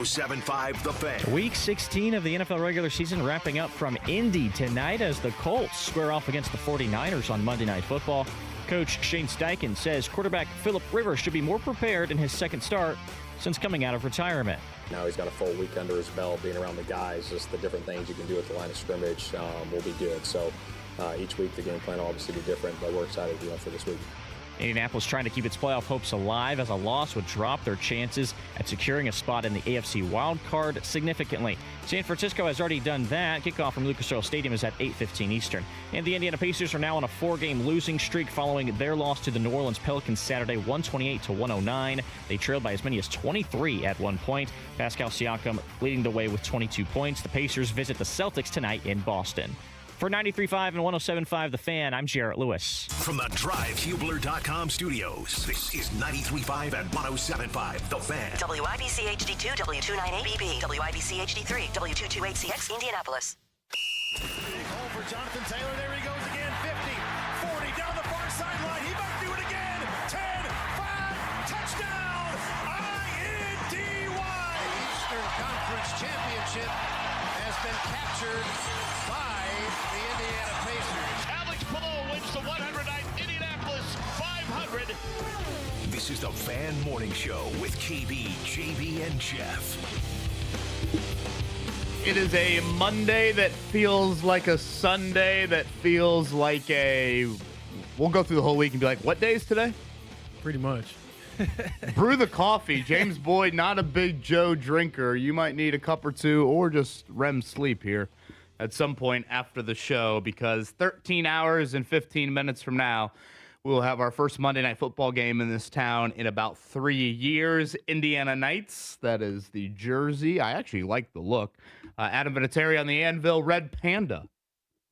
107.5 The Fan. Week 16 of the NFL regular season wrapping up from Indy tonight as the Colts square off against the 49ers on Monday Night Football. Coach Shane Steichen says quarterback Phillip Rivers should be more prepared in his second start since coming out of retirement. Now he's got a full week under his belt, being around the guys, just the different things you can do at the line of scrimmage will be good. So each week the game plan will obviously be different, but we're excited for this week. Indianapolis trying to keep its playoff hopes alive as a loss would drop their chances at securing a spot in the AFC wildcard significantly. San Francisco has already done that. Kickoff from Lucas Oil Stadium is at 8:15 Eastern. And the Indiana Pacers are now on a 4-game losing streak following their loss to the New Orleans Pelicans Saturday, 128-109. They trailed by as many as 23 at one point. Pascal Siakam leading the way with 22 points. The Pacers visit the Celtics tonight in Boston. For 93.5 and 107.5 The Fan, I'm Jarrett Lewis. From the DriveHubler.com studios, this is 93.5 and 107.5 The Fan. WIBC HD2, W298BB, WIBC HD3, W228CX, Indianapolis. Big hole for Jonathan Taylor. There he goes again. 50, 40, down the far sideline. He might do it again. 10, 5, touchdown. INDY. The Eastern Conference Championship has been captured by the Indiana Pacers. Alex Pillow wins the 109th Indianapolis 500. This is the Fan Morning Show with KB, JB, and Jeff. It is a Monday that feels like a Sunday that feels like a... We'll go through the whole week and be like, what day is today? Pretty much. Brew the coffee. James Boyd, not a big Joe drinker. You might need a cup or two or just REM sleep here at some point after the show, because 13 hours and 15 minutes from now, we'll have our first Monday Night Football game in this town in about 3 years. Indiana Knights, that is the jersey. I actually like the look. Adam Vinatieri on the anvil, Red Panda,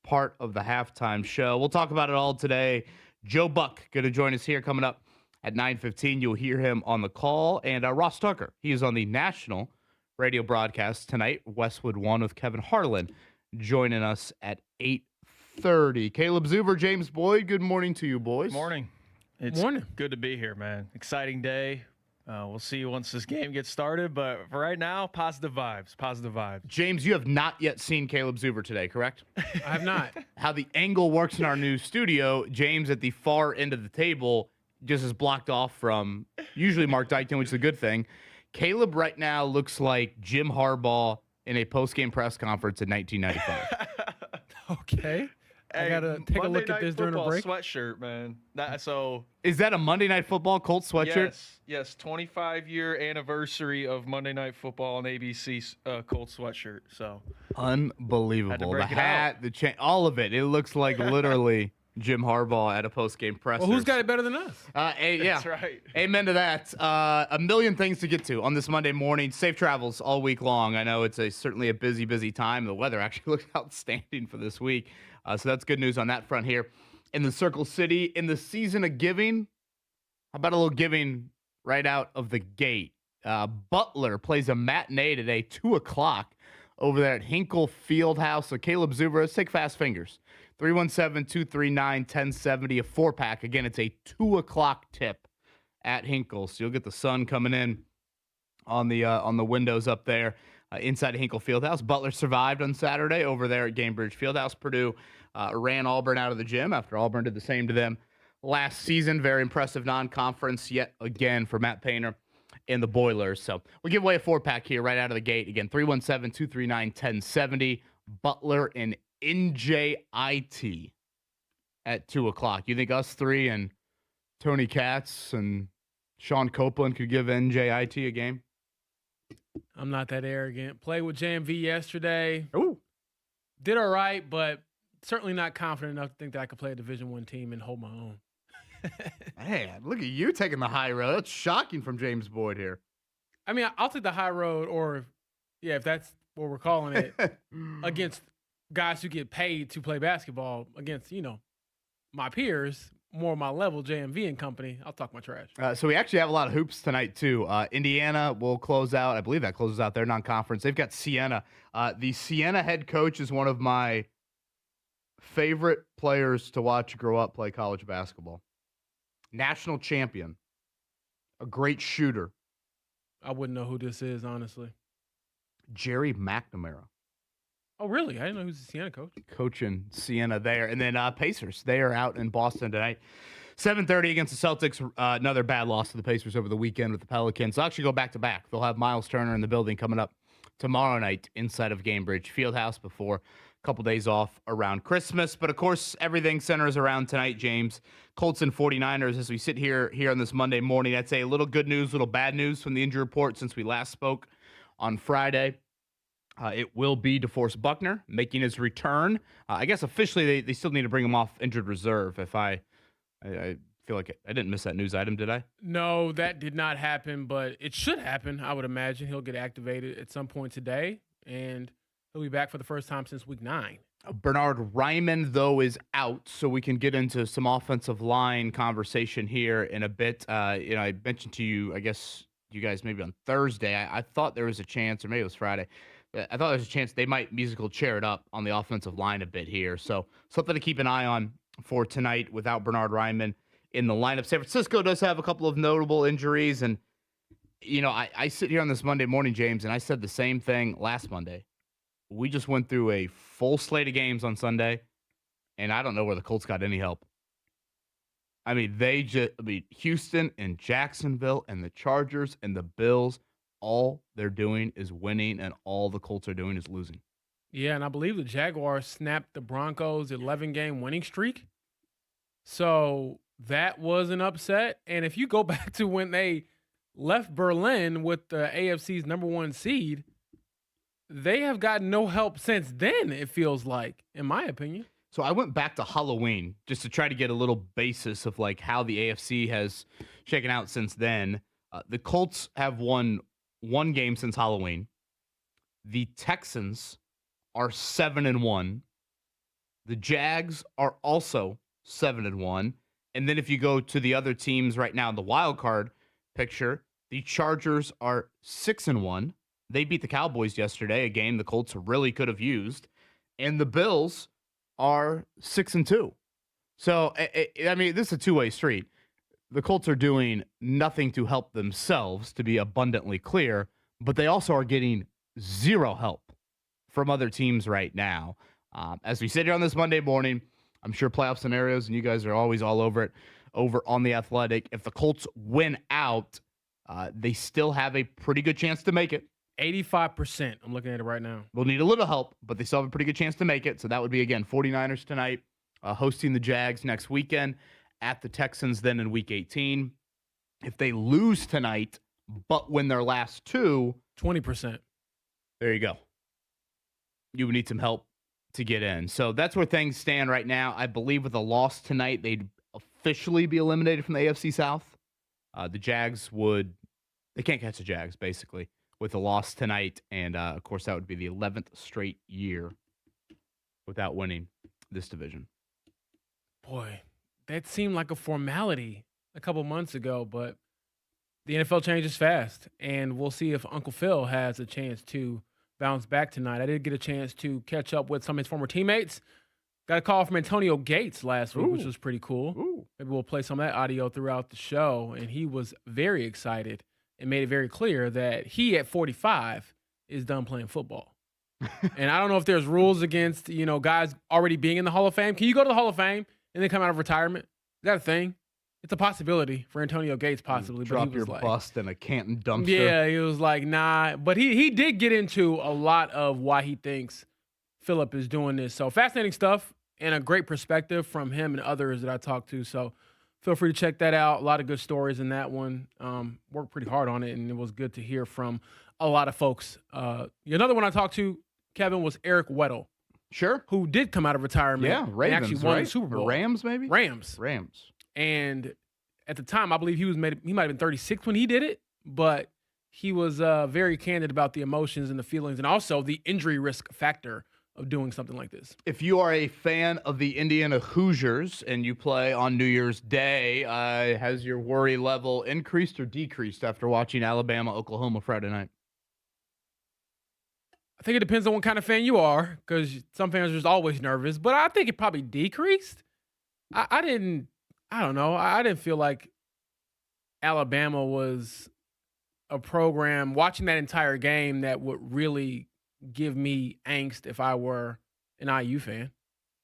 part of the halftime show. We'll talk about it all today. Joe Buck going to join us here coming up at 9:15. You'll hear him on the call. And Ross Tucker, he is on the national radio broadcast tonight, Westwood One with Kevin Harlan, joining us at 8:30. Caleb Zuber, James Boyd, good morning to you, boys. Morning. It's good to be here, man. Exciting day. We'll see once this game gets started, but for right now, positive vibes. James, you have not yet seen Caleb Zuber today, correct? I have not. How the angle works in our new studio, James at the far end of the table just is blocked off from usually Mark Dykton, which is a good thing. Caleb right now looks like Jim Harbaugh in a post-game press conference in 1995. Okay. I got to take a look at this during the break. Sweatshirt, man. Is that a Monday Night Football Colts sweatshirt? Yes. 25-year anniversary of Monday Night Football on ABC Colts sweatshirt. So unbelievable. The hat, the chain, all of it. It looks like literally Jim Harbaugh at a post-game presser. Well, who's got it better than us? That's right. Amen to that. A million things to get to on this Monday morning. Safe travels all week long. I know it's certainly a busy time. The weather actually looks outstanding for this week. So that's good news on that front here. In the Circle City, in the season of giving, how about a little giving right out of the gate? Butler plays a matinee today, 2 o'clock, over there at Hinkle Fieldhouse. So Caleb Zuber, let's take fast fingers. 317-239-1070, a 4-pack. Again, it's a 2 o'clock tip at Hinkle. So you'll get the sun coming in on the windows up there inside of Hinkle Fieldhouse. Butler survived on Saturday over there at Gamebridge Fieldhouse. Purdue ran Auburn out of the gym after Auburn did the same to them last season. Very impressive non-conference yet again for Matt Painter and the Boilers. So we'll give away a 4-pack here right out of the gate. Again, 317-239-1070. Butler and NJIT at 2 o'clock. You think us three and Tony Katz and Sean Copeland could give NJIT a game? I'm not that arrogant. Played with JMV yesterday. Ooh. Did all right, but certainly not confident enough to think that I could play a Division I team and hold my own. Man, look at you taking the high road. That's shocking from James Boyd here. I mean, I'll take the high road, or, if that's what we're calling it, against guys who get paid to play basketball against, my peers, more my level, JMV and company. I'll talk my trash. So we actually have a lot of hoops tonight, too. Indiana will close out. I believe that closes out their non-conference. They've got Siena. The Siena head coach is one of my favorite players to watch grow up play college basketball. National champion. A great shooter. I wouldn't know who this is, honestly. Jerry McNamara. Oh, really? I didn't know he was a Siena coach. Coaching Siena there. And then Pacers, they are out in Boston tonight. 7:30 against the Celtics. Another bad loss to the Pacers over the weekend with the Pelicans. They'll actually go back-to-back. They'll have Miles Turner in the building coming up tomorrow night inside of Gainbridge Fieldhouse before a couple days off around Christmas. But, of course, everything centers around tonight, James. Colts and 49ers as we sit here on this Monday morning. That's a little good news, little bad news from the injury report since we last spoke on Friday. It will be DeForest Buckner making his return. I guess officially they still need to bring him off injured reserve. If I feel like I didn't miss that news item, did I? No, that did not happen, but it should happen, I would imagine. He'll get activated at some point today, and he'll be back for the first time since week 9. Bernard Ryman, though, is out, so we can get into some offensive line conversation here in a bit. I mentioned to you, I guess you guys maybe on Thursday, I thought there was a chance, or maybe it was Friday, I thought there was a chance they might musical chair it up on the offensive line a bit here. So something to keep an eye on for tonight without Bernard Ryman in the lineup. San Francisco does have a couple of notable injuries. And, I sit here on this Monday morning, James, and I said the same thing last Monday. We just went through a full slate of games on Sunday, and I don't know where the Colts got any help. I mean, Houston and Jacksonville and the Chargers and the Bills, all they're doing is winning, and all the Colts are doing is losing. Yeah, and I believe the Jaguars snapped the Broncos' 11-game winning streak. So that was an upset. And if you go back to when they left Berlin with the AFC's number 1 seed, they have gotten no help since then, it feels like, in my opinion. So I went back to Halloween just to try to get a little basis of like how the AFC has shaken out since then. The Colts have won 1 game since Halloween. The Texans are 7-1. The Jags are also 7-1. And then if you go to the other teams right now in the wild card picture, the Chargers are 6-1. They beat the Cowboys yesterday, a game the Colts really could have used. And the Bills are 6-2. So, I mean, this is a two-way street. The Colts are doing nothing to help themselves, to be abundantly clear, but they also are getting zero help from other teams right now. As we sit here on this Monday morning, I'm sure playoff scenarios, and you guys are always all over it, over on The Athletic. If the Colts win out, they still have a pretty good chance to make it. 85%. I'm looking at it right now. We'll need a little help, but they still have a pretty good chance to make it. So that would be, again, 49ers tonight, hosting the Jags next weekend, at the Texans then in Week 18. If they lose tonight but win their last 2, 20%. There you go. You would need some help to get in. So that's where things stand right now. I believe with a loss tonight, they'd officially be eliminated from the AFC South. The Jags they can't catch the Jags, basically, with a loss tonight. And, of course, that would be the 11th straight year without winning this division. Boy, that seemed like a formality a couple months ago, but the NFL changes fast, and we'll see if Uncle Phil has a chance to bounce back tonight. I did get a chance to catch up with some of his former teammates. Got a call from Antonio Gates last week, which was pretty cool. Maybe we'll play some of that audio throughout the show, and he was very excited and made it very clear that he, at 45, is done playing football. And I don't know if there's rules against, guys already being in the Hall of Fame. Can you go to the Hall of Fame and then come out of retirement? Is that a thing? It's a possibility for Antonio Gates, possibly. Drop your bust in a Canton dumpster. Yeah, he was like, nah. But he did get into a lot of why he thinks Philip is doing this. So fascinating stuff and a great perspective from him and others that I talked to. So feel free to check that out. A lot of good stories in that one. Worked pretty hard on it, and it was good to hear from a lot of folks. Another one I talked to, Kevin, was Eric Weddle. Sure. Who did come out of retirement. Yeah, Ravens, and actually won right? the Super Bowl. Or Rams, maybe? Rams. And at the time, I believe he might have been 36 when he did it, but he was very candid about the emotions and the feelings and also the injury risk factor of doing something like this. If you are a fan of the Indiana Hoosiers and you play on New Year's Day, has your worry level increased or decreased after watching Alabama, Oklahoma Friday night? I think it depends on what kind of fan you are, because some fans are just always nervous, but I think it probably decreased. I don't know. I didn't feel like Alabama was a program, watching that entire game, that would really give me angst if I were an IU fan.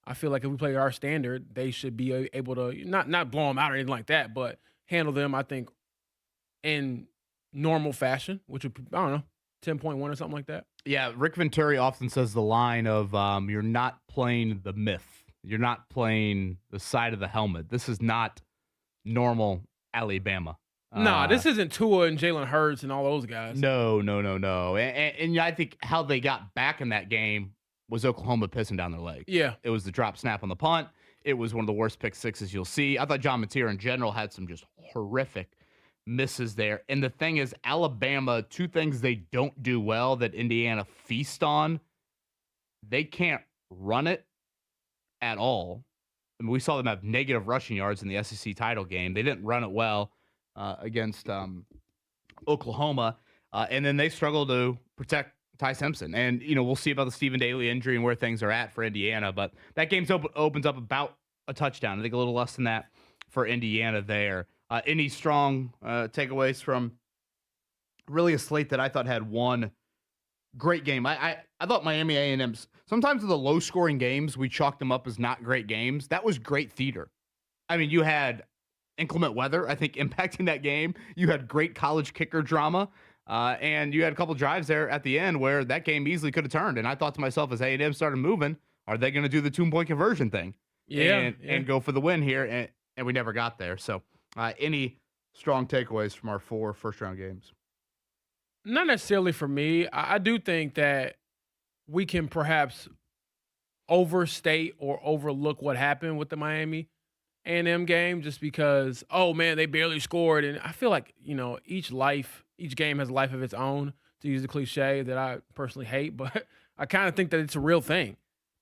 I feel like if we play our standard, they should be able to not blow them out or anything like that, but handle them, I think, in normal fashion, which would, I don't know, 10.1 or something like that. Yeah, Rick Venturi often says the line of you're not playing the myth. You're not playing the side of the helmet. This is not normal Alabama. Nah, this isn't Tua and Jalen Hurts and all those guys. No. And I think how they got back in that game was Oklahoma pissing down their leg. Yeah. It was the drop snap on the punt. It was one of the worst pick sixes you'll see. I thought John Mateer in general had some just horrific misses there. And the thing is, Alabama, two things they don't do well that Indiana feast on. They can't run it at all. I mean, we saw them have negative rushing yards in the SEC title game. They didn't run it well against Oklahoma. And then they struggle to protect Ty Simpson. And, we'll see about the Stephen Daly injury and where things are at for Indiana. But that game opens up about a touchdown. I think a little less than that for Indiana there. Any strong takeaways from really a slate that I thought had one great game? I thought Miami A&M's, sometimes with the low-scoring games, we chalked them up as not great games. That was great theater. I mean, you had inclement weather, I think, impacting that game. You had great college kicker drama. And you had a couple drives there at the end where that game easily could have turned. And I thought to myself, as A&M started moving, are they going to do the 2-point conversion thing? And go for the win here? And we never got there. So any strong takeaways from our 4 first-round games? Not necessarily for me. I do think that we can perhaps overstate or overlook what happened with the Miami A&M game just because, oh, man, they barely scored. And I feel like, each game has a life of its own, to use the cliche that I personally hate, but I kind of think that it's a real thing.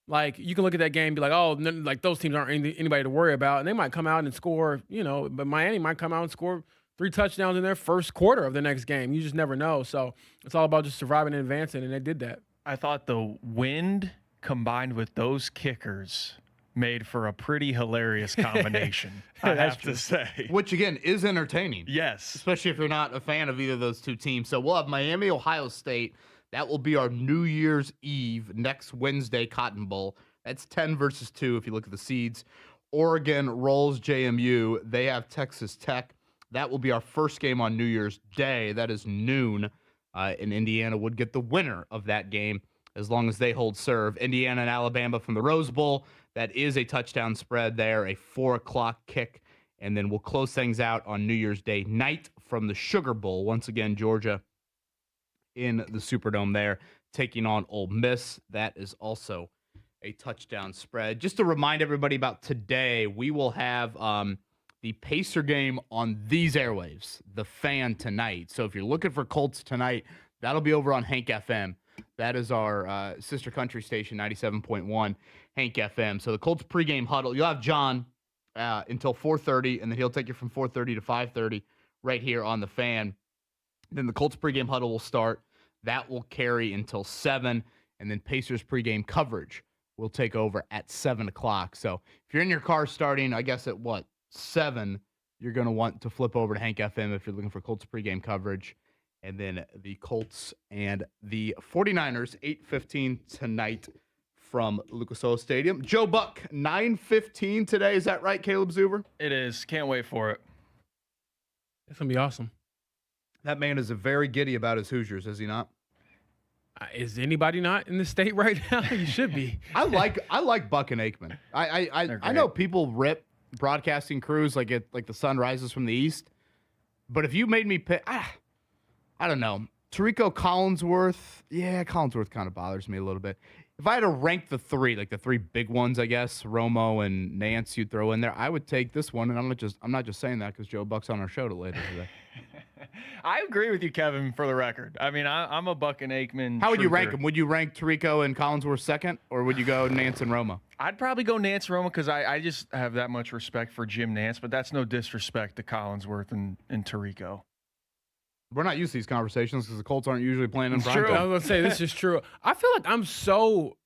Like, you can look at that game and be like, oh, like those teams aren't anybody to worry about, and they might come out and score, but Miami might come out and score 3 touchdowns in their first quarter of the next game. You just never know. So it's all about just surviving and advancing, and they did that. I thought the wind combined with those kickers made for a pretty hilarious combination, I have to say. Which, again, is entertaining. Yes. Especially if you're not a fan of either of those two teams. So we'll have Miami, Ohio State. That will be our New Year's Eve, next Wednesday, Cotton Bowl. That's 10 versus 2 if you look at the seeds. Oregon rolls JMU. They have Texas Tech. That will be our first game on New Year's Day. That is noon. And Indiana would get the winner of that game as long as they hold serve. Indiana and Alabama from the Rose Bowl. That is a touchdown spread there, a 4 o'clock kick. And then we'll close things out on New Year's Day night from the Sugar Bowl. Once again, Georgia in the Superdome there, taking on Ole Miss. That is also a touchdown spread. Just to remind everybody about today, we will have the Pacer game on these airwaves, the Fan, tonight. So if you're looking for Colts tonight, that'll be over on Hank FM. That is our sister country station, 97.1 Hank FM. So the Colts pregame huddle, you'll have John until 4:30, and then he'll take you from 4:30 to 5:30 right here on the Fan. Then the Colts pregame huddle will start. That will carry until 7, and then Pacers pregame coverage will take over at 7 o'clock. So if you're in your car starting, I guess at 7, you're going to want to flip over to Hank FM if you're looking for Colts pregame coverage. And then the Colts and the 49ers, 8:15 tonight from Lucas Oil Stadium. Joe Buck, 9:15 today. Is that right, Caleb Zuber? It is. Can't wait for it. It's going to be awesome. That man is very giddy about his Hoosiers, is he not? Is anybody not in the state right now? You should be. I like Buck and Aikman. I know people rip broadcasting crews like the sun rises from the east, but if you made me pick, I don't know. Tarico Collinsworth. Yeah, Collinsworth kind of bothers me a little bit. If I had to rank the 3, like the 3 big ones, I guess, Romo and Nance you'd throw in there, I would take this one, and I'm not just saying that because Joe Buck's on our show later today. I agree with you, Kevin, for the record. I mean, I'm a Buck and Aikman. How would you rank them? Would you rank Tarico and Collinsworth second, or would you go Nance and Romo? I'd probably go Nance and Romo because I just have that much respect for Jim Nance, but that's no disrespect to Collinsworth and Tarico. We're not used to these conversations because the Colts aren't usually playing in prime True. time. I was going to say, this is true. I feel like I'm so,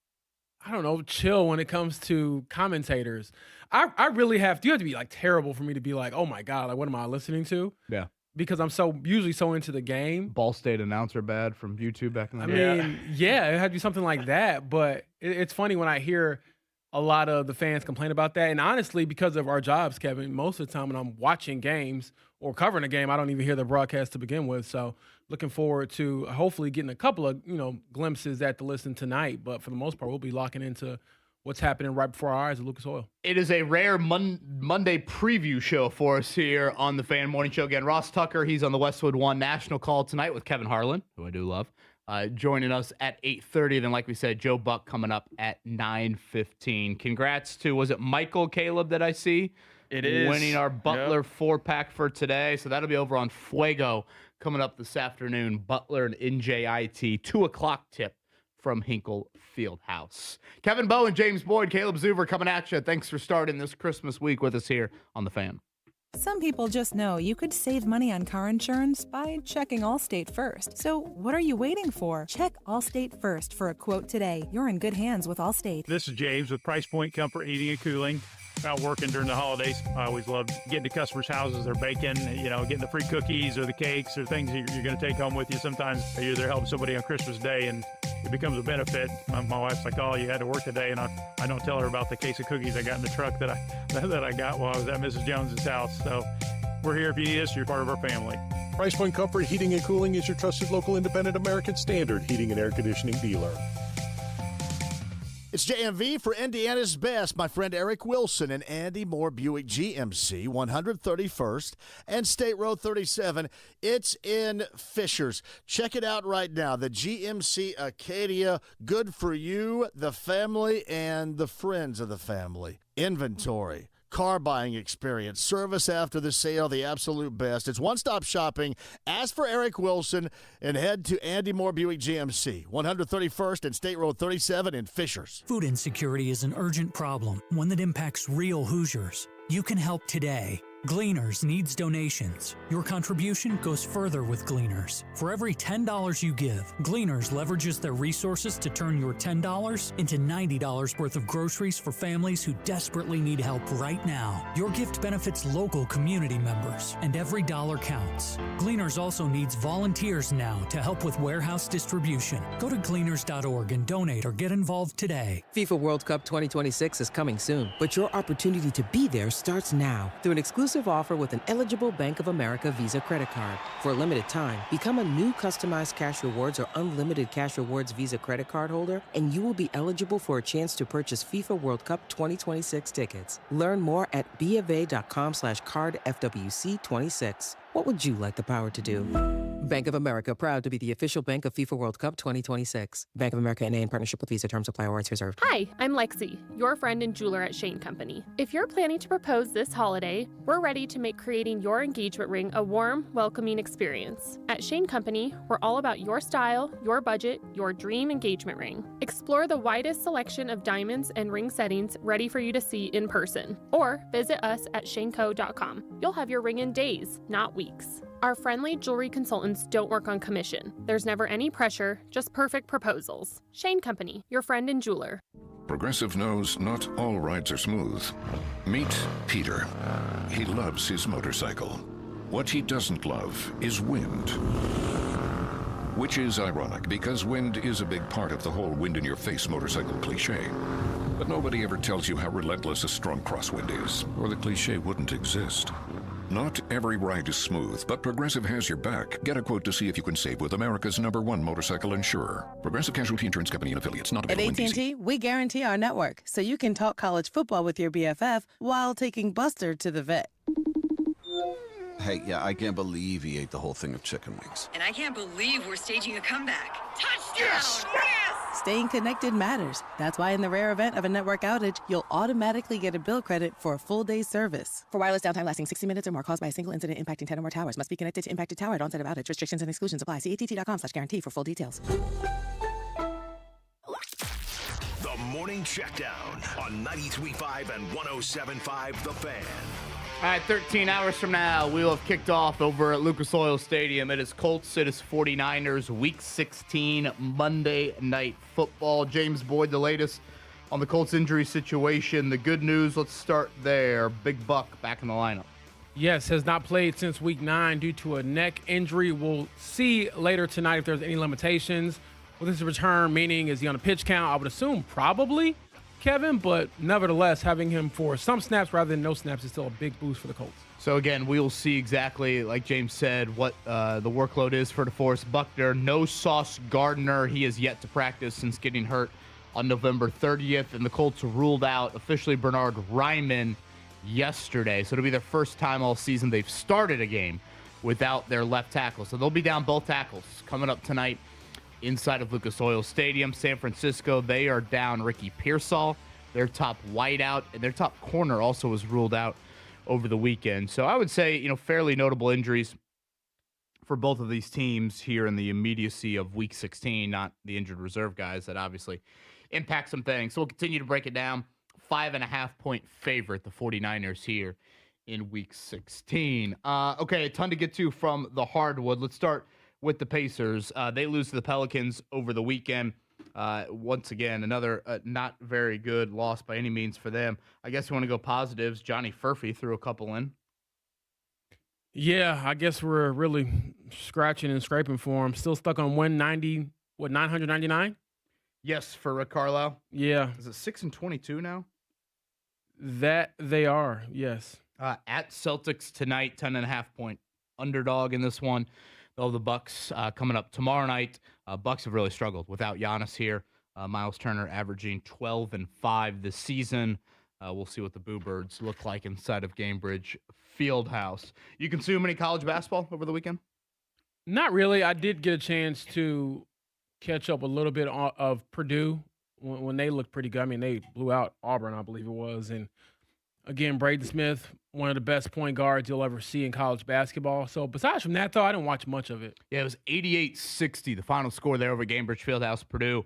chill when it comes to commentators. I really have, you have to be like terrible for me to be like, oh my God, like what am I listening to? Yeah. because I'm usually so into the game. Ball State announcer bad from YouTube back in the I day. mean, yeah, it had to be something like that. But it's funny when I hear a lot of the fans complain about that. And honestly, because of our jobs, Kevin, most of the time when I'm watching games or covering a game, I don't even hear the broadcast to begin with. So looking forward to hopefully getting a couple of, glimpses at the listen tonight. But for the most part, we'll be locking into what's happening right before our eyes at Lucas Oil. It is a rare Monday preview show for us here on the Fan Morning Show. Again, Ross Tucker, he's on the Westwood One National Call tonight with Kevin Harlan, who I do love, joining us at 8:30. Then, like we said, Joe Buck coming up at 9:15. Congrats to, was it Michael Caleb that I see? It is. Winning our Butler 4-pack for today. So that'll be over on Fuego coming up this afternoon. Butler and NJIT, 2 o'clock tip from Hinkle Fieldhouse. Kevin Bowe and James Boyd, Caleb Zuber coming at you. Thanks for starting this Christmas week with us here on The Fan. Some people just know you could save money on car insurance by checking Allstate first. So what are you waiting for? Check Allstate first for a quote today. You're in good hands with Allstate. This is James with Price Point Comfort Heating and Cooling. Out working during the holidays, I always love getting to customers' houses, they're baking, getting the free cookies or the cakes or things you're going to take home with you. Sometimes you're there helping somebody on Christmas Day and it becomes a benefit. My wife's like, "Oh, you had to work today," and I don't tell her about the case of cookies I got in the truck that I got while I was at Mrs. Jones's house. So we're here if you need us. You're part of our family. Price Point Comfort Heating and Cooling is your trusted local independent American Standard heating and air conditioning dealer. It's JMV for Indiana's Best. My friend Eric Wilson and Andy Moore Buick GMC, 131st and State Road 37. It's in Fishers. Check it out right now. The GMC Acadia, good for you, the family, and the friends of the family. Inventory, car buying experience, service after the sale, the absolute best. It's one-stop shopping. Ask for Eric Wilson and head to Andy Moore Buick GMC, 131st and State Road 37 in Fishers. Food insecurity is an urgent problem, one that impacts real Hoosiers. You can help today. Gleaners needs donations. Your contribution goes further with Gleaners. For every $10 you give, Gleaners leverages their resources to turn your $10 into $90 worth of groceries for families who desperately need help right now. Your gift benefits local community members, and every dollar counts. Gleaners also needs volunteers now to help with warehouse distribution. Go to gleaners.org and donate or get involved today. FIFA World Cup 2026 is coming soon, but your opportunity to be there starts now through an exclusive offer with an eligible Bank of America Visa credit card. For a limited time, become a new customized cash rewards or unlimited cash rewards Visa credit card holder, and you will be eligible for a chance to purchase FIFA World Cup 2026 tickets. Learn more at BofA.com/cardFWC26. What would you like the power to do? Bank of America, proud to be the official bank of FIFA World Cup 2026. Bank of America N.A. in partnership with Visa. Terms apply. Awards reserved. Hi, I'm Lexi, your friend and jeweler at Shane Company. If you're planning to propose this holiday, we're ready to make creating your engagement ring a warm, welcoming experience. At Shane Company, we're all about your style, your budget, your dream engagement ring. Explore the widest selection of diamonds and ring settings ready for you to see in person, or visit us at shaneco.com. You'll have your ring in days, not weeks. Our friendly jewelry consultants don't work on commission. There's never any pressure, just perfect proposals. Shane Company, your friend and jeweler. Progressive knows not all rides are smooth. Meet Peter. He loves his motorcycle. What he doesn't love is wind. Which is ironic, because wind is a big part of the whole wind-in-your-face motorcycle cliche. But nobody ever tells you how relentless a strong crosswind is, or the cliche wouldn't exist. Not every ride is smooth, but Progressive has your back. Get a quote to see if you can save with America's #1 motorcycle insurer. Progressive Casualty Insurance Company and affiliates. Not At available in AT&T, we guarantee our network, so you can talk college football with your BFF while taking Buster to the vet. Hey, yeah, I can't believe he ate the whole thing of chicken wings. And I can't believe we're staging a comeback. Touchdown! Yes! Staying connected matters. That's why in the rare event of a network outage, you'll automatically get a bill credit for a full day's service. For wireless downtime lasting 60 minutes or more caused by a single incident impacting 10 or more towers, must be connected to impacted tower at onset of outage. Restrictions and exclusions apply. See att.com/guarantee for full details. The Morning Checkdown on 93.5 and 107.5 The Fan. All right, 13 hours from now, we will have kicked off over at Lucas Oil Stadium. It is Colts, it is 49ers, Week 16, Monday Night Football. James Boyd, the latest on the Colts injury situation. The good news, let's start there. Big Buck back in the lineup. Yes, has not played since week 9 due to a neck injury. We'll see later tonight if there's any limitations with his return, meaning is he on a pitch count? I would assume probably, Kevin, but nevertheless, having him for some snaps rather than no snaps is still a big boost for the Colts. So again, we will see exactly, like James said, what the workload is for DeForest Buckner. No Sauce Gardner. He has yet to practice since getting hurt on November 30th, and the Colts ruled out officially Bernard Ryman yesterday. So it'll be their first time all season they've started a game without their left tackle. So they'll be down both tackles coming up tonight inside of Lucas Oil Stadium. San Francisco, they are down Ricky Pearsall, their top wideout, and their top corner also was ruled out over the weekend. So I would say, fairly notable injuries for both of these teams here in the immediacy of Week 16, not the injured reserve guys that obviously impact some things. So we'll continue to break it down. 5.5-point favorite, the 49ers here in Week 16. Okay, a ton to get to from the hardwood. Let's start with the Pacers. They lose to the Pelicans over the weekend. Once again, another not very good loss by any means for them. I guess you want to go positives. Johnny Furphy threw a couple in. Yeah, I guess we're really scratching and scraping for him. Still stuck on 999? Yes, for Rick Carlisle. Yeah. Is it 6-22 now? That they are, yes. At Celtics tonight, 10.5-point underdog in this one. Though the Bucks coming up tomorrow night. Bucks have really struggled without Giannis here. Miles Turner averaging 12-5 this season. We'll see what the Boo Birds look like inside of Gainbridge Fieldhouse. You consume any college basketball over the weekend? Not really. I did get a chance to catch up a little bit of Purdue when they looked pretty good. I mean, they blew out Auburn, I believe it was. And again, Braden Smith, one of the best point guards you'll ever see in college basketball. So besides from that, though, I didn't watch much of it. Yeah, it was 88-60, the final score there over Gainbridge Fieldhouse, Purdue.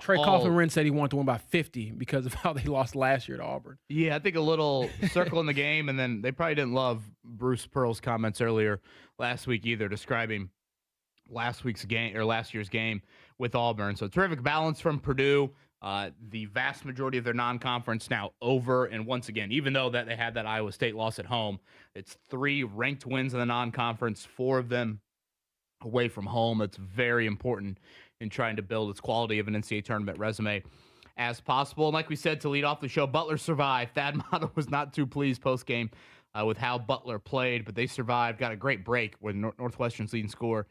Trey Coughlin said he wanted to win by 50 because of how they lost last year to Auburn. Yeah, I think a little circle in the game, and then they probably didn't love Bruce Pearl's comments earlier last week either, describing last year's game with Auburn. So terrific balance from Purdue. The vast majority of their non-conference now over. And once again, even though that they had that Iowa State loss at home, it's 3 ranked wins in the non-conference, 4 of them away from home. It's very important in trying to build its quality of an NCAA tournament resume as possible. And like we said to lead off the show, Butler survived. Thad Matta was not too pleased post-game with how Butler played, but they survived, got a great break where Northwestern's leading scorer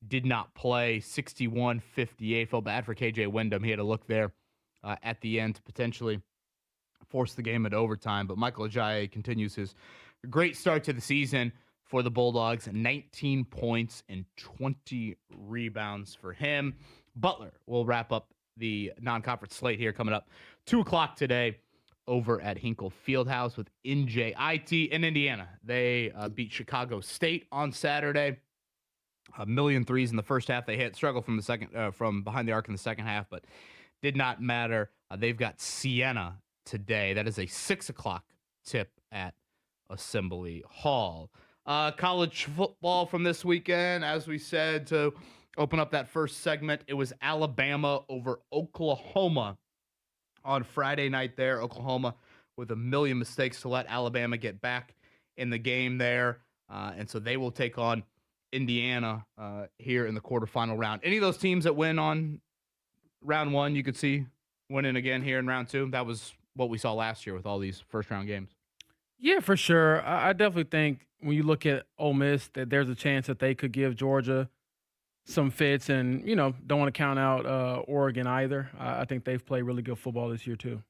did not play. 61-58. Felt bad for KJ Wyndham. He had a look there at the end to potentially force the game at overtime. But Michael Ajayi continues his great start to the season for the Bulldogs. 19 points and 20 rebounds for him. Butler will wrap up the non-conference slate here coming up 2 o'clock today over at Hinkle Fieldhouse with NJIT in Indiana. They beat Chicago State on Saturday. 1,000,000 threes in the first half. They hit, struggled from from behind the arc in the second half, but did not matter. They've got Siena today. That is a 6 o'clock tip at Assembly Hall. College football from this weekend, as we said, to open up that first segment, it was Alabama over Oklahoma on Friday night there. Oklahoma with 1,000,000 mistakes to let Alabama get back in the game there. And so they will take on Indiana here in the quarterfinal round. Any of those teams that win on round 1, you could see winning again here in round 2. That was what we saw last year with all these first-round games. Yeah, for sure. I definitely think when you look at Ole Miss that there's a chance that they could give Georgia some fits, and don't want to count out Oregon either. I think they've played really good football this year too.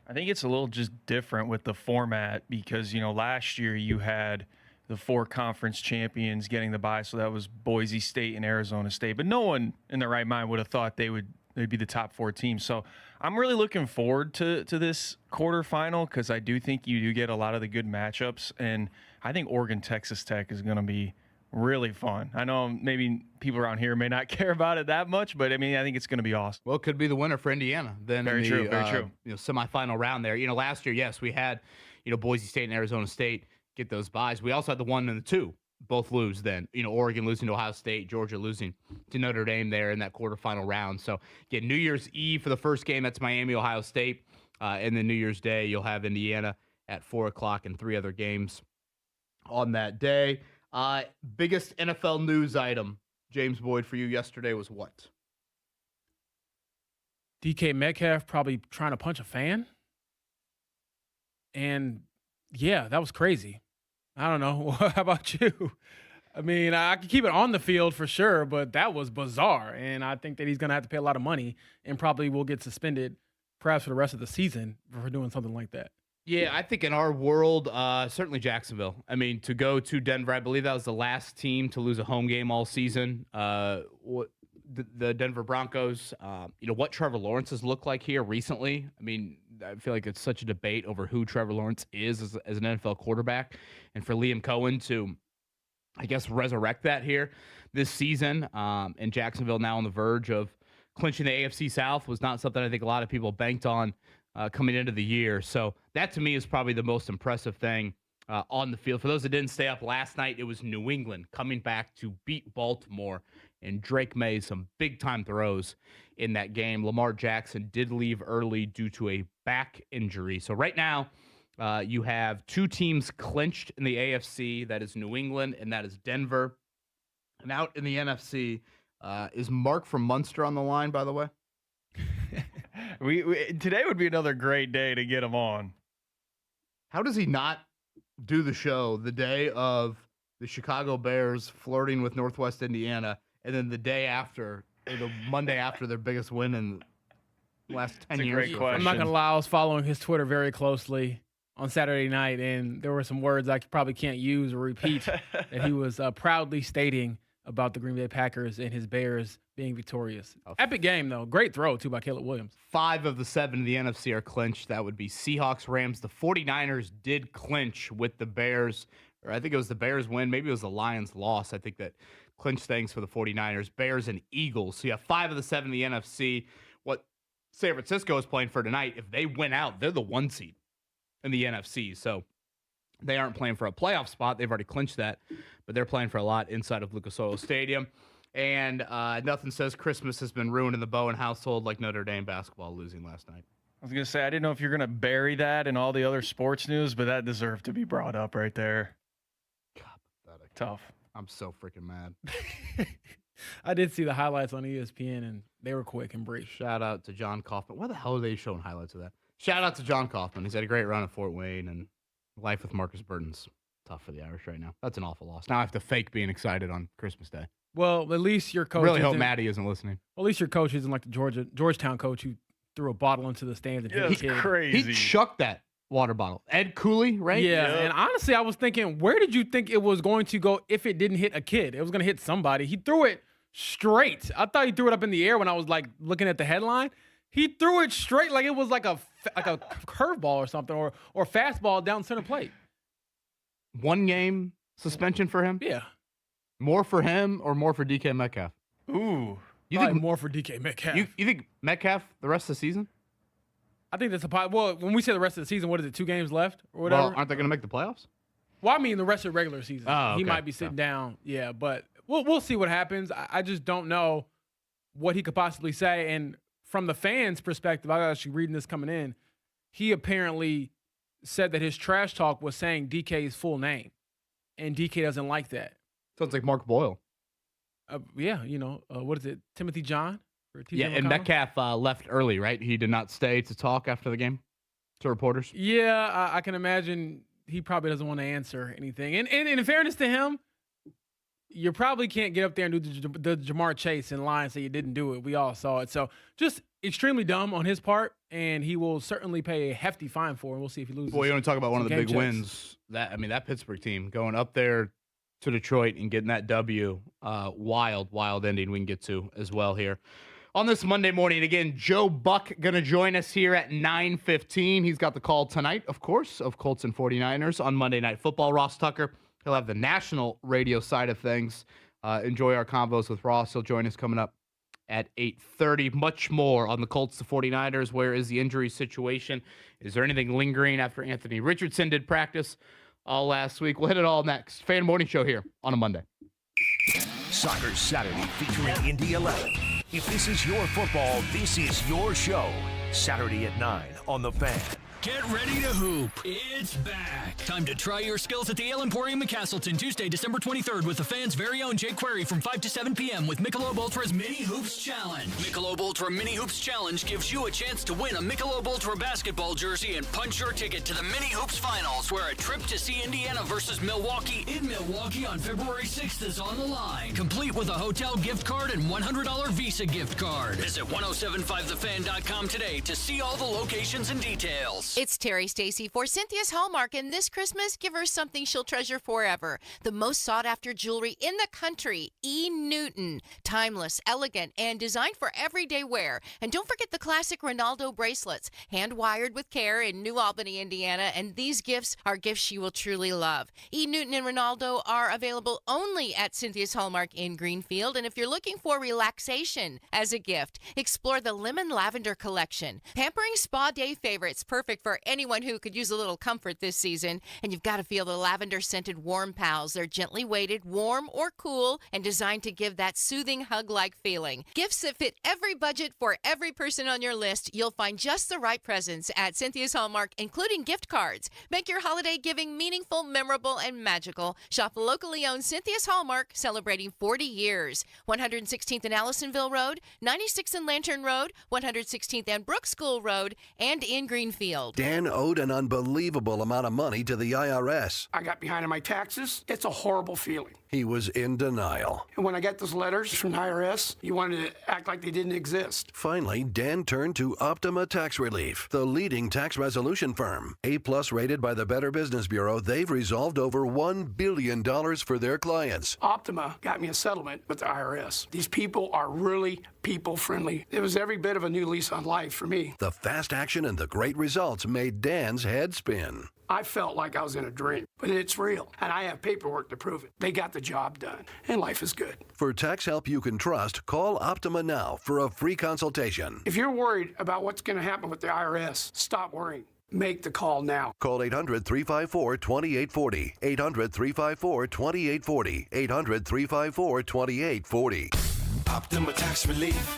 I think it's a little just different with the format because last year you had the 4 conference champions getting the bye, so that was Boise State and Arizona State. But no one in their right mind would have thought they'd be the top 4 teams. So I'm really looking forward to this quarterfinal because I do think you do get a lot of the good matchups, and I think Oregon-Texas Tech is going to be really fun. I know maybe people around here may not care about it that much, but I think it's going to be awesome. Well, it could be the winner for Indiana. Then very true. Semifinal round there. Last year, yes, we had Boise State and Arizona State get those buys. We also had the 1 and the 2 both lose then. Oregon losing to Ohio State, Georgia losing to Notre Dame there in that quarterfinal round. So, New Year's Eve for the first game, that's Miami, Ohio State. And then New Year's Day, you'll have Indiana at 4 o'clock and 3 other games on that day. Biggest NFL news item, James Boyd, for you yesterday was what? DK Metcalf probably trying to punch a fan. And, yeah, that was crazy. I don't know. How about you? I mean, I could keep it on the field for sure, but that was bizarre. And I think that he's going to have to pay a lot of money and probably will get suspended perhaps for the rest of the season for doing something like that. Yeah, I think in our world, certainly Jacksonville. I mean, to go to Denver, I believe that was the last team to lose a home game all season. The Denver Broncos, what Trevor Lawrence has looked like here recently. I mean, I feel like it's such a debate over who Trevor Lawrence is as an NFL quarterback. And for Liam Cohen to, I guess, resurrect that here this season, and Jacksonville now on the verge of clinching the AFC South was not something I think a lot of people banked on coming into the year. So that to me is probably the most impressive thing on the field. For those that didn't stay up last night, it was New England coming back to beat Baltimore, and Drake made some big-time throws in that game. Lamar Jackson did leave early due to a back injury. So right now, you have two teams clinched in the AFC. That is New England, and that is Denver. And out in the NFC, is Mark from Munster on the line, by the way? Today would be another great day to get him on. How does he not do the show the day of the Chicago Bears flirting with Northwest Indiana, and then the day after, or the Monday after their biggest win in the last 10 years? I'm not going to lie. I was following his Twitter very closely on Saturday night, and there were some words I probably can't use or repeat that he was proudly stating about the Green Bay Packers and his Bears being victorious. Epic game, though. Great throw, too, by Caleb Williams. 5 of the 7 in the NFC are clinched. That would be Seahawks, Rams. The 49ers did clinch with the Bears, or I think it was the Bears win. Maybe it was the Lions loss. I think that clinched things for the 49ers. Bears and Eagles. So you have 5 of the 7 in the NFC. What San Francisco is playing for tonight, if they win out, they're the 1 seed in the NFC. So they aren't playing for a playoff spot. They've already clinched that, but they're playing for a lot inside of Lucas Oil Stadium. And nothing says Christmas has been ruined in the Bowen household like Notre Dame basketball losing last night. I was going to say, I didn't know if you're going to bury that in all the other sports news, but that deserved to be brought up right there. God, pathetic. Tough. I'm so freaking mad. I did see the highlights on ESPN, and they were quick and brief. Shout out to John Kaufman. Why the hell are they showing highlights of that? Shout out to John Kaufman. He's had a great run at Fort Wayne, and life with Marcus Burton's tough for the Irish right now. That's an awful loss. Now I have to fake being excited on Christmas Day. Well, at least your coach. Really hope Maddie isn't listening. Well, at least your coach isn't like the Georgetown coach who threw a bottle into the stands and hit a kid. Crazy. He chucked that water bottle. Ed Cooley, right? Yeah, and honestly, I was thinking, where did you think it was going to go if it didn't hit a kid? It was going to hit somebody. He threw it straight. I thought he threw it up in the air when I was like looking at the headline. He threw it straight like it was like a curveball or something, or fastball down center plate. 1 game suspension for him? Yeah. More for him or more for DK Metcalf? Ooh. You think more for DK Metcalf? You think Metcalf the rest of the season? I think that's well, when we say the rest of the season, what is it, 2 games left or whatever? Well, aren't they going to make the playoffs? Well, I mean the rest of the regular season. Oh, okay. He might be sitting down. Yeah, but we'll see what happens. I just don't know what he could possibly say. And from the fans' perspective, I was actually reading this coming in, he apparently said that his trash talk was saying DK's full name, and DK doesn't like that. Sounds like Mark Boyle. Yeah, what is it, Timothy John? Yeah, and Metcalf left early, right? He did not stay to talk after the game to reporters. Yeah, I can imagine he probably doesn't want to answer anything. And in fairness to him, you probably can't get up there and do the Jamar Chase and lie and say you didn't do it. We all saw it. So just extremely dumb on his part, and he will certainly pay a hefty fine for it. We'll see if he loses. Boy, you want to talk about one of the big wins. That Pittsburgh team going up there to Detroit and getting that W. Wild ending we can get to as well here. On this Monday morning, again, Joe Buck going to join us here at 9:15. He's got the call tonight, of course, of Colts and 49ers on Monday Night Football. Ross Tucker, he'll have the national radio side of things. Enjoy our convos with Ross. He'll join us coming up at 8:30. Much more on the Colts to 49ers. Where is the injury situation? Is there anything lingering after Anthony Richardson did practice all last week? We'll hit it all next. Fan Morning Show here on a Monday. Soccer Saturday featuring Indy 11. If this is your football, this is your show. Saturday at 9 on The Fan. Get ready to hoop. It's back. Time to try your skills at the Ale Emporium in Castleton, Tuesday, December 23rd, with the fans' very own Jake Query from 5 to 7 p.m. with Michelob Ultra's Mini Hoops Challenge. Michelob Ultra Mini Hoops Challenge gives you a chance to win a Michelob Ultra basketball jersey and punch your ticket to the Mini Hoops Finals, where a trip to see Indiana versus Milwaukee in Milwaukee on February 6th is on the line, complete with a hotel gift card and $100 Visa gift card. Visit 1075thefan.com today to see all the locations and details. It's Terry Stacy for Cynthia's Hallmark, and this Christmas, give her something she'll treasure forever. The most sought-after jewelry in the country, E. Newton. Timeless, elegant, and designed for everyday wear. And don't forget the classic Ronaldo bracelets, hand-wired with care in New Albany, Indiana, and these gifts are gifts she will truly love. E. Newton and Ronaldo are available only at Cynthia's Hallmark in Greenfield, and if you're looking for relaxation as a gift, explore the Lemon Lavender Collection. Pampering spa day favorites, perfect for anyone who could use a little comfort this season. And you've got to feel the lavender-scented Warm Pals. They're gently weighted, warm or cool, and designed to give that soothing hug-like feeling. Gifts that fit every budget for every person on your list. You'll find just the right presents at Cynthia's Hallmark, including gift cards. Make your holiday giving meaningful, memorable, and magical. Shop locally owned Cynthia's Hallmark, celebrating 40 years. 116th and Allisonville Road, 96th and Lantern Road, 116th and Brook School Road, and in Greenfield. Dan owed an unbelievable amount of money to the IRS. I got behind on my taxes. It's a horrible feeling. He was in denial. And when I got those letters from the IRS, you wanted to act like they didn't exist. Finally, Dan turned to Optima Tax Relief, the leading tax resolution firm. A-plus rated by the Better Business Bureau, they've resolved over $1 billion for their clients. Optima got me a settlement with the IRS. These people are really people-friendly. It was every bit of a new lease on life for me. The fast action and the great results made Dan's head spin. I felt like I was in a dream, but it's real, and I have paperwork to prove it. They got the job done, and life is good. For tax help you can trust, call Optima now for a free consultation. If you're worried about what's going to happen with the IRS, stop worrying. Make the call now. Call 800-354-2840. 800-354-2840. 800-354-2840. Optima Tax Relief.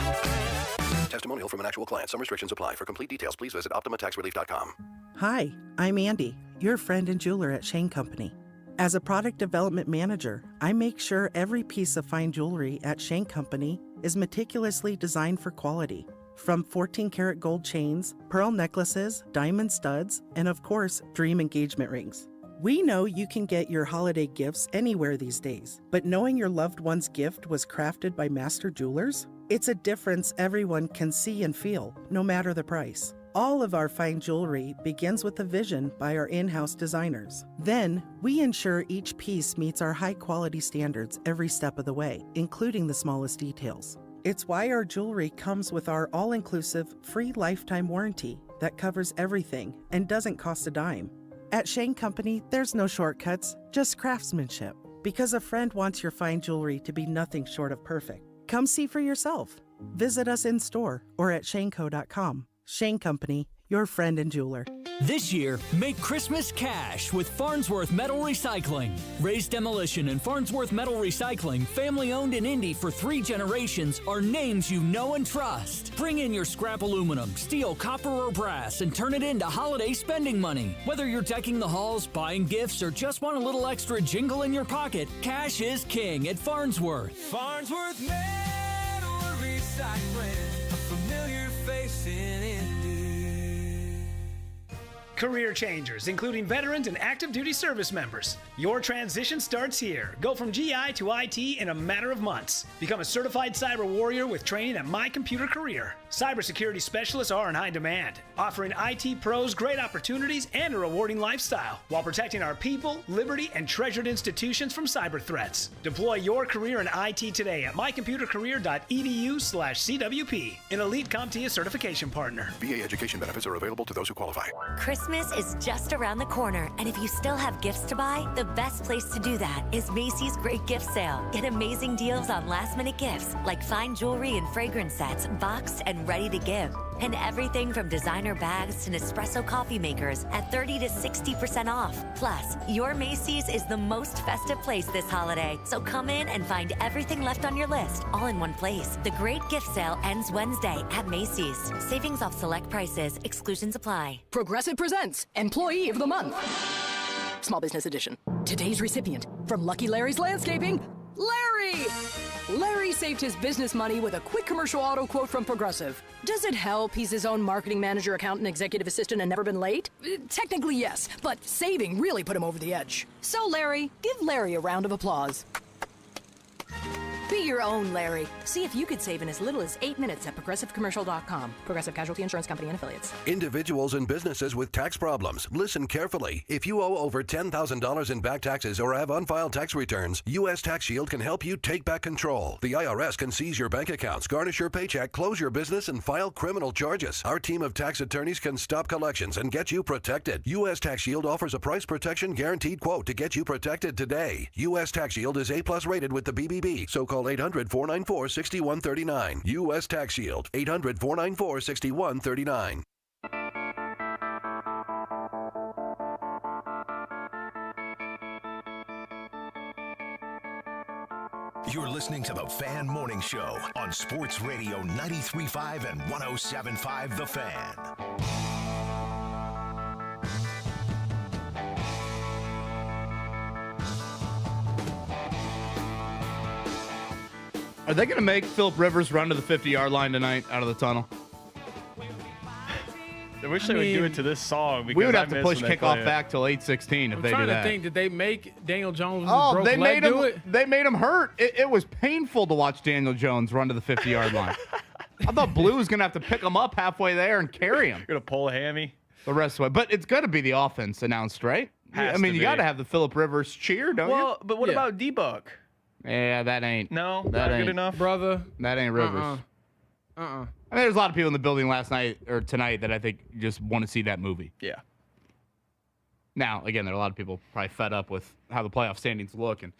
Testimonial from an actual client. Some restrictions apply. For complete details, please visit OptimaTaxRelief.com. Hi, I'm Andy, your friend and jeweler at Shane Company. As a product development manager, I make sure every piece of fine jewelry at Shane Company is meticulously designed for quality. From 14-karat gold chains, pearl necklaces, diamond studs, and of course, dream engagement rings. We know you can get your holiday gifts anywhere these days, but knowing your loved one's gift was crafted by master jewelers? It's a difference everyone can see and feel, no matter the price. All of our fine jewelry begins with a vision by our in-house designers. Then, we ensure each piece meets our high-quality standards every step of the way, including the smallest details. It's why our jewelry comes with our all-inclusive, free lifetime warranty that covers everything and doesn't cost a dime. At Shane Company, there's no shortcuts, just craftsmanship. Because a friend wants your fine jewelry to be nothing short of perfect. Come see for yourself. Visit us in-store or at shaneco.com. Shane Company, your friend and jeweler. This year, make Christmas cash with Farnsworth Metal Recycling. Ray's Demolition and Farnsworth Metal Recycling, family owned in Indy for 3 generations, are names you know and trust. Bring in your scrap aluminum, steel, copper, or brass and turn it into holiday spending money. Whether you're decking the halls, buying gifts, or just want a little extra jingle in your pocket, cash is king at Farnsworth. Farnsworth Metal Recycling, a familiar face in Indy. Career changers, including veterans and active duty service members. Your transition starts here. Go from GI to IT in a matter of months. Become a certified cyber warrior with training at My Computer Career. Cybersecurity specialists are in high demand, offering IT pros great opportunities and a rewarding lifestyle while protecting our people, liberty, and treasured institutions from cyber threats. Deploy your career in IT today at mycomputercareer.edu/CWP, an elite CompTIA certification partner. VA education benefits are available to those who qualify. Christmas is just around the corner, and if you still have gifts to buy, the best place to do that is Macy's Great Gift Sale. Get amazing deals on last-minute gifts like fine jewelry and fragrance sets, boxed and ready to give. And everything from designer bags to Nespresso coffee makers at 30 to 60% off. Plus, your Macy's is the most festive place this holiday. So come in and find everything left on your list all in one place. The great gift sale ends Wednesday at Macy's. Savings off select prices. Exclusions apply. Progressive presents Employee of the Month. Small Business Edition. Today's recipient from Lucky Larry's Landscaping, Larry! Larry saved his business money with a quick commercial auto quote from Progressive. Does it help he's his own marketing manager, accountant, executive assistant, and never been late? Technically, yes, but saving really put him over the edge. So, Larry, give Larry a round of applause. Be your own Larry. See if you could save in as little as 8 minutes at ProgressiveCommercial.com. Progressive Casualty Insurance Company and Affiliates. Individuals and businesses with tax problems, listen carefully. If you owe over $10,000 in back taxes or have unfiled tax returns, U.S. Tax Shield can help you take back control. The IRS can seize your bank accounts, garnish your paycheck, close your business, and file criminal charges. Our team of tax attorneys can stop collections and get you protected. U.S. Tax Shield offers a price protection guaranteed quote to get you protected today. U.S. Tax Shield is A+ rated with the BBB, so call 800-494-6139. U.S. Tax Shield, 800-494-6139. You're listening to the Fan Morning Show on Sports Radio 93.5 and 107.5 The Fan. Are they going to make Phillip Rivers run to the 50-yard line tonight out of the tunnel? I wish they would do it to this song. We would have to push kickoff back till 8:16 if they do that. I'm trying to think, did they make Daniel Jones they made him do it? They made him hurt. It was painful to watch Daniel Jones run to the 50-yard line. I thought Blue was going to have to pick him up halfway there and carry him. Going to pull a hammy. The rest of the way. But it's got to be the offense announced, right? You got to have the Phillip Rivers cheer, don't you? Well, but what about D-Buck? Yeah, that ain't. No, that not ain't good enough, brother. That ain't Rivers. I mean, there's a lot of people in the building last night or tonight that I think just want to see that movie. Yeah. Now, again, there are a lot of people probably fed up with how the playoff standings look. And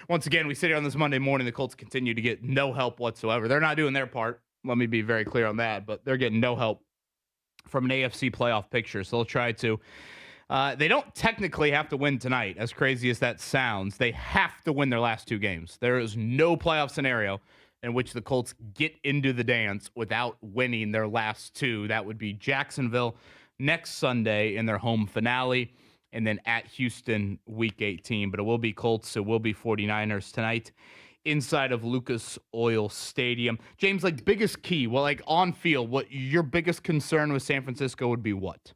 once again, we sit here on this Monday morning. The Colts continue to get no help whatsoever. They're not doing their part. Let me be very clear on that. But they're getting no help from an AFC playoff picture. So they'll try to. They don't technically have to win tonight, as crazy as that sounds. They have to win their last two games. There is no playoff scenario in which the Colts get into the dance without winning their last two. That would be Jacksonville next Sunday in their home finale, and then at Houston Week 18. But it will be Colts. It will be 49ers tonight inside of Lucas Oil Stadium. James, biggest key, on field, what your biggest concern with San Francisco would be what?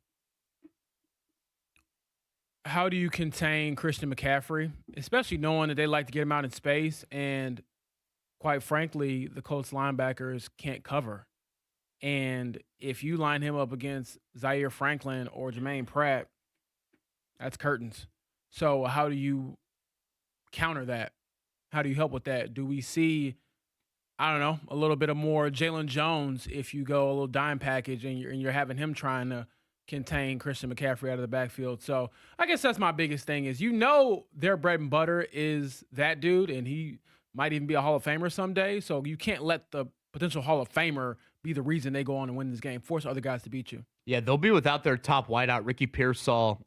How do you contain Christian McCaffrey, especially knowing that they like to get him out in space, and quite frankly, the Colts linebackers can't cover. And if you line him up against Zaire Franklin or Jermaine Pratt, that's curtains. So how do you counter that? How do you help with that? Do we see, I don't know, a little bit of more Jalen Jones if you go a little dime package and you're having him trying to contain Christian McCaffrey out of the backfield? So I guess that's my biggest thing is, their bread and butter is that dude, and he might even be a Hall of Famer someday. So you can't let the potential Hall of Famer be the reason they go on and win this game. Force other guys to beat you. Yeah, they'll be without their top wideout. Ricky Pearsall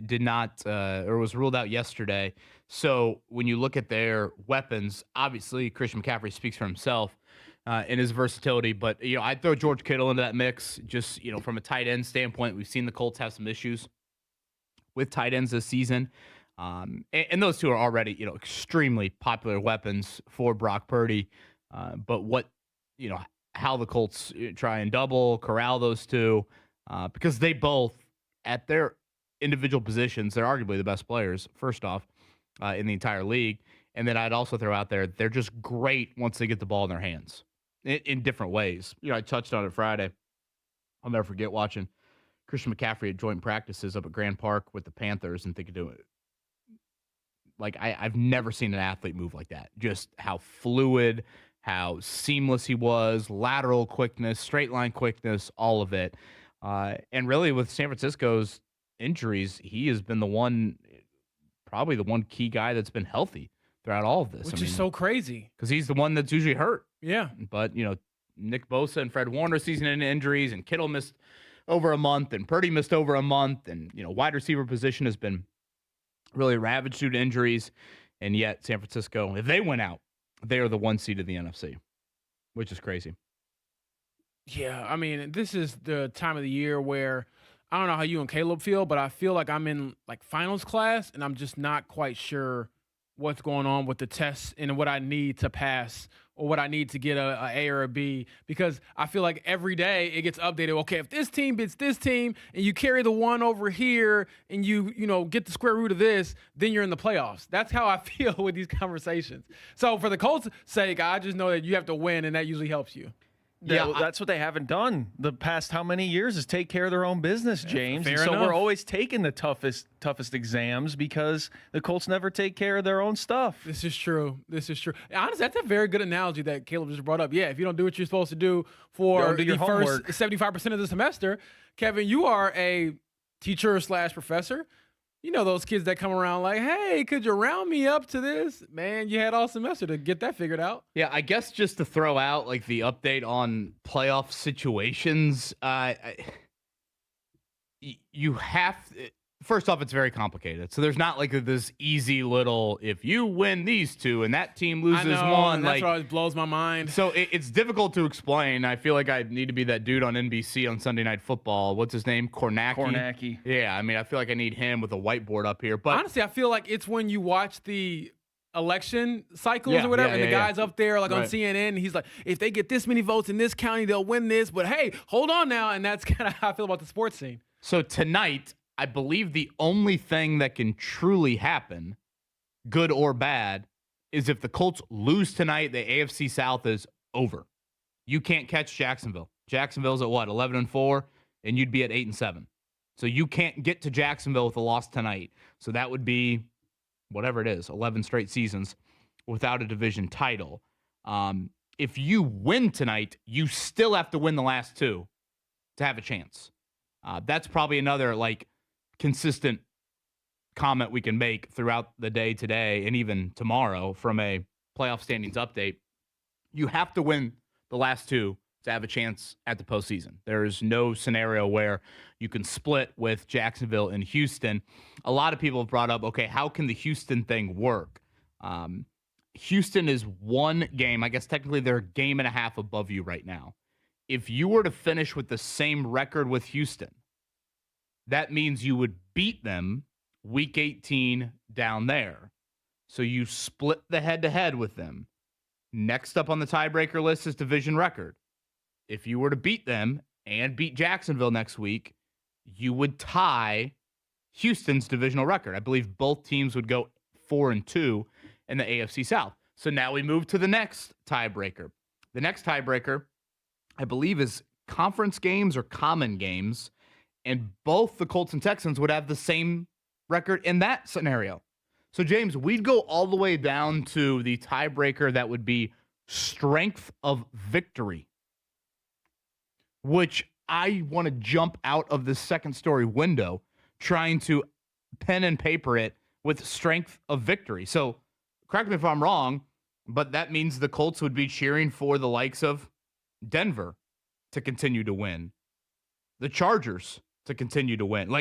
did not or was ruled out yesterday. So when you look at their weapons, obviously Christian McCaffrey speaks for himself in his versatility. But, I'd throw George Kittle into that mix just, from a tight end standpoint. We've seen the Colts have some issues with tight ends this season. And those two are already, extremely popular weapons for Brock Purdy. But how the Colts try and corral those two, because they both, at their individual positions, they're arguably the best players, first off, in the entire league. And then I'd also throw out there, they're just great once they get the ball in their hands in different ways. I touched on it Friday. I'll never forget watching Christian McCaffrey at joint practices up at Grand Park with the Panthers and thinking, I've never seen an athlete move like that. Just how fluid, how seamless he was, lateral quickness, straight line quickness, all of it. And really with San Francisco's injuries, he has been probably the one key guy that's been healthy throughout all of this. Which is so crazy. Because he's the one that's usually hurt. Yeah. But, Nick Bosa and Fred Warner season-ending injuries, and Kittle missed over a month, and Purdy missed over a month, and wide receiver position has been really ravaged due to injuries, and yet San Francisco, if they went out, they are the 1 seed of the NFC, which is crazy. Yeah, I mean, this is the time of the year where I don't know how you and Caleb feel, but I feel like I'm in like finals class, and I'm just not quite sure what's going on with the tests and what I need to pass or what I need to get a A or a B, because I feel like every day it gets updated. Okay, if this team beats this team and you carry the one over here and you get the square root of this, then you're in the playoffs. That's how I feel with these conversations. So for the Colts' sake, I just know that you have to win, and that usually helps you. Yeah, that's what they haven't done the past how many years is take care of their own business, James. fair And so enough. we're always taking the toughest exams because the Colts never take care of their own stuff. This is true. Honestly, that's a very good analogy that Caleb just brought up. Yeah, if you don't do what you're supposed to do for Don't do the your first homework. 75% of the semester, Kevin, you are a teacher/professor. You know those kids that come around like, hey, could you round me up to this? Man, you had all semester to get that figured out. Yeah, I guess just to throw out like the update on playoff situations, you have first off, it's very complicated. So there's not like this easy little if you win these two and that team loses I know, one. and that's like, what always blows my mind. So it's difficult to explain. I feel like I need to be that dude on NBC on Sunday Night Football. What's his name? Kornacki. Yeah, I mean, I feel like I need him with a whiteboard up here. But honestly, I feel like it's when you watch the election cycles or whatever, and the guy's up there like on CNN, and he's like, if they get this many votes in this county, they'll win this. But hey, hold on now. And that's kind of how I feel about the sports scene. So tonight, I believe the only thing that can truly happen, good or bad, is if the Colts lose tonight, the AFC South is over. You can't catch Jacksonville. Jacksonville's at what, 11-4, and you'd be at 8-7. So you can't get to Jacksonville with a loss tonight. So that would be whatever it is, 11 straight seasons without a division title. If you win tonight, you still have to win the last two to have a chance. That's probably another consistent comment we can make throughout the day today and even tomorrow from a playoff standings update. You have to win the last two to have a chance at the postseason. There's no scenario where you can split with Jacksonville and Houston. A lot of people have brought up, okay, how can the Houston thing work? Houston is one game. I guess technically they're a game and a half above you right now. If you were to finish with the same record with Houston, that means you would beat them week 18 down there. So you split the head-to-head with them. Next up on the tiebreaker list is division record. If you were to beat them and beat Jacksonville next week, you would tie Houston's divisional record. I believe both teams would go 4-2 in the AFC South. So now we move to the next tiebreaker. The next tiebreaker, I believe, is conference games or common games. And both the Colts and Texans would have the same record in that scenario. So, James, we'd go all the way down to the tiebreaker that would be strength of victory, which I want to jump out of the second story window trying to pen and paper it with strength of victory. So, correct me if I'm wrong, but that means the Colts would be cheering for the likes of Denver to continue to win, the Chargers to continue to win.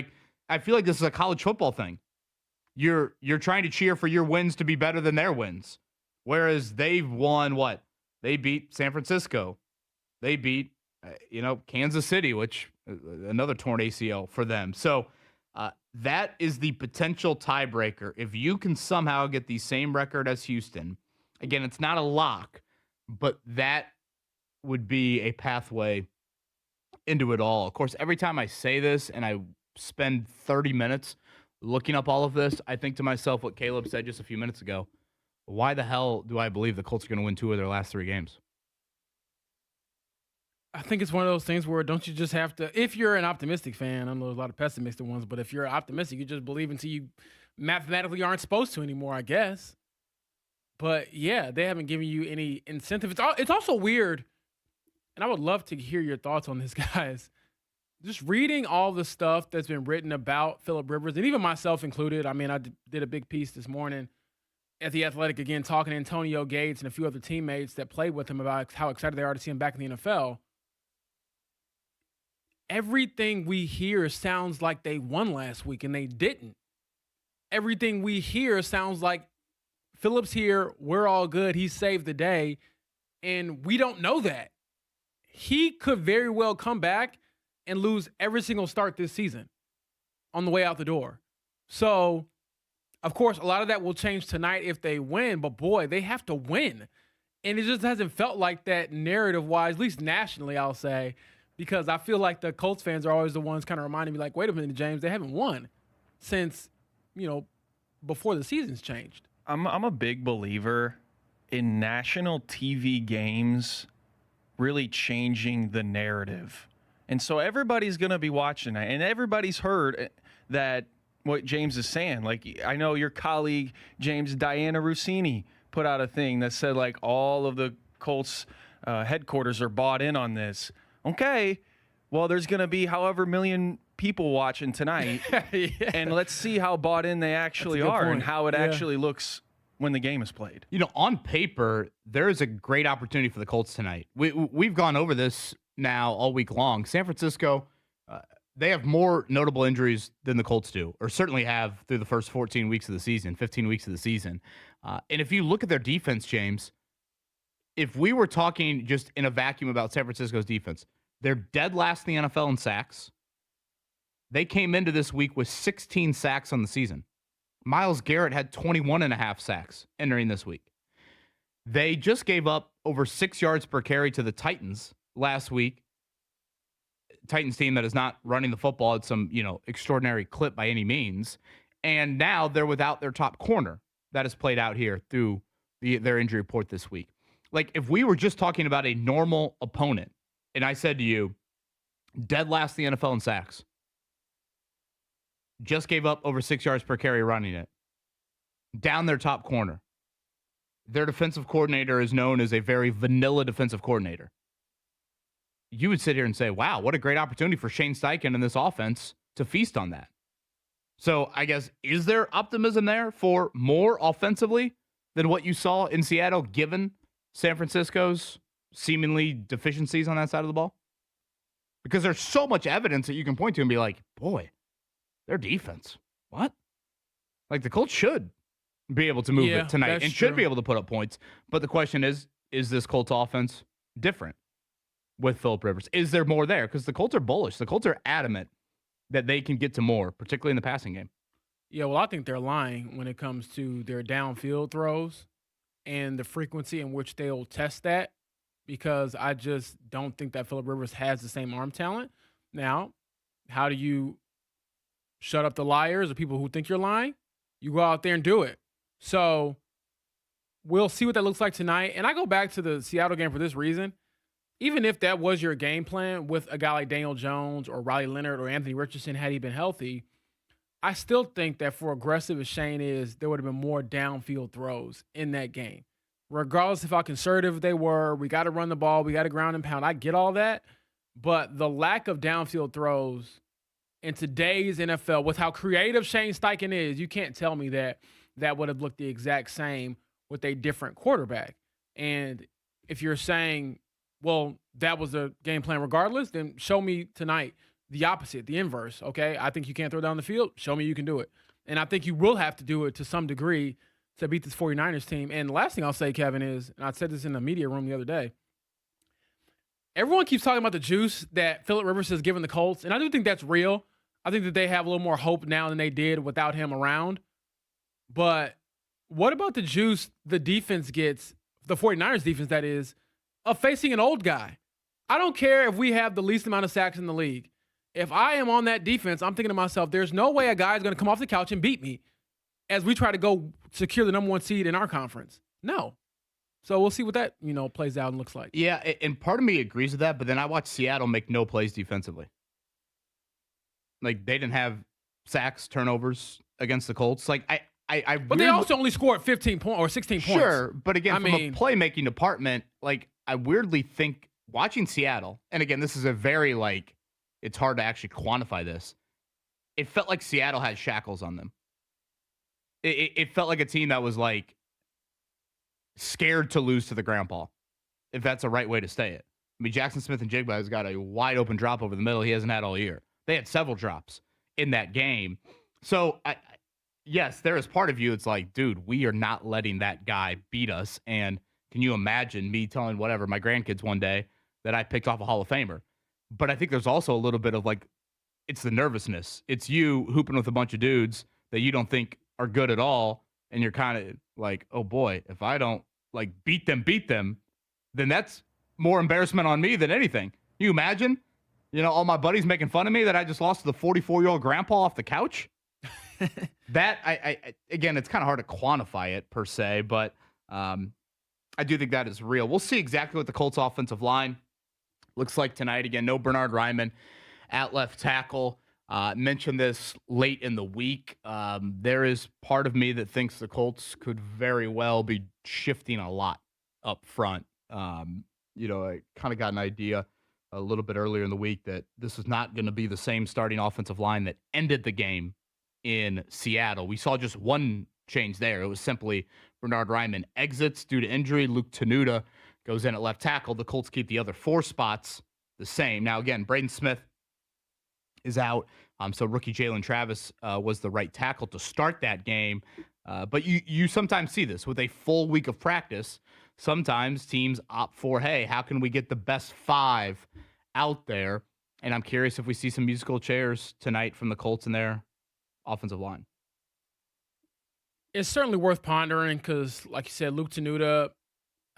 I feel like this is a college football thing. You're trying to cheer for your wins to be better than their wins. Whereas they've won what? They beat San Francisco. They beat, Kansas City, which another torn ACL for them. So that is the potential tiebreaker. If you can somehow get the same record as Houston, again, it's not a lock, but that would be a pathway into it all. Of course, every time I say this and I spend 30 minutes looking up all of this, I think to myself what Caleb said just a few minutes ago. Why the hell do I believe the Colts are going to win 2 of their last 3 games? I think it's one of those things where don't you just have to, if you're an optimistic fan, I know there's a lot of pessimistic ones, but if you're optimistic, you just believe until you mathematically aren't supposed to anymore, I guess. But yeah, they haven't given you any incentive. It's also weird, and I would love to hear your thoughts on this, guys. Just reading all the stuff that's been written about Phillip Rivers, and even myself included. I mean, I did a big piece this morning at The Athletic again, talking to Antonio Gates and a few other teammates that played with him about how excited they are to see him back in the NFL. Everything we hear sounds like they won last week, and they didn't. Everything we hear sounds like Phillips here, we're all good, he saved the day, and we don't know that. He could very well come back and lose every single start this season on the way out the door. So, of course, a lot of that will change tonight if they win, but boy, they have to win. And it just hasn't felt like that narrative-wise, at least nationally, I'll say, because I feel like the Colts fans are always the ones kind of reminding me, like, wait a minute, James, they haven't won since, before the season's changed. I'm a big believer in national TV games really changing the narrative. And so everybody's going to be watching that, and everybody's heard that what James is saying. Like, I know your colleague, James, Diana Rossini, put out a thing that said, like, all of the Colts headquarters are bought in on this. Okay, well, there's going to be however million people watching tonight, and let's see how bought in they actually are and how it actually looks when the game is played. On paper, there is a great opportunity for the Colts tonight. We've gone over this now all week long. San Francisco, they have more notable injuries than the Colts do, or certainly have through the first 14 weeks of the season, 15 weeks of the season. And if you look at their defense, James, if we were talking just in a vacuum about San Francisco's defense, they're dead last in the NFL in sacks. They came into this week with 16 sacks on the season. Myles Garrett had 21.5 sacks entering this week. They just gave up over 6 yards per carry to the Titans last week. Titans team that is not running the football at some, extraordinary clip by any means. And now they're without their top corner that has played out here through their injury report this week. Like, if we were just talking about a normal opponent, and I said to you, dead last in the NFL in sacks, just gave up over 6 yards per carry running it, down their top corner. Their defensive coordinator is known as a very vanilla defensive coordinator. You would sit here and say, wow, what a great opportunity for Shane Steichen and this offense to feast on that. So I guess, is there optimism there for more offensively than what you saw in Seattle, given San Francisco's seemingly deficiencies on that side of the ball? Because there's so much evidence that you can point to and be like, boy, their defense, what? Like, the Colts should be able to move it tonight and should be able to put up points. But the question is this Colts offense different with Phillip Rivers? Is there more there? Because the Colts are bullish. The Colts are adamant that they can get to more, particularly in the passing game. Yeah, well, I think they're lying when it comes to their downfield throws and the frequency in which they'll test that, because I just don't think that Phillip Rivers has the same arm talent. Now, how do you shut up the liars or people who think you're lying? You go out there and do it. So we'll see what that looks like tonight. And I go back to the Seattle game for this reason. Even if that was your game plan with a guy like Daniel Jones or Riley Leonard or Anthony Richardson, had he been healthy, I still think that for aggressive as Shane is, there would have been more downfield throws in that game. Regardless of how conservative they were, we got to run the ball, we got to ground and pound. I get all that. But the lack of downfield throws in today's NFL, with how creative Shane Steichen is, you can't tell me that that would have looked the exact same with a different quarterback. And if you're saying, well, that was the game plan regardless, then show me tonight the opposite, the inverse, okay? I think you can't throw down the field. Show me you can do it. And I think you will have to do it to some degree to beat this 49ers team. And the last thing I'll say, Kevin, is, and I said this in the media room the other day, everyone keeps talking about the juice that Phillip Rivers has given the Colts, and I do think that's real. I think that they have a little more hope now than they did without him around. But what about the juice the defense gets, the 49ers defense that is, of facing an old guy? I don't care if we have the least amount of sacks in the league. If I am on that defense, I'm thinking to myself, there's no way a guy is going to come off the couch and beat me as we try to go secure the number one seed in our conference. No. So we'll see what that, plays out and looks like. Yeah, and part of me agrees with that, but then I watched Seattle make no plays defensively. Like, they didn't have sacks, turnovers against the Colts. Like, But they also only scored 15 points or 16 points. Sure, but again, from a playmaking department, like, I weirdly think watching Seattle, and again, this is a very, it's hard to actually quantify this. It felt like Seattle had shackles on them. It felt like a team that was, scared to lose to the grandpa, if that's the right way to say it. I mean, Jackson Smith and Jigba has got a wide open drop over the middle he hasn't had all year. They had several drops in that game. So, yes, there is part of you. It's like, dude, we are not letting that guy beat us. And can you imagine me telling whatever my grandkids one day that I picked off a Hall of Famer? But I think there's also a little bit of like, it's the nervousness. It's you hooping with a bunch of dudes that you don't think are good at all. And you're kind of like, oh boy, if I don't like beat them, then that's more embarrassment on me than anything. You imagine, all my buddies making fun of me that I just lost to the 44-year-old grandpa off the couch. That I again, it's kind of hard to quantify it per se, but I do think that is real. We'll see exactly what the Colts offensive line looks like tonight. Again, no Bernhard Raimann at left tackle. Mentioned this late in the week. There is part of me that thinks the Colts could very well be shifting a lot up front. I kind of got an idea a little bit earlier in the week that this is not going to be the same starting offensive line that ended the game in Seattle. We saw just one change there. It was simply Bernhard Raimann exits due to injury. Luke Tenuta goes in at left tackle. The Colts keep the other 4 spots the same. Now, again, Braden Smith is out. So rookie Jalen Travis was the right tackle to start that game. But you sometimes see this with a full week of practice. Sometimes teams opt for, hey, how can we get the best 5 out there? And I'm curious if we see some musical chairs tonight from the Colts in their offensive line. It's certainly worth pondering because, like you said, Luke Tenuta,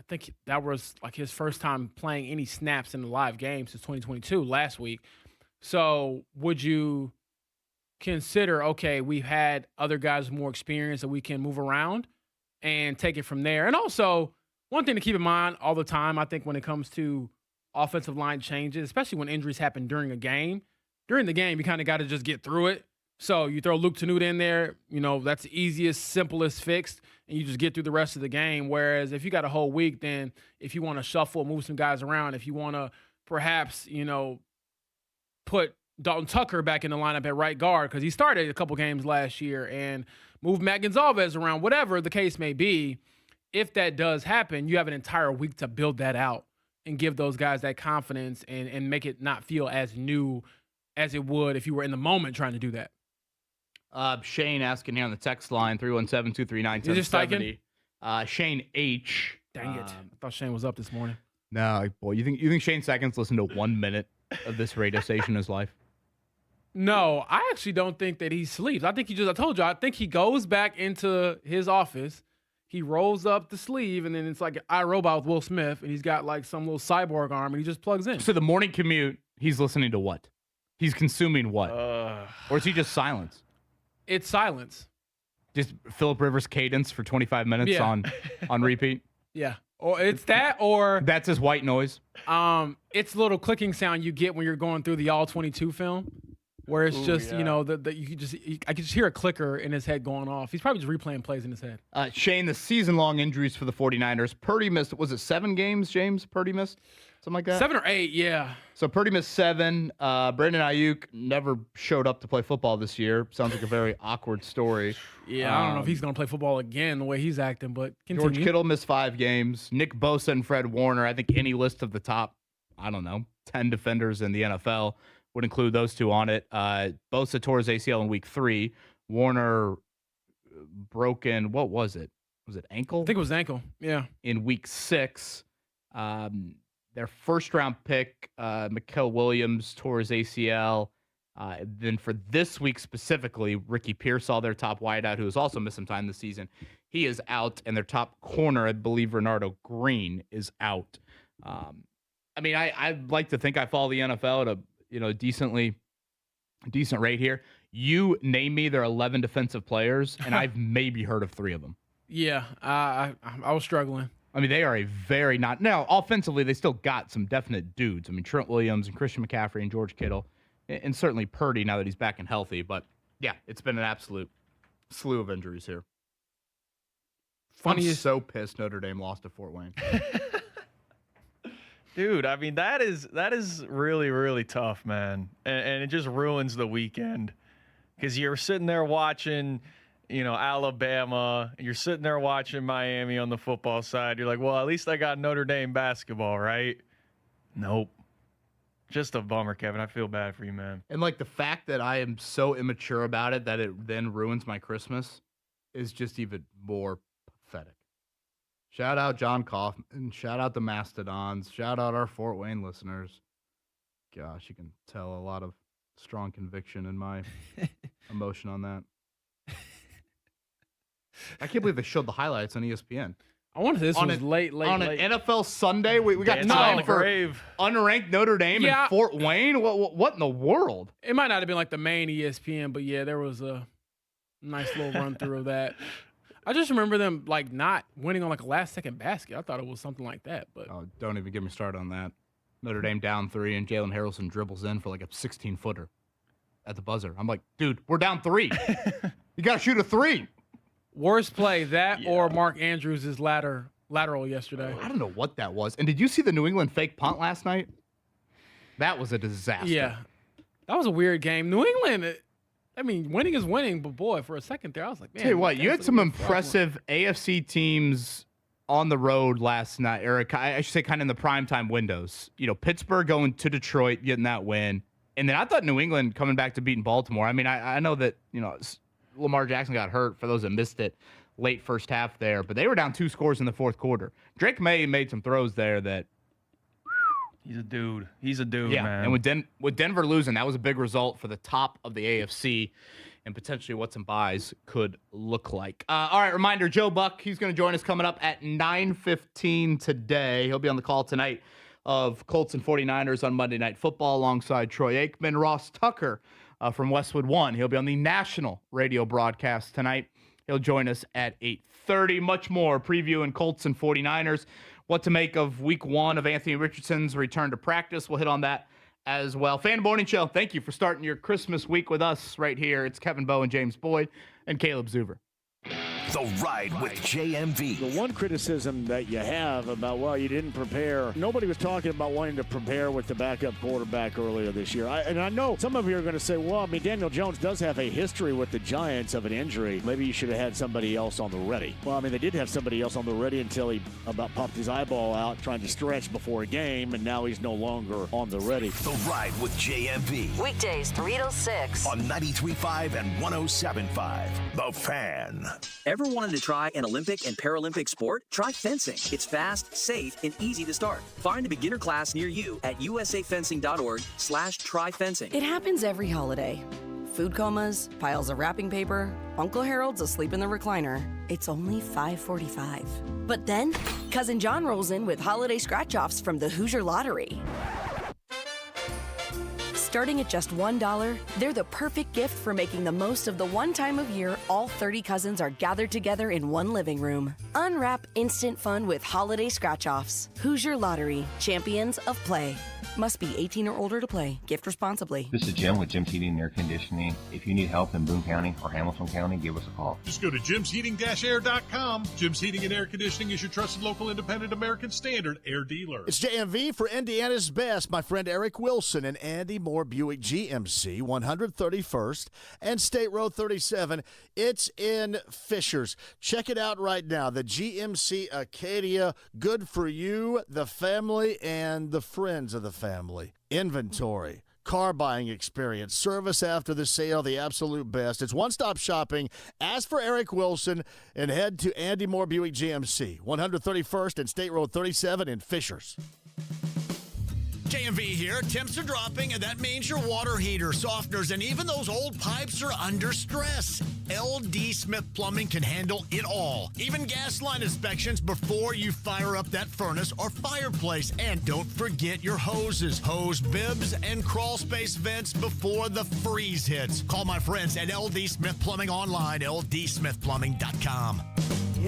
I think that was like his first time playing any snaps in the live game since 2022 last week. So would you consider, okay, we've had other guys with more experience that we can move around and take it from there? And also, one thing to keep in mind all the time, I think when it comes to offensive line changes, especially when injuries happen during the game, you kind of got to just get through it. So you throw Luke Tenuta in there, that's the easiest, simplest fix, and you just get through the rest of the game. Whereas if you got a whole week, then if you want to shuffle, move some guys around, if you want to perhaps, put Dalton Tucker back in the lineup at right guard because he started a couple games last year and move Matt Gonzalez around, whatever the case may be. If that does happen, you have an entire week to build that out and give those guys that confidence and make it not feel as new as it would if you were in the moment trying to do that. Shane asking here on the text line, 317-239-1070. Shane H. Dang it. I thought Shane was up this morning. No, boy, you think Shane Seconds listened to 1 minute of this radio station in his life? No, I actually don't think that he sleeps. I think I told you, I think he goes back into his office. He rolls up the sleeve, and then it's like iRobot with Will Smith, and he's got like some little cyborg arm, and he just plugs in. So the morning commute, he's listening to what? He's consuming what? Or is he just silence? It's silence. Just Phillip Rivers cadence for 25 minutes on repeat? Yeah. Or it's that, or that's his white noise. It's a little clicking sound you get when you're going through the All 22 film, where it's just I can just hear a clicker in his head going off. He's probably just replaying plays in his head. Shane, the season-long injuries for the 49ers. Purdy missed, was it 7 games, James? Purdy missed? Something like that? 7 or 8, yeah. So Purdy missed 7. Brandon Ayuk never showed up to play football this year. Sounds like a very awkward story. Yeah, I don't know if he's going to play football again the way he's acting, but continue. George Kittle missed 5 games. Nick Bosa and Fred Warner, I think any list of the top, 10 defenders in the NFL would include those two on it. Bosa tore his ACL in week 3. Warner broken, what was it? Was it ankle? I think it was ankle, yeah. In week 6. Their first-round pick, Mikael Williams, tore his ACL. Then for this week specifically, Ricky Pearsall, their top wideout, who has also missed some time this season, he is out. And their top corner, I believe Renardo Green, is out. I'd like to think I follow the NFL at a decent rate here. You name me their 11 defensive players, and I've maybe heard of 3 of them. Yeah, I was struggling. They are a very now offensively, they still got some definite dudes. Trent Williams and Christian McCaffrey and George Kittle, and certainly Purdy now that he's back and healthy. But yeah, it's been an absolute slew of injuries here. I'm so pissed Notre Dame lost to Fort Wayne. Dude, that is really, really tough, man. And it just ruins the weekend because you're sitting there watching, Alabama, and you're sitting there watching Miami on the football side. You're like, well, at least I got Notre Dame basketball, right? Nope. Just a bummer, Kevin. I feel bad for you, man. And like the fact that I am so immature about it that it then ruins my Christmas is just even more pathetic. Shout out John Kaufman. Shout out the Mastodons. Shout out our Fort Wayne listeners. Gosh, you can tell a lot of strong conviction in my emotion on that. I can't believe they showed the highlights on ESPN. I wonder if this was late. On an NFL Sunday, we got time for unranked Notre Dame and Fort Wayne? What in the world? It might not have been like the main ESPN, but yeah, there was a nice little run through of that. I just remember them like not winning on like a last-second basket. I thought it was something like that. But don't even get me started on that. Notre Dame down 3, and Jalen Harrelson dribbles in for like a 16-footer at the buzzer. I'm like, dude, we're down 3. You got to shoot a 3. Worst play, that or Mark Andrews' lateral yesterday. I don't know what that was. And did you see the New England fake punt last night? That was a disaster. Yeah. That was a weird game. New England, winning is winning, but boy, for a second there, I was like, man. Tell you what, you had some impressive AFC teams on the road last night, Eric. I should say kind of in the primetime windows. Pittsburgh going to Detroit, getting that win. And then I thought New England coming back to beating Baltimore. I mean, I know that, Lamar Jackson got hurt, for those that missed it, late first half there. But they were down 2 scores in the fourth quarter. Drake May made some throws there that... He's a dude. He's a dude, yeah, man. And with Denver losing, that was a big result for the top of the AFC and potentially what some buys could look like. All right, reminder, Joe Buck, he's going to join us coming up at 9:15 today. He'll be on the call tonight of Colts and 49ers on Monday Night Football alongside Troy Aikman. Ross Tucker from Westwood One. He'll be on the national radio broadcast tonight. He'll join us at 8:30. Much more previewing Colts and 49ers. What to make of week 1 of Anthony Richardson's return to practice. We'll hit on that as well. Fan Morning Show, thank you for starting your Christmas week with us right here. It's Kevin Bowe and James Boyd and Caleb Zuber. The Ride with JMV. The one criticism that you have about, you didn't prepare. Nobody was talking about wanting to prepare with the backup quarterback earlier this year. I know some of you are going to say, Daniel Jones does have a history with the Giants of an injury. Maybe you should have had somebody else on the ready. Well, they did have somebody else on the ready until he about popped his eyeball out trying to stretch before a game, and now he's no longer on the ready. The Ride with JMV. Weekdays 3 to 6. On 93.5 and 107.5. The Fan. Ever wanted to try an Olympic and Paralympic sport? Try fencing. It's fast, safe, and easy to start. Find a beginner class near you at usafencing.org/tryfencing. It happens every holiday. Food comas, piles of wrapping paper, Uncle Harold's asleep in the recliner. It's only $5.45. But then, Cousin John rolls in with holiday scratch-offs from the Hoosier Lottery. Starting at just $1, they're the perfect gift for making the most of the one time of year all 30 cousins are gathered together in one living room. Unwrap instant fun with holiday scratch-offs. Hoosier Lottery, champions of play. Must be 18 or older to play. Gift responsibly. This is Jim with Jim's Heating and Air Conditioning. If you need help in Boone County or Hamilton County, give us a call. Just go to jimsheating-air.com. Jim's Heating and Air Conditioning is your trusted local independent American Standard air dealer. It's JMV for Indiana's best. My friend Eric Wilson and Andy Moore Buick GMC, 131st and State Road 37. It's in Fishers. Check it out right now. The GMC Acadia, good for you, the family, and the friends of the family. Inventory, car buying experience, service after the sale, the absolute best. It's one-stop shopping. Ask for Eric Wilson and head to Andy Moore Buick GMC, 131st and State Road 37 in Fishers. JMV here. Temps are dropping, and that means your water heater, softeners, and even those old pipes are under stress. LD Smith Plumbing can handle it all. Even gas line inspections before you fire up that furnace or fireplace. And don't forget your hoses, hose bibs, and crawl space vents before the freeze hits. Call my friends at LD Smith Plumbing online, ldsmithplumbing.com.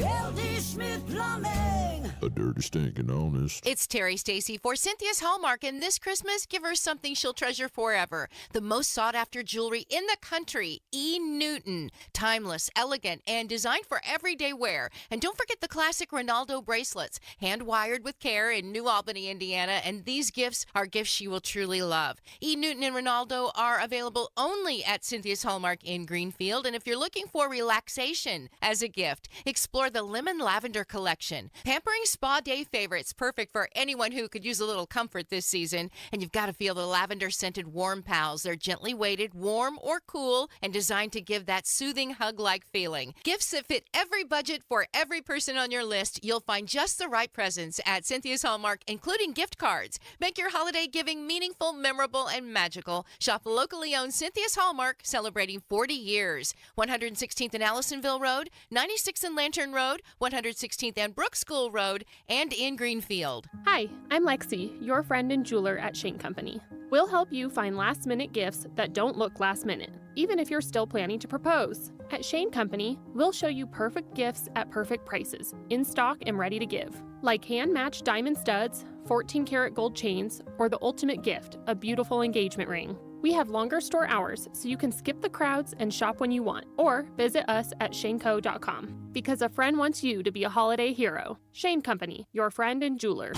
LD Smith Plumbing. A dirty, stinking honest. It's Terry Stacy for Cynthia's Hallmark, and this Christmas, give her something she'll treasure forever. The most sought-after jewelry in the country, E. Newton. Timeless, elegant, and designed for everyday wear. And don't forget the classic Ronaldo bracelets, hand-wired with care in New Albany, Indiana, and these gifts are gifts she will truly love. E. Newton and Ronaldo are available only at Cynthia's Hallmark in Greenfield, and if you're looking for relaxation as a gift, explore the Lemon Lavender Collection. Pampering spa day favorites, perfect for anyone who could use a little comfort this season. And you've got to feel the lavender-scented Warm Pals. They're gently weighted, warm or cool, and designed to give that soothing hug-like feeling. Gifts that fit every budget for every person on your list. You'll find just the right presents at Cynthia's Hallmark, including gift cards. Make your holiday giving meaningful, memorable, and magical. Shop locally owned Cynthia's Hallmark, celebrating 40 years. 116th and Allisonville Road, 96th and Lantern Road, 116th and Brook School Road, and in Greenfield. Hi, I'm Lexi, your friend and jeweler at Shane Company. We'll help you find last-minute gifts that don't look last-minute, even if you're still planning to propose. At Shane Company, we'll show you perfect gifts at perfect prices, in stock and ready to give. Like hand-matched diamond studs, 14-karat gold chains, or the ultimate gift, a beautiful engagement ring. We have longer store hours, so you can skip the crowds and shop when you want, or visit us at shaneco.com. Because a friend wants you to be a holiday hero. Shane Company, your friend and jeweler.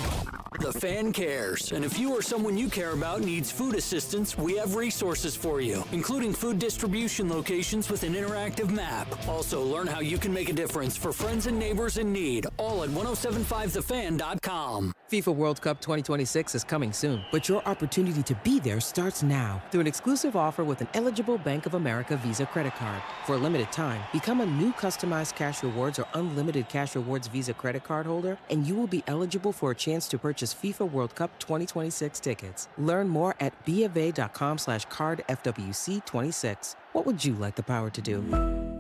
The Fan cares, and if you or someone you care about needs food assistance, we have resources for you, including food distribution locations with an interactive map. Also, learn how you can make a difference for friends and neighbors in need, all at 1075thefan.com. FIFA World Cup 2026 is coming soon, but your opportunity to be there starts now through an exclusive offer with an eligible Bank of America Visa credit card. For a limited time, become a new customized cash rewards or unlimited cash rewards Visa credit card holder, and you will be eligible for a chance to purchase FIFA World Cup 2026 tickets. Learn more at BofA.com/cardFWC26. What would you like the power to do?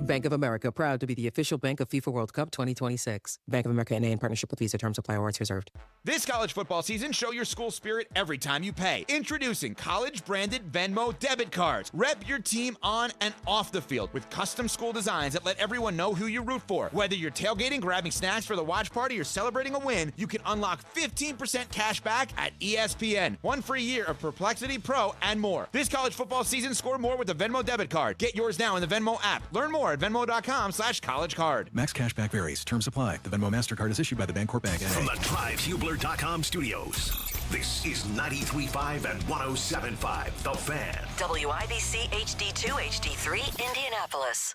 Bank of America, proud to be the official bank of FIFA World Cup 2026. Bank of America N.A. in partnership with Visa. Terms apply. Awards reserved. This college football season, show your school spirit every time you pay. Introducing college-branded Venmo debit cards. Rep your team on and off the field with custom school designs that let everyone know who you root for. Whether you're tailgating, grabbing snacks for the watch party, or celebrating a win, you can unlock 15% cash back at ESPN. 1 free year of Perplexity Pro and more. This college football season, score more with the Venmo debit card. Get yours now in the Venmo app. Learn more at venmo.com/collegecard. Max cashback varies. Terms apply. The Venmo MasterCard is issued by the Bancorp Bank. From the TribeHubler.com studios, this is 93.5 and 107.5 The Fan. WIBC HD2, HD3, Indianapolis.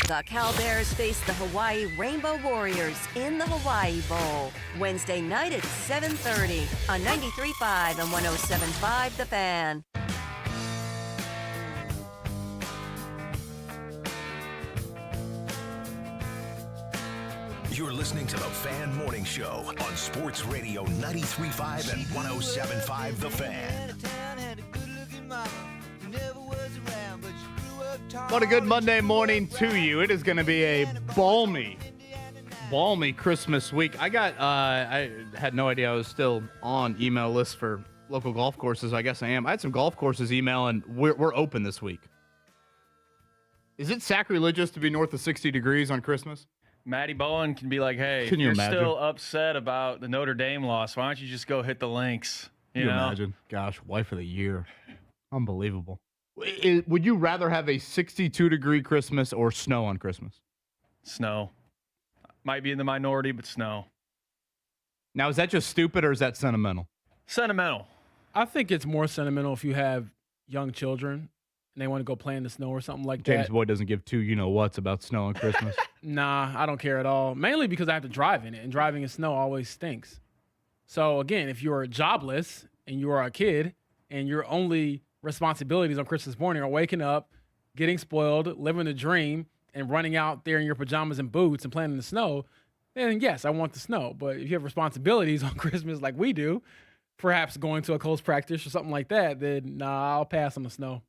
The Cal Bears face the Hawaii Rainbow Warriors in the Hawaii Bowl. Wednesday night at 7:30 on 93.5 and 107.5 The Fan. You're listening to The Fan Morning Show on Sports Radio 93.5 and 107.5 The Fan. What a good Monday morning to you. It is going to be a balmy Christmas week. I had no idea I was still on email lists for local golf courses. I guess I am. I had some golf courses email, and we're open this week. Is it sacrilegious to be north of 60 degrees on Christmas? Matty Bowen can be like, hey, Can you you're imagine? still upset about the Notre Dame loss. Why don't you just go hit the links? Can you imagine? Gosh, wife of the year. Unbelievable. Would you rather have a 62-degree Christmas or snow on Christmas? Snow. Might be in the minority, but snow. Now, is that just stupid or is that sentimental? Sentimental. I think it's more sentimental if you have young children and they want to go play in the snow or something like that. James Boyd doesn't give two you-know-whats about snow on Christmas. Nah, I don't care at all. Mainly because I have to drive in it, and driving in snow always stinks. So, again, if you're jobless and you are a kid and your only responsibilities on Christmas morning are waking up, getting spoiled, living the dream, and running out there in your pajamas and boots and playing in the snow, then yes, I want the snow. But if you have responsibilities on Christmas like we do, perhaps going to a Colts practice or something like that, then nah, I'll pass on the snow.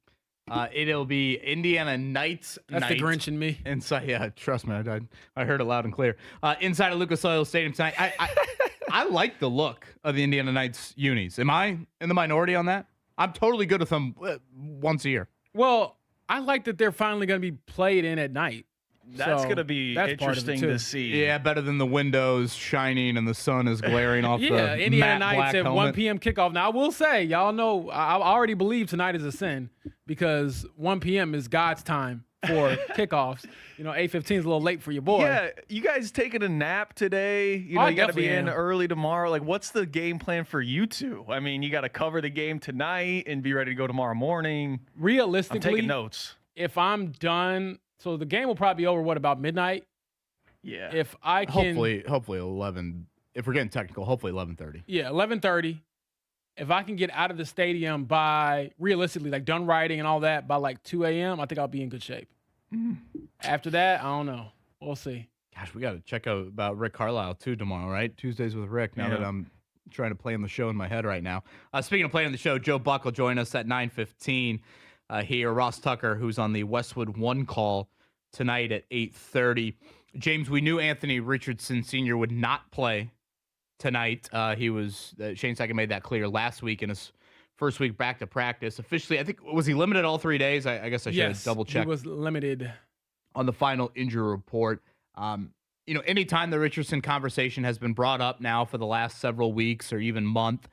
It'll be Indiana Knights That's night. the Grinch in me. Inside, yeah, trust me, I heard it loud and clear. Inside of Lucas Oil Stadium tonight. I like the look of the Indiana Knights unis. Am I in the minority on that? I'm totally good with them once a year. Well, I like that they're finally going to be played in at night. That's So, going to be that's part of it, interesting too. to see. Yeah, better than the windows shining and the sun is glaring off Yeah, the Indiana matte Knights black at 1 helmet. p.m. kickoff. Now, I will say, y'all know, I already believe tonight is a sin because 1 p.m. is God's time for kickoffs. 8:15 is a little late for your boy. Yeah, you guys taking a nap today? You I got to be definitely in am. early tomorrow. Like, what's the game plan for you two? I mean, you got to cover the game tonight and be ready to go tomorrow morning. Realistically, I'm taking notes. If I'm done, so the game will probably be over, about midnight? Yeah. If I can. Hopefully 11. If we're getting technical, hopefully 11:30. Yeah, 11:30. If I can get out of the stadium by, realistically, like done writing and all that by like 2 a.m., I think I'll be in good shape. After that, I don't know. We'll see. Gosh, we got to check out about Rick Carlisle too tomorrow, right? Tuesdays with Rick. Now that I'm trying to play on the show in my head right now. Speaking of playing on the show, Joe Buck will join us at 9:15 here. Ross Tucker, who's on the Westwood One call tonight at 8:30. James, we knew Anthony Richardson Sr. would not play tonight. Shane Steichen made that clear last week in his first week back to practice. Officially, I think, was he limited all 3 days? I guess I should have double checked. He was limited On the final injury report. Anytime the Richardson conversation has been brought up now for the last several weeks or even month,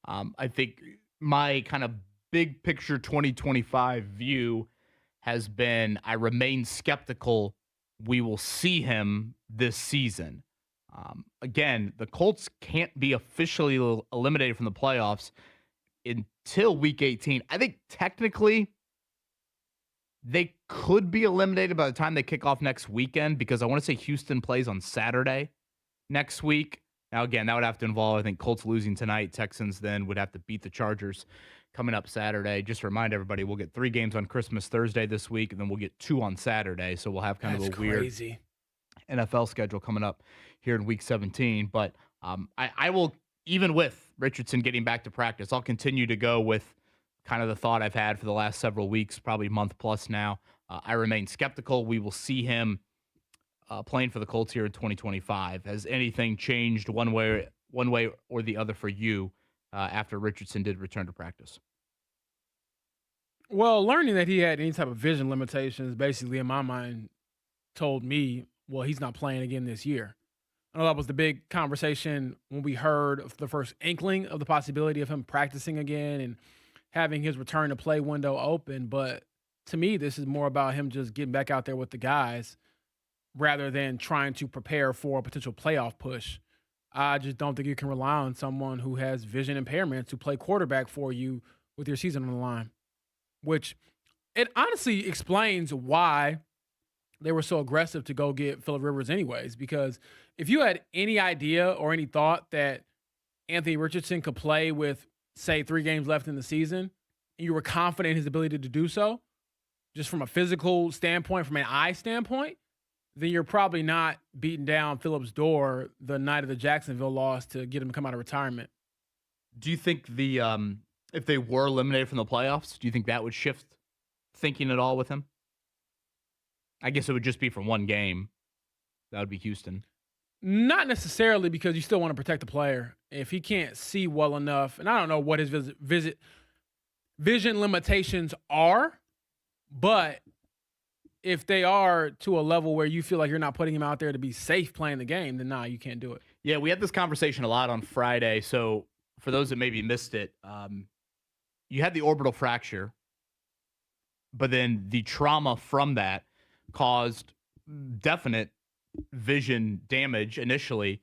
I think my kind of big picture 2025 view has been I remain skeptical we will see him this season. Again, the Colts can't be officially eliminated from the playoffs until week 18. I think technically they could be eliminated by the time they kick off next weekend because I want to say Houston plays on Saturday next week. Now, again, that would have to involve, I think, Colts losing tonight. Texans then would have to beat the Chargers coming up Saturday. Just to remind everybody, we'll get 3 games on Christmas Thursday this week, and then we'll get 2 on Saturday. So we'll have kind of a weird NFL schedule coming up here in week 17. But I will, even with Richardson getting back to practice, I'll continue to go with kind of the thought I've had for the last several weeks, probably month plus now. I remain skeptical. We will see him playing for the Colts here in 2025. Has anything changed one way or the other for you after Richardson did return to practice? Well, learning that he had any type of vision limitations, basically in my mind, told me, well, he's not playing again this year. I know that was the big conversation when we heard of the first inkling of the possibility of him practicing again and having his return to play window open. But to me, this is more about him just getting back out there with the guys rather than trying to prepare for a potential playoff push. I just don't think you can rely on someone who has vision impairment to play quarterback for you with your season on the line, which it honestly explains why they were so aggressive to go get Phillip Rivers anyways, because if you had any idea or any thought that Anthony Richardson could play with, say, 3 games left in the season, and you were confident in his ability to do so, just from a physical standpoint, from an eye standpoint, then you're probably not beating down Phillip's door the night of the Jacksonville loss to get him to come out of retirement. Do you think if they were eliminated from the playoffs, do you think that would shift thinking at all with him? I guess it would just be from one game. That would be Houston. Not necessarily, because you still want to protect the player. If he can't see well enough, and I don't know what his vision limitations are, but if they are to a level where you feel like you're not putting him out there to be safe playing the game, then nah, you can't do it. Yeah, we had this conversation a lot on Friday. So for those that maybe missed it, you had the orbital fracture, but then the trauma from that caused definite vision damage initially.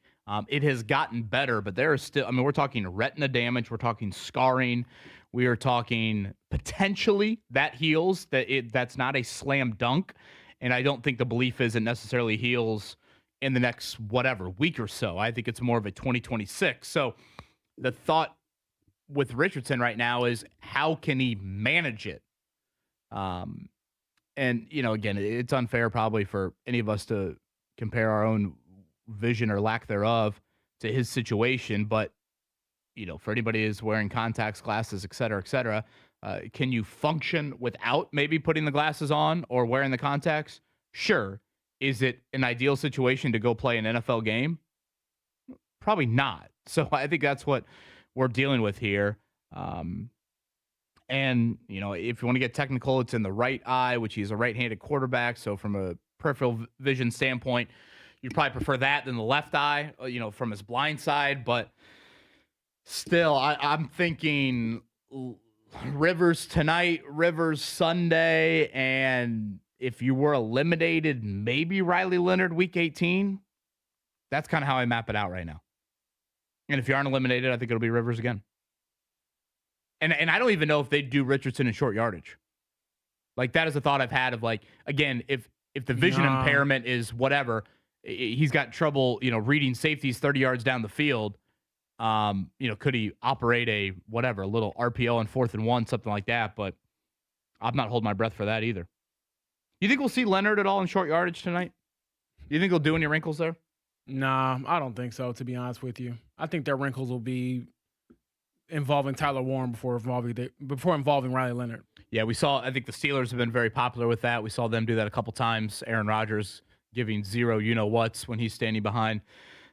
It has gotten better, but there is still, we're talking retina damage. We're talking scarring. We are talking potentially that heals. That's not a slam dunk. And I don't think the belief is it necessarily heals in the next week or so. I think it's more of a 2026. So the thought with Richardson right now is how can he manage it? And, again, it's unfair probably for any of us to compare our own vision or lack thereof to his situation. But, for anybody who's wearing contacts, glasses, et cetera, can you function without maybe putting the glasses on or wearing the contacts? Sure. Is it an ideal situation to go play an NFL game? Probably not. So I think that's what we're dealing with here. And, if you want to get technical, it's in the right eye, which he's a right-handed quarterback. So from a peripheral vision standpoint, you'd probably prefer that than the left eye, from his blind side. But still, I'm thinking Rivers tonight, Rivers Sunday, and if you were eliminated, maybe Riley Leonard week 18. That's kind of how I map it out right now. And if you aren't eliminated, I think it'll be Rivers again. And I don't even know if they'd do Richardson in short yardage. Like, that is a thought I've had of, like, again, if the vision impairment is whatever, he's got trouble, reading safeties 30 yards down the field. Could he operate a little RPO on 4th and 1, something like that? But I'm not holding my breath for that either. You think we'll see Leonard at all in short yardage tonight? You think he'll do any wrinkles there? Nah, I don't think so, to be honest with you. I think their wrinkles will be involving Tyler Warren before involving Riley Leonard. Yeah, I think the Steelers have been very popular with that. We saw them do that a couple times. Aaron Rodgers giving zero you-know-whats when he's standing behind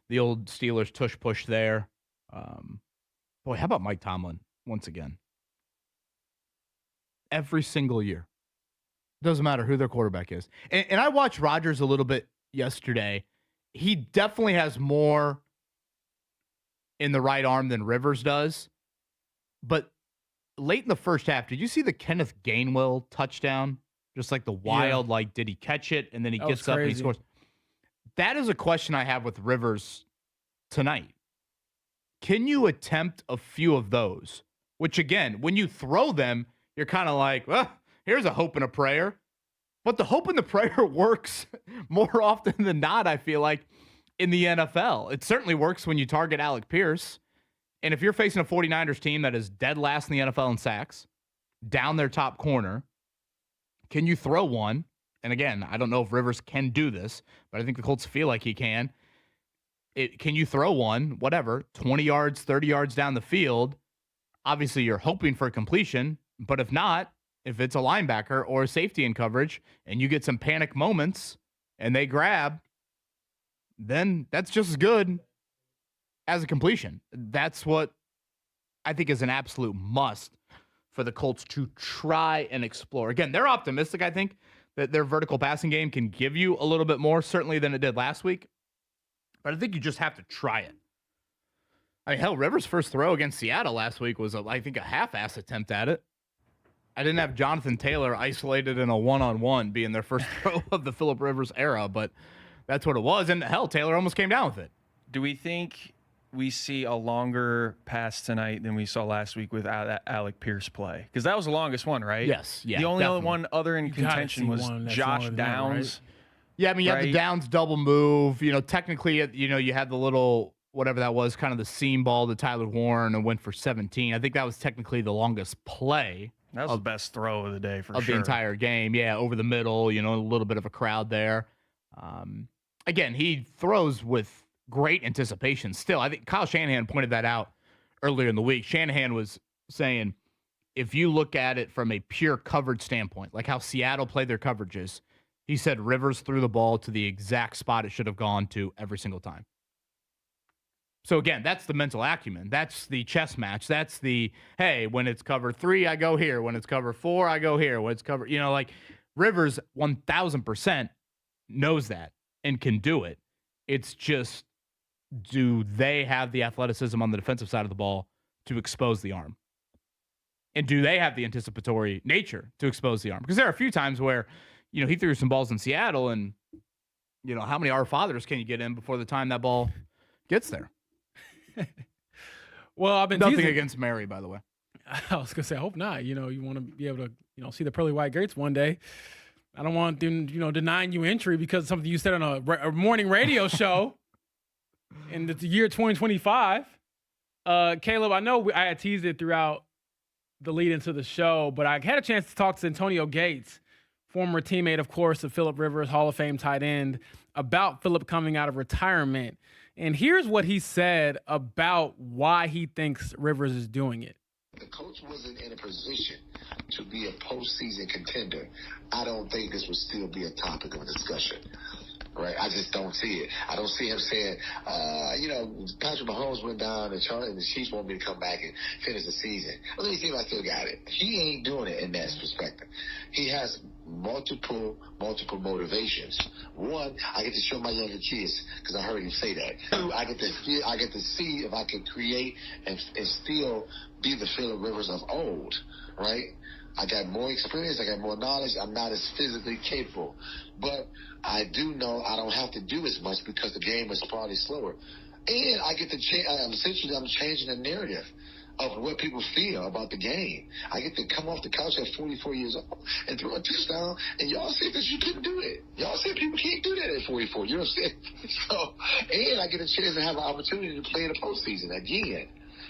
the old Steelers tush-push there. Boy, how about Mike Tomlin once again? Every single year. Doesn't matter who their quarterback is. And I watched Rodgers a little bit yesterday. He definitely has more in the right arm than Rivers does. But late in the first half, did you see the Kenneth Gainwell touchdown? Just like the wild, did he catch it? And then he gets up and he scores. That is a question I have with Rivers tonight. Can you attempt a few of those? Which, again, when you throw them, you're kind of like, well, here's a hope and a prayer. But the hope and the prayer works more often than not, I feel like, in the NFL. It certainly works when you target Alec Pierce. And if you're facing a 49ers team that is dead last in the NFL in sacks, down their top corner, can you throw one? And again, I don't know if Rivers can do this, but I think the Colts feel like he can. Can you throw one, 20 yards, 30 yards down the field? Obviously, you're hoping for completion, but if not, if it's a linebacker or a safety in coverage and you get some panic moments and they grab, then that's just as good as a completion. That's what I think is an absolute must for the Colts to try and explore. Again, they're optimistic, I think, that their vertical passing game can give you a little bit more, certainly than it did last week. But I think you just have to try it. I mean, hell, Rivers' first throw against Seattle last week was, I think, a half-ass attempt at it. I didn't have Jonathan Taylor isolated in a one-on-one being their first throw of the Phillip Rivers era, but that's what it was. And, hell, Taylor almost came down with it. Do we think we see a longer pass tonight than we saw last week with Alec Pierce play? Because that was the longest one, right? Yes. Yeah, the only definitely. one other in contention was Josh Downs. Right? Yeah, I mean, you have the Downs double move. Technically, you had the little, whatever that was, kind of the seam ball to Tyler Warren and went for 17. I think that was technically the longest play. That was the best throw of the day for sure. Of the entire game. Yeah, over the middle, a little bit of a crowd there. Again, he throws with great anticipation still. I think Kyle Shanahan pointed that out earlier in the week. Shanahan was saying, if you look at it from a pure coverage standpoint, like how Seattle played their coverages, he said Rivers threw the ball to the exact spot it should have gone to every single time. So, again, that's the mental acumen. That's the chess match. That's the, hey, when it's cover 3, I go here. When it's cover 4, I go here. When it's cover, Rivers 1,000% knows that and can do it. It's just, do they have the athleticism on the defensive side of the ball to expose the arm? And do they have the anticipatory nature to expose the arm? Because there are a few times where, he threw some balls in Seattle and, how many Our Fathers can you get in before the time that ball gets there? Well, I've been nothing teasing against Mary, by the way. I was gonna say, I hope not. You want to be able to, see the pearly white gates one day. I don't want them, denying you entry because of something you said on a morning radio show in the year 2025. Caleb, I know I had teased it throughout the lead into the show, but I had a chance to talk to Antonio Gates, former teammate, of course, of Phillip Rivers, Hall of Fame tight end, about Phillip coming out of retirement. And here's what he said about why he thinks Rivers is doing it. The coach wasn't in a position to be a postseason contender. I don't think this would still be a topic of discussion. Right? I just don't see it. I don't see him saying, Patrick Mahomes went down and the Chiefs want me to come back and finish the season. Let me see if I still got it. He ain't doing it in that perspective. He has multiple motivations. One, I get to show my younger kids because I heard him say that. Two, I get to see if I can create and still be the Phillip Rivers of old, right? I got more experience. I got more knowledge. I'm not as physically capable, but I do know I don't have to do as much because the game is probably slower. And I get to change. I'm changing the narrative of what people feel about the game. I get to come off the couch at 44 years old and throw a touchdown, and y'all said that you couldn't do it. Y'all said people can't do that at 44. You know what I'm saying? So, and I get a chance to have an opportunity to play in the postseason again,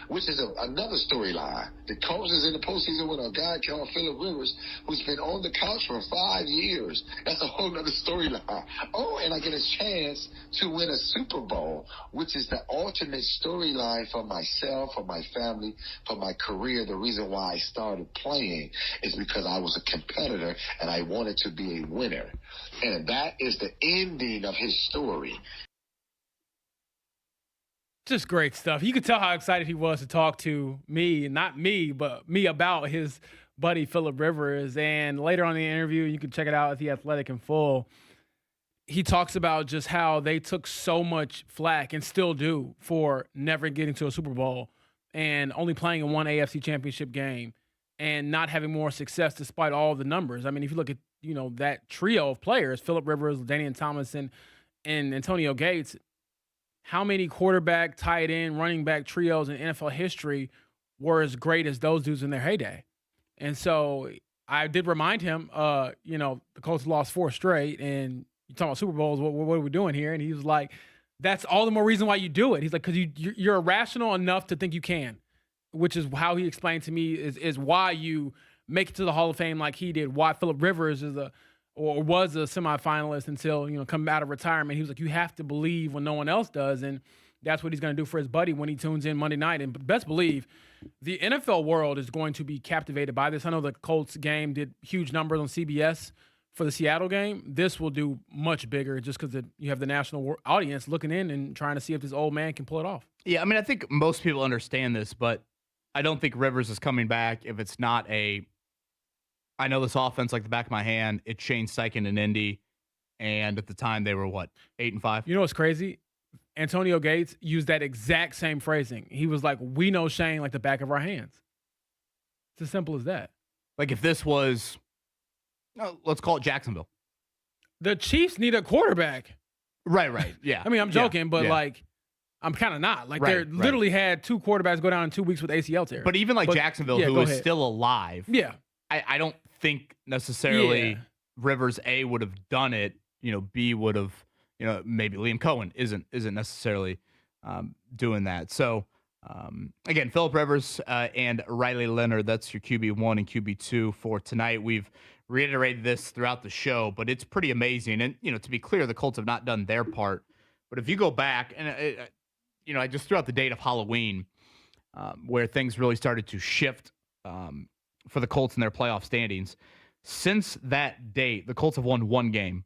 which is another storyline. The Colts is in the postseason with a guy called Phillip Rivers, who's been on the couch for 5 years. That's a whole other storyline. Oh, and I get a chance to win a Super Bowl, which is the ultimate storyline for myself, for my family, for my career. The reason why I started playing is because I was a competitor and I wanted to be a winner. And that is the ending of his story. Just great stuff. You could tell how excited he was to talk to me, not me, but me about his buddy Phillip Rivers. And later on in the interview, you can check it out at The Athletic in full. He talks about just how they took so much flack and still do for never getting to a Super Bowl and only playing in one AFC Championship game and not having more success despite all the numbers. I mean, if you look at, that trio of players, Phillip Rivers, Danian Thomas, and Antonio Gates, how many quarterback, tight end, running back trios in NFL history were as great as those dudes in their heyday? And so I did remind him, the Colts lost 4 straight, and you talking about Super Bowls, what are we doing here? And he was like, that's all the more reason why you do it. He's like, because you're irrational enough to think you can, which is how he explained to me is why you make it to the Hall of Fame like he did, why Phillip Rivers was a semifinalist until, come out of retirement. He was like, you have to believe when no one else does. And that's what he's going to do for his buddy when he tunes in Monday night. And best believe the NFL world is going to be captivated by this. I know the Colts game did huge numbers on CBS for the Seattle game. This will do much bigger just because you have the national audience looking in and trying to see if this old man can pull it off. Yeah, I mean, I think most people understand this, but I don't think Rivers is coming back if it's not I know this offense like the back of my hand. It's Shane Steichen in Indy, and at the time they were 8-5. You know what's crazy? Antonio Gates used that exact same phrasing. He was like, "We know Shane like the back of our hands." It's as simple as that. Like if this was, let's call it Jacksonville. The Chiefs need a quarterback. Right. Yeah. I mean, I'm joking, but I'm kind of not. Like they literally had 2 quarterbacks go down in 2 weeks with ACL tear. But even Jacksonville, who is still alive. Yeah. I don't think necessarily Rivers A would have done it. B would have. Maybe Liam Cohen isn't necessarily doing that. So again, Phillip Rivers and Riley Leonard. That's your QB1 and QB2 for tonight. We've reiterated this throughout the show, but it's pretty amazing. And to be clear, the Colts have not done their part. But if you go back and I just threw out the date of Halloween, where things really started to shift. For the Colts in their playoff standings. Since that date, the Colts have won 1 game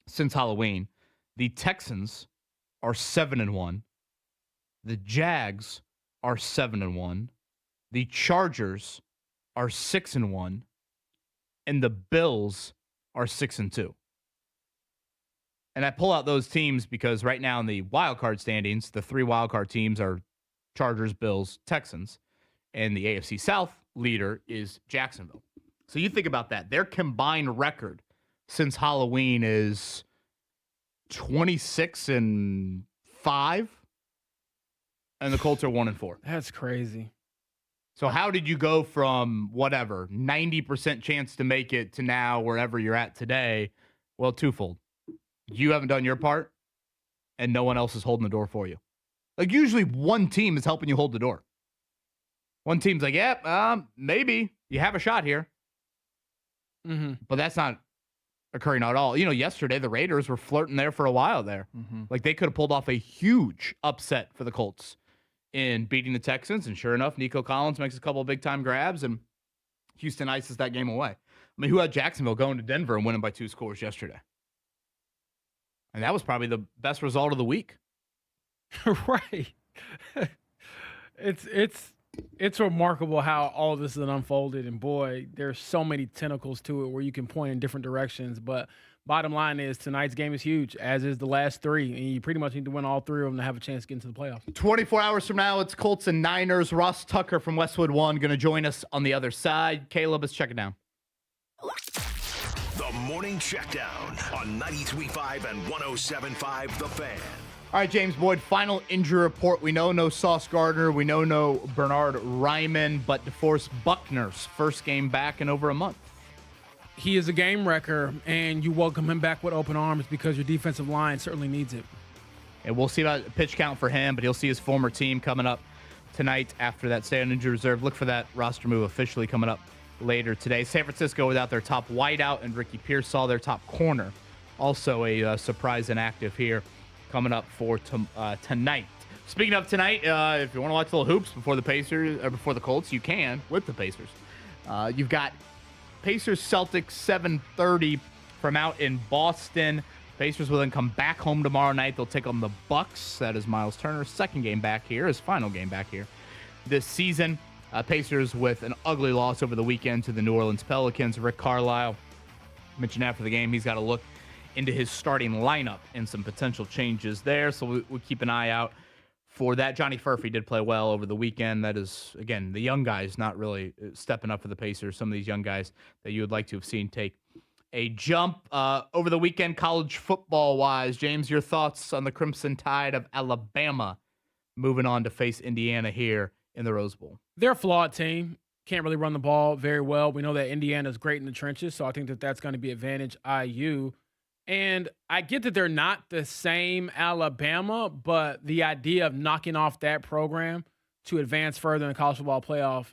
since Halloween. The Texans are 7-1. The Jags are 7-1. The Chargers are 6-1. And the Bills are 6-2. And I pull out those teams because right now in the wild card standings, the 3 wild card teams are Chargers, Bills, Texans. And the AFC South leader is Jacksonville. So you think about that. Their combined record since Halloween is 26-5, and the Colts are 1-4. That's crazy. So how did you go from 90% chance to make it to now wherever you're at today? Well, twofold. You haven't done your part, and no one else is holding the door for you. Like usually one team is helping you hold the door. One team's like, maybe you have a shot here. Mm-hmm. But that's not occurring at all. Yesterday the Raiders were flirting there for a while there. Mm-hmm. Like they could have pulled off a huge upset for the Colts in beating the Texans. And sure enough, Nico Collins makes a couple of big-time grabs, and Houston ices that game away. I mean, who had Jacksonville going to Denver and winning by 2 scores yesterday? And that was probably the best result of the week. Right. It's It's remarkable how all of this is unfolded, and boy, there's so many tentacles to it where you can point in different directions. But bottom line is tonight's game is huge, as is the last three, and you pretty much need to win all three of them to have a chance to get into the playoffs. 24 hours from now, it's Colts and Niners. Ross Tucker from Westwood One going to join us on the other side. Caleb, let's check it down. The Morning Checkdown on 93.5 and 107.5 The Fan. All right, James Boyd, final injury report. We know no Sauce Gardner. We know no Bernard Ryman, but DeForest Buckner's first game back in over a month. He is a game wrecker, and you welcome him back with open arms because your defensive line certainly needs it. And we'll see about the pitch count for him, but he'll see his former team coming up tonight after that stay on injured reserve. Look for that roster move officially coming up later today. San Francisco without their top wideout, and Ricky Pearsall, their top corner. Also a surprise inactive here coming up for tonight. Speaking of tonight, if you want to watch little hoops before the Pacers or before the Colts, you can with the Pacers. You've got Pacers Celtics 7:30 from out in Boston. Pacers will then come back home tomorrow night. They'll take on the Bucks. That is Miles Turner's second game back here, his final game back here this season. Pacers with an ugly loss over the weekend to the New Orleans Pelicans. Rick Carlisle mentioned after the game he's got to look into his starting lineup and some potential changes there. So we'll keep an eye out for that. Johnny Furphy did play well over the weekend. That is, again, the young guys not really stepping up for the Pacers. Some of these young guys that you would like to have seen take a jump over the weekend, college football-wise. James, your thoughts on the Crimson Tide of Alabama moving on to face Indiana here in the Rose Bowl? They're a flawed team. Can't really run the ball very well. We know that Indiana's great in the trenches, so I think that that's going to be advantage IU. And I get that they're not the same Alabama, but the idea of knocking off that program to advance further in the college football playoff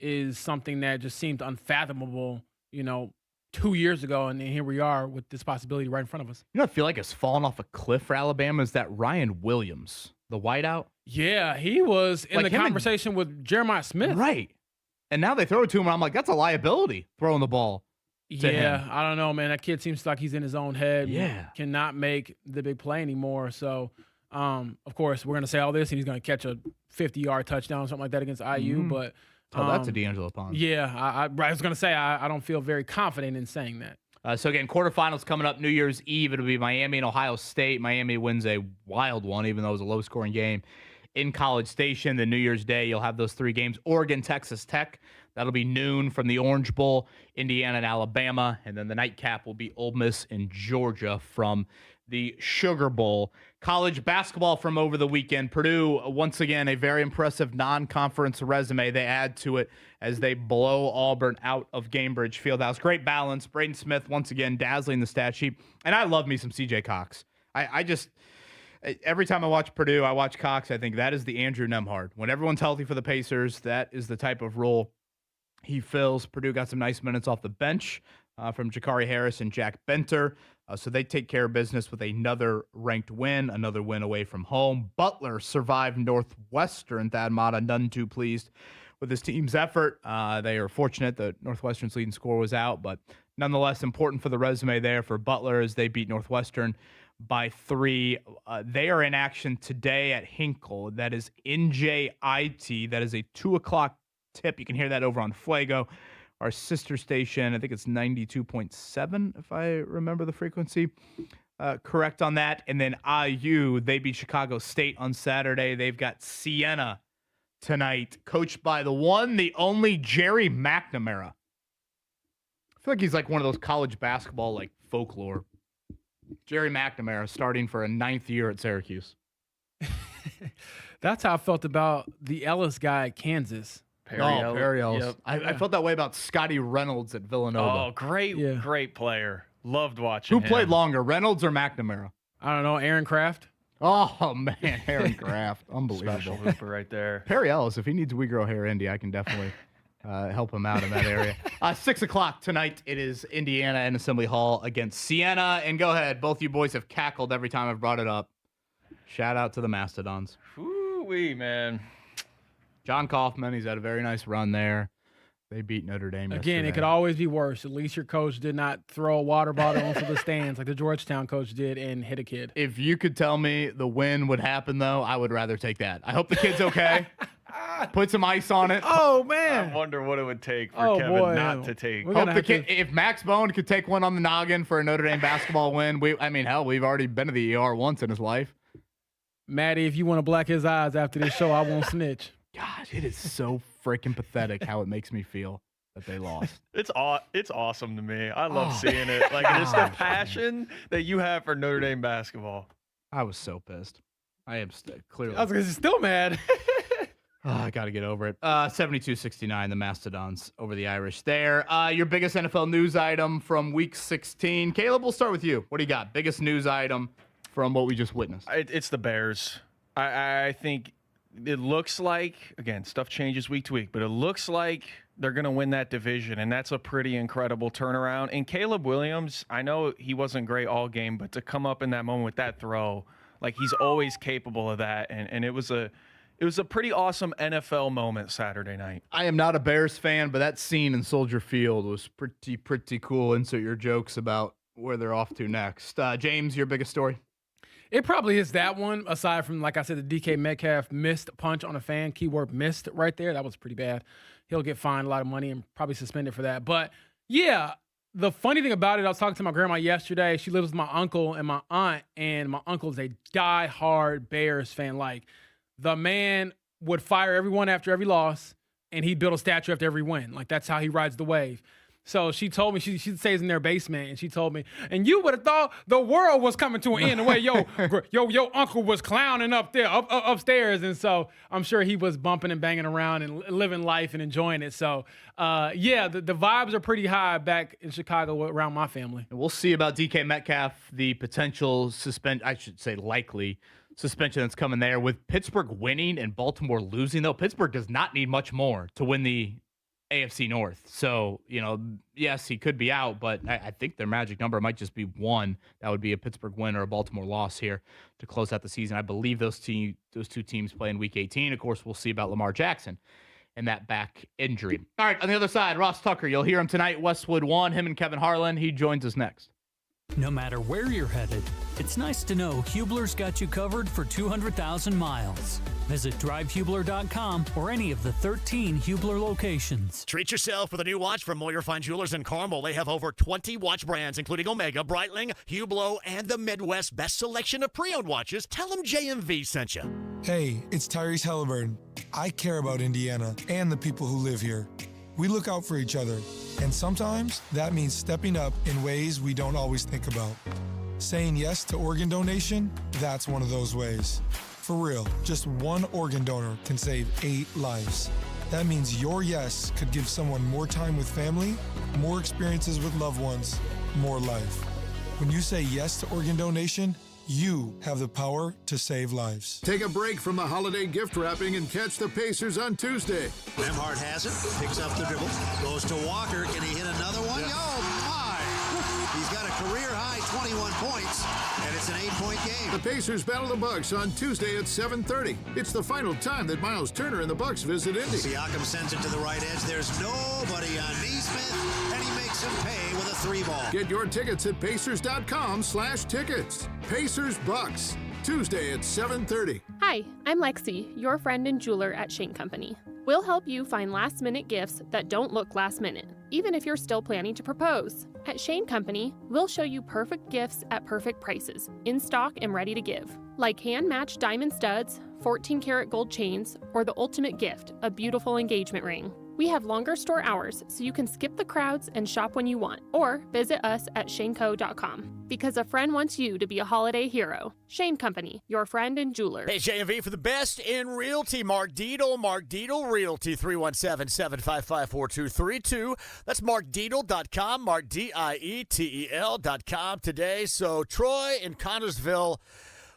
is something that just seemed unfathomable, 2 years ago. And here we are with this possibility right in front of us. I feel like it's fallen off a cliff for Alabama is that Ryan Williams, the wideout. Yeah, he was in the conversation with Jeremiah Smith. Right. And now they throw it to him, and I'm like, that's a liability, throwing the ball. Yeah, I don't know, man. That kid seems like he's in his own head. Yeah. Cannot make the big play anymore. So, of course, we're going to say all this, and he's going to catch a 50-yard touchdown or something like that against IU. But tell that to D'Angelo Pons. Yeah, I was going to say I don't feel very confident in saying that. So, again, quarterfinals coming up New Year's Eve. It'll be Miami and Ohio State. Miami wins a wild one, even though it was a low-scoring game in College Station. Then New Year's Day, you'll have those three games. Oregon, Texas Tech. That'll be noon from the Orange Bowl, Indiana and Alabama. And then the nightcap will be Ole Miss and Georgia from the Sugar Bowl. College basketball from over the weekend. Purdue, once again, a very impressive non-conference resume. They add to it as they blow Auburn out of Gainbridge Fieldhouse. Great balance. Braden Smith, once again, dazzling the stat sheet. And I love me some C.J. Cox. I just... Every time I watch Purdue, I watch Cox, I think that is the Andrew Nemhard. When everyone's healthy for the Pacers, that is the type of role he fills. Purdue got some nice minutes off the bench from Jakari Harris and Jack Benter. So they take care of business with another ranked win, another win away from home. Butler survived Northwestern. Thad Matta, none too pleased with his team's effort. They are fortunate that Northwestern's leading score was out, but nonetheless important for the resume there for Butler as they beat Northwestern by 3. They are in action today at Hinkle. That is NJIT. That is a 2 o'clock tip. You can hear that over on Fuego, our sister station. I think it's 92.7, if I remember the frequency correct on that. And then IU, they beat Chicago State on Saturday. They've got Siena tonight, coached by the one, the only Jerry McNamara. I feel like he's like one of those college basketball like folklore. Jerry McNamara starting for a 9th year at Syracuse. That's how I felt about the Ellis guy at Kansas. Perry Ellis. Yep. I felt that way about Scotty Reynolds at Villanova. Oh, great player. Loved watching him. Who played longer, Reynolds or McNamara? I don't know, Aaron Kraft. Oh, man, Aaron Kraft. Unbelievable. Special hooper right there. Perry Ellis, if he needs We Grow Hair Indy, I can definitely help him out in that area. 6 o'clock tonight, it is Indiana and Assembly Hall against Siena. And go ahead, both you boys have cackled every time I've brought it up. Shout out to the Mastodons. Woo-wee, man. John Kaufman, he's had a very nice run there. They beat Notre Dame Again, yesterday. it could always be worse. At least your coach did not throw a water bottle into the stands like the Georgetown coach did and hit a kid. If you could tell me the win would happen, though, I would rather take that. I hope the kid's okay. Put some ice on it. Oh, man. I wonder what it would take for Kevin not to take. If Max Bone could take one on the noggin for a Notre Dame basketball win, we've already been to the ER once in his life. Maddie, if you want to black his eyes after this show, I won't snitch. God, it is so freaking pathetic how it makes me feel that they lost. It's awesome to me. I love seeing it. Like, it's the passion that you have for Notre Dame basketball. I was so pissed. I am clearly. I was still mad. I got to get over it. 72-69, the Mastodons over the Irish there. Your biggest NFL news item from Week 16. Caleb, we'll start with you. What do you got? Biggest news item from what we just witnessed? It's the Bears. I think it looks like, again, stuff changes week to week, but it looks like they're going to win that division, and that's a pretty incredible turnaround. And Caleb Williams, I know he wasn't great all game, but to come up in that moment with that throw, like he's always capable of that, and it was a pretty awesome NFL moment Saturday night. I am not a Bears fan, but that scene in Soldier Field was pretty cool. Insert your jokes about where they're off to next. James, your biggest story? It probably is that one, aside from, like I said, the DK Metcalf missed punch on a fan. Keyword missed right there. That was pretty bad. He'll get fined a lot of money and probably suspended for that. But, yeah, the funny thing about it, I was talking to my grandma yesterday. She lives with my uncle and my aunt, and my uncle's a die-hard Bears fan. Like, the man would fire everyone after every loss, and he'd build a statue after every win. Like, that's how he rides the wave. So she told me, she stays in their basement, and she told me, and you would have thought the world was coming to an end the way your uncle was clowning up there, upstairs. And so I'm sure he was bumping and banging around and living life and enjoying it. So, yeah, the vibes are pretty high back in Chicago around my family. And we'll see about DK Metcalf, the potential likely suspension that's coming there. With Pittsburgh winning and Baltimore losing, though, Pittsburgh does not need much more to win the AFC North. So, yes, he could be out, but I think their magic number might just be one. That would be a Pittsburgh win or a Baltimore loss here to close out the season. I believe those two teams play in Week 18. Of course, we'll see about Lamar Jackson and that back injury. All right, on the other side, Ross Tucker. You'll hear him tonight, Westwood 1, him and Kevin Harlan. He joins us next. No matter where you're headed, it's nice to know Hubler's got you covered for 200,000 miles. Visit drivehubler.com or any of the 13 Hubler locations. Treat yourself with a new watch from Moyer Fine Jewelers in Carmel. They have over 20 watch brands, including Omega, Breitling, Hublot, and the Midwest's best selection of pre-owned watches. Tell them JMV sent you. Hey, it's Tyrese Halliburton. I care about Indiana and the people who live here. We look out for each other, and sometimes that means stepping up in ways we don't always think about. Saying yes to organ donation, that's one of those ways. For real, just one organ donor can save 8 lives. That means your yes could give someone more time with family, more experiences with loved ones, more life. When you say yes to organ donation, you have the power to save lives. Take a break from the holiday gift wrapping and catch the Pacers on Tuesday. Nembhard has it, picks up the dribble, goes to Walker. Can he hit another one? Yeah. Oh, my! He's got a career-high 21 points, and it's an 8-point game. The Pacers battle the Bucks on Tuesday at 7:30. It's the final time that Miles Turner and the Bucks visit Indy. Siakam sends it to the right edge. There's nobody on Neesmith, and he makes him pay with a 3-ball. Get your tickets at Pacers.com/tickets. Pacers Bucks, Tuesday at 7:30. Hi, I'm Lexi, your friend and jeweler at Shane Company. We'll help you find last-minute gifts that don't look last-minute, even if you're still planning to propose. At Shane Company, we'll show you perfect gifts at perfect prices, in stock and ready to give. Like hand-matched diamond studs, 14-karat gold chains, or the ultimate gift, a beautiful engagement ring. We have longer store hours, so you can skip the crowds and shop when you want, or visit us at shaneco.com. Because a friend wants you to be a holiday hero. Shane Company, your friend and jeweler. Hey, JMV, for the best in realty, Mark Dietel, Realty, 317-755-4232. That's markdietel.com, MarkDietel.com today. So Troy in Connersville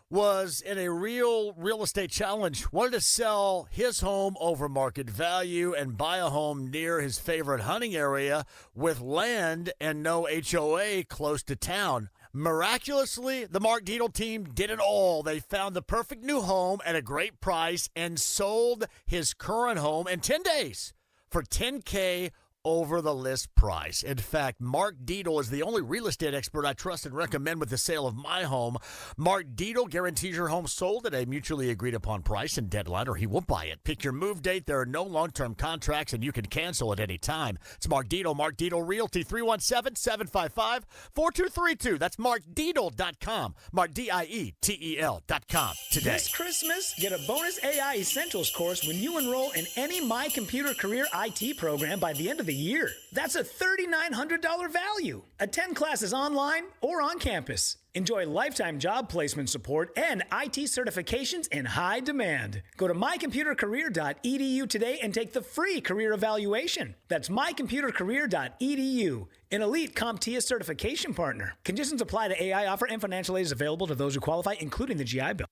was in a real estate challenge, wanted to sell his home over market value and buy a home near his favorite hunting area with land and no HOA close to town. Miraculously, the Mark Dietel team did it all. They found the perfect new home at a great price and sold his current home in 10 days for $10K over the list price. In fact, Mark Dietel is the only real estate expert I trust and recommend with the sale of my home. Mark Dietel guarantees your home sold at a mutually agreed upon price and deadline, or he will buy it. Pick your move date. There are no long-term contracts, and you can cancel at any time. It's Mark Dietel, Mark Dietel Realty, 317-755-4232. That's markdietel.com. Mark, Dietel.com today. This Christmas, get a bonus AI Essentials course when you enroll in any My Computer Career IT program by the end of the year. That's a $3,900 value. Attend classes online or on campus. Enjoy lifetime job placement support and IT certifications in high demand. Go to mycomputercareer.edu today and take the free career evaluation. That's mycomputercareer.edu, an elite CompTIA certification partner. Conditions apply to AI offer, and financial aid is available to those who qualify, including the GI Bill.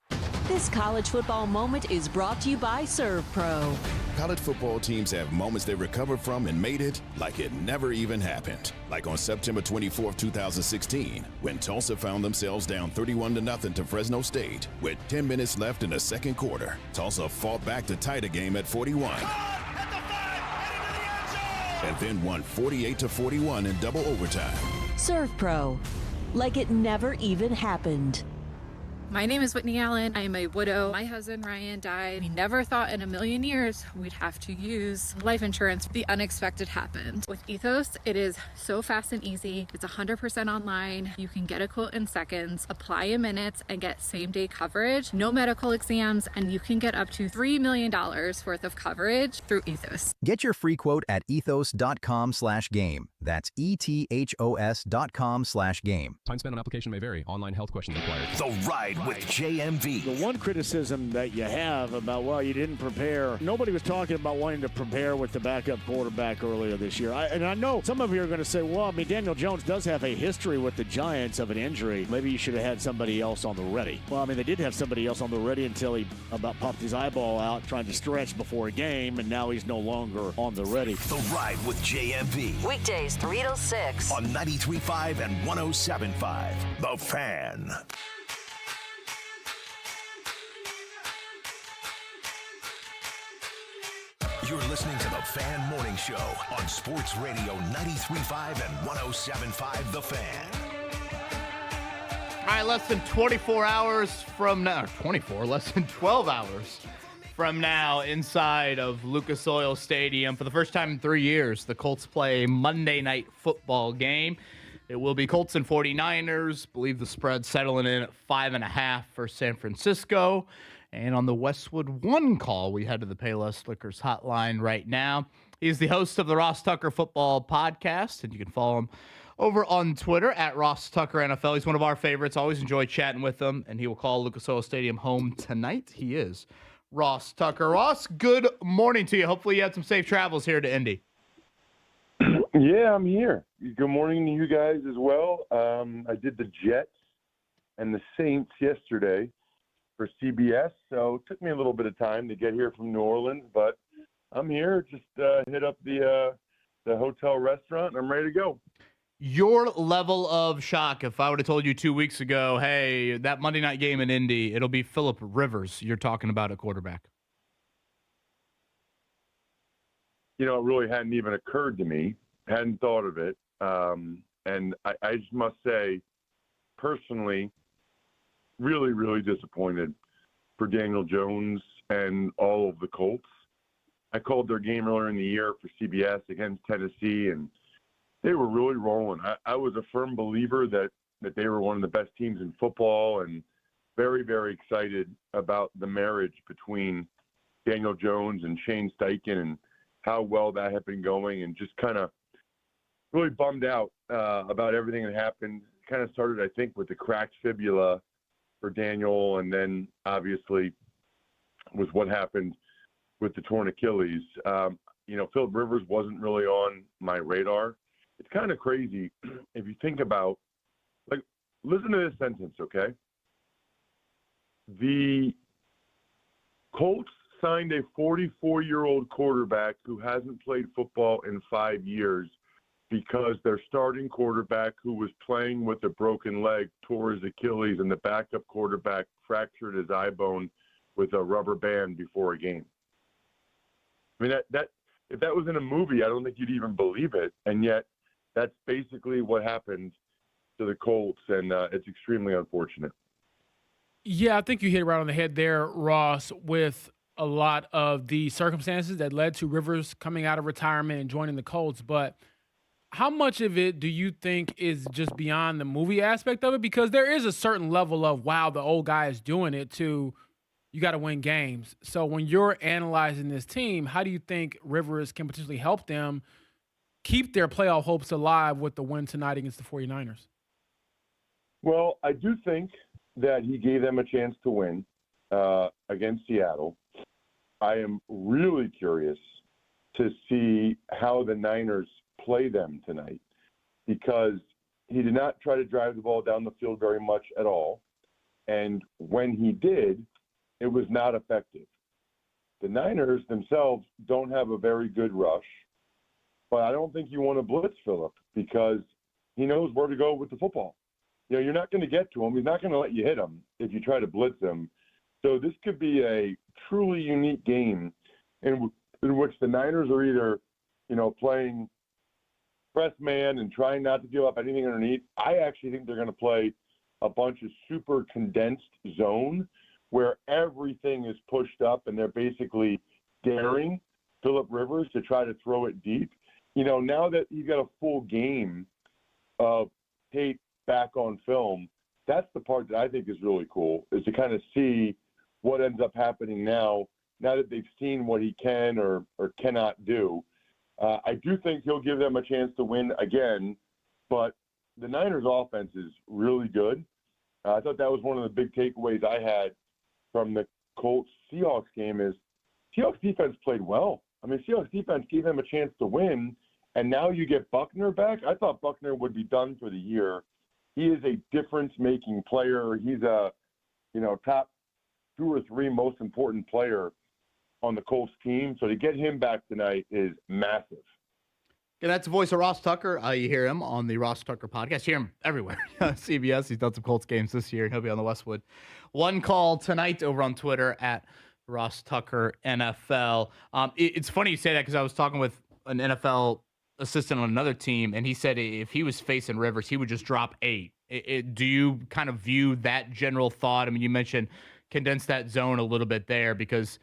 This college football moment is brought to you by ServPro. College football teams have moments they recovered from and made it like it never even happened. Like on September 24th, 2016, when Tulsa found themselves down 31-0 to Fresno State. With 10 minutes left in the second quarter, Tulsa fought back to tie the game at 41. And then won 48-41 in double overtime. ServPro, like it never even happened. My name is Whitney Allen. I am a widow. My husband, Ryan, died. We never thought in a million years we'd have to use life insurance. The unexpected happened. With Ethos, it is so fast and easy. It's 100% online. You can get a quote in seconds, apply in minutes, and get same-day coverage. No medical exams, and you can get up to $3 million worth of coverage through Ethos. Get your free quote at ethos.com/game. That's ethos.com/game. Time spent on application may vary. Online health questions required. The Ride with JMV. The one criticism that you have about, well, you didn't prepare. Nobody was talking about wanting to prepare with the backup quarterback earlier this year. And I know some of you are going to say, well, I mean, Daniel Jones does have a history with the Giants of an injury. Maybe you should have had somebody else on the ready. Well, I mean, they did have somebody else on the ready until he about popped his eyeball out trying to stretch before a game, and now he's no longer on the ready. The Ride with JMV. Weekdays 3 till 6 on 93.5 and 107.5. The Fan. You're listening to The Fan Morning Show on Sports Radio 93.5 and 107.5 The Fan. All right, less than 24 hours from now, less than 12 hours from now, inside of Lucas Oil Stadium, for the first time in 3 years, the Colts play a Monday night football game. It will be Colts and 49ers. Believe the spread settling in at 5.5 for San Francisco. And on the Westwood One call, we head to the Payless Liquors hotline right now. He's the host of the Ross Tucker Football Podcast, and you can follow him over on Twitter at Ross Tucker NFL. He's one of our favorites. Always enjoy chatting with him, and he will call Lucas Oil Stadium home tonight. He is Ross Tucker. Ross, good morning to you. Hopefully you had some safe travels here to Indy. Yeah, I'm here. Good morning to you guys as well. I did the Jets and the Saints yesterday for CBS, so it took me a little bit of time to get here from New Orleans, but I'm here. Just hit up the hotel restaurant, and I'm ready to go. Your level of shock, if I would have told you 2 weeks ago, hey, that Monday night game in Indy, it'll be Phillip Rivers you're talking about at quarterback. You know, it really hadn't even occurred to me. Hadn't thought of it. And I just must say, personally, really, really disappointed for Daniel Jones and all of the Colts. I called their game earlier in the year for CBS against Tennessee, and they were really rolling. I was a firm believer that they were one of the best teams in football, and very, very excited about the marriage between Daniel Jones and Shane Steichen and how well that had been going, and just kind of really bummed out about everything that happened. Kind of started, I think, with the cracked fibula for Daniel, and then obviously was what happened with the torn Achilles. Phillip Rivers wasn't really on my radar. It's kind of crazy if you think about, like, listen to this sentence, okay? The Colts signed a 44-year-old quarterback who hasn't played football in 5 years because their starting quarterback, who was playing with a broken leg, tore his Achilles, and the backup quarterback fractured his eye bone with a rubber band before a game. I mean, that if that was in a movie, I don't think you'd even believe it. And yet that's basically what happened to the Colts, and it's extremely unfortunate. Yeah, I think you hit it right on the head there, Ross, with a lot of the circumstances that led to Rivers coming out of retirement and joining the Colts. But how much of it do you think is just beyond the movie aspect of it? Because there is a certain level of, wow, the old guy is doing it, to you got to win games. So when you're analyzing this team, how do you think Rivers can potentially help them keep their playoff hopes alive with the win tonight against the 49ers? Well, I do think that he gave them a chance to win against Seattle. I am really curious to see how the Niners play them tonight, because he did not try to drive the ball down the field very much at all. And when he did, it was not effective. The Niners themselves don't have a very good rush, but I don't think you want to blitz Phillip, because he knows where to go with the football. You know, you're not going to get to him. He's not going to let you hit him if you try to blitz him. So this could be a truly unique game in which the Niners are either, playing press man and trying not to give up anything underneath. I actually think they're going to play a bunch of super condensed zone where everything is pushed up and they're basically daring Phillip Rivers to try to throw it deep. Now that you've got a full game of tape back on film, that's the part that I think is really cool, is to kind of see what ends up happening now that they've seen what he can or cannot do. I do think he'll give them a chance to win again, but the Niners offense is really good. I thought that was one of the big takeaways I had from the Colts-Seahawks game is Seahawks defense played well. I mean, Seahawks defense gave them a chance to win, and now you get Buckner back. I thought Buckner would be done for the year. He is a difference-making player. He's a, top 2 or 3 most important player on the Colts team. So to get him back tonight is massive. Yeah, that's the voice of Ross Tucker. You hear him on the Ross Tucker podcast. You hear him everywhere. CBS, he's done some Colts games this year. He'll be on the Westwood One Call tonight over on Twitter at Ross Tucker NFL. It's funny you say that, because I was talking with an NFL assistant on another team, and he said if he was facing Rivers, he would just drop 8. Do you kind of view that general thought? I mean, you mentioned condense that zone a little bit there, because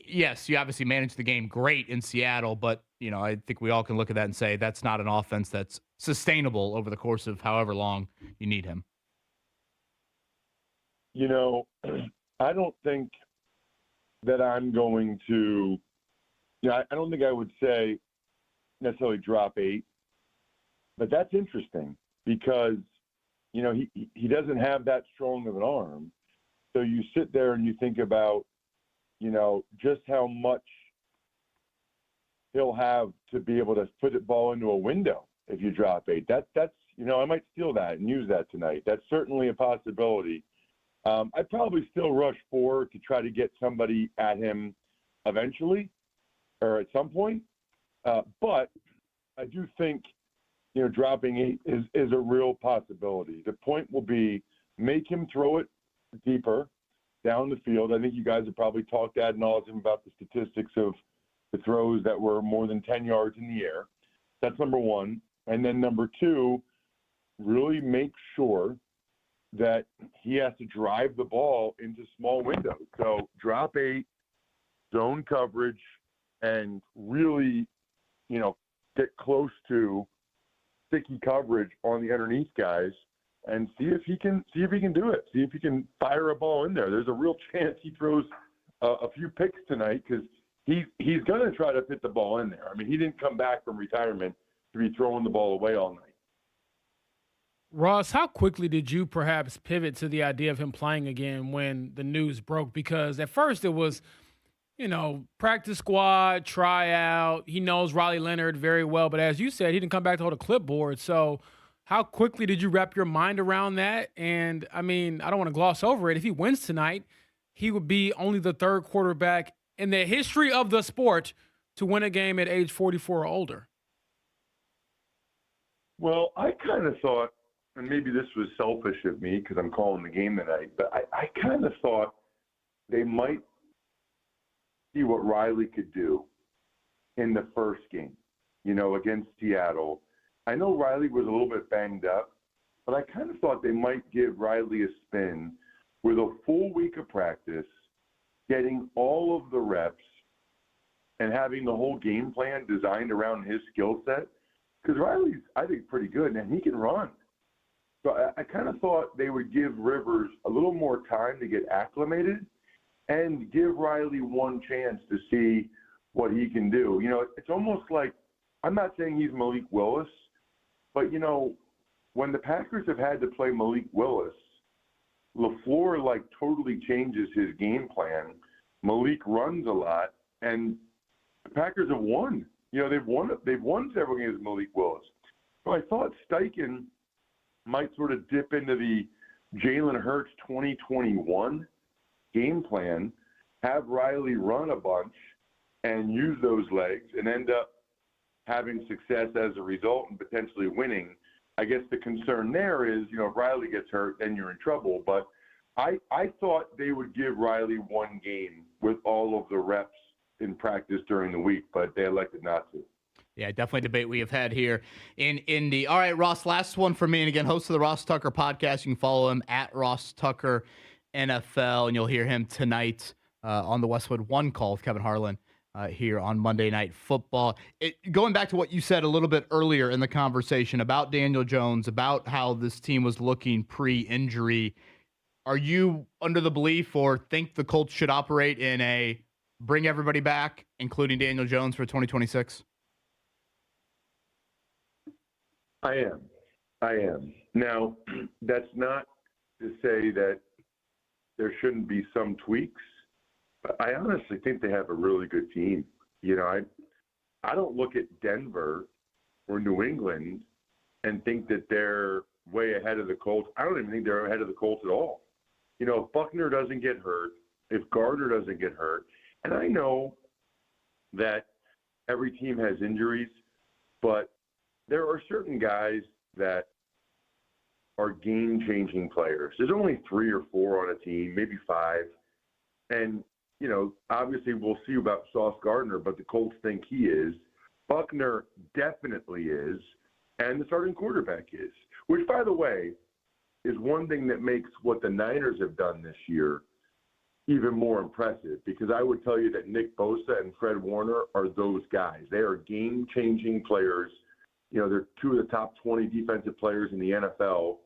yes, you obviously managed the game great in Seattle, but I think we all can look at that and say that's not an offense that's sustainable over the course of however long you need him. I don't think that I'm going to, I don't think I would say necessarily drop 8, but that's interesting because, he doesn't have that strong of an arm. So you sit there and you think about, just how much he'll have to be able to put the ball into a window if you drop 8. That's I might steal that and use that tonight. That's certainly a possibility. I'd probably still rush 4 to try to get somebody at him eventually or at some point. But I do think, dropping 8 is a real possibility. The point will be make him throw it deeper down the field. I think you guys have probably talked ad nauseum about the statistics of the throws that were more than 10 yards in the air. That's number 1. And then number 2, really make sure that he has to drive the ball into small windows. So drop 8, zone coverage, and really, get close to sticky coverage on the underneath guys and see if he can do it. See if he can fire a ball in there. There's a real chance he throws a few picks tonight because he's going to try to fit the ball in there. I mean, he didn't come back from retirement to be throwing the ball away all night. Ross, how quickly did you perhaps pivot to the idea of him playing again when the news broke? Because at first it was, practice squad, tryout. He knows Riley Leonard very well. But as you said, he didn't come back to hold a clipboard. So how quickly did you wrap your mind around that? And, I mean, I don't want to gloss over it. If he wins tonight, he would be only the 3rd quarterback in the history of the sport to win a game at age 44 or older. Well, I kind of thought, and maybe this was selfish of me because I'm calling the game tonight, but I kind of thought they might see what Riley could do in the first game, against Seattle. I know Riley was a little bit banged up, but I kind of thought they might give Riley a spin with a full week of practice, getting all of the reps, and having the whole game plan designed around his skill set. Because Riley's, I think, pretty good, and he can run. So I kind of thought they would give Rivers a little more time to get acclimated and give Riley one chance to see what he can do. It's almost like, I'm not saying he's Malik Willis, but, when the Packers have had to play Malik Willis, LaFleur, totally changes his game plan. Malik runs a lot, and the Packers have won. They've won several games with Malik Willis. So I thought Steichen might sort of dip into the Jalen Hurts 2021 game plan, have Riley run a bunch and use those legs and end up having success as a result and potentially winning. I guess the concern there is, if Riley gets hurt, then you're in trouble. But I thought they would give Riley one game with all of the reps in practice during the week, but they elected not to. Yeah, definitely a debate we have had here in Indy. All right, Ross, last one for me. And again, host of the Ross Tucker podcast. You can follow him at Ross Tucker NFL, and you'll hear him tonight on the Westwood One call with Kevin Harlan here on Monday Night Football. Going back to what you said a little bit earlier in the conversation about Daniel Jones, about how this team was looking pre-injury, are you under the belief or think the Colts should operate in a bring everybody back, including Daniel Jones, for 2026? I am. Now, that's not to say that there shouldn't be some tweaks, but I honestly think they have a really good team. I don't look at Denver or New England and think that they're way ahead of the Colts. I don't even think they're ahead of the Colts at all. If Buckner doesn't get hurt, if Gardner doesn't get hurt, and I know that every team has injuries, but there are certain guys that are game-changing players. There's only 3 or 4 on a team, maybe 5. And, obviously we'll see about Sauce Gardner, but the Colts think he is. Buckner definitely is. And the starting quarterback is. Which, by the way, is one thing that makes what the Niners have done this year even more impressive, because I would tell you that Nick Bosa and Fred Warner are those guys. They are game-changing players. They're 2 of the top 20 defensive players in the NFL,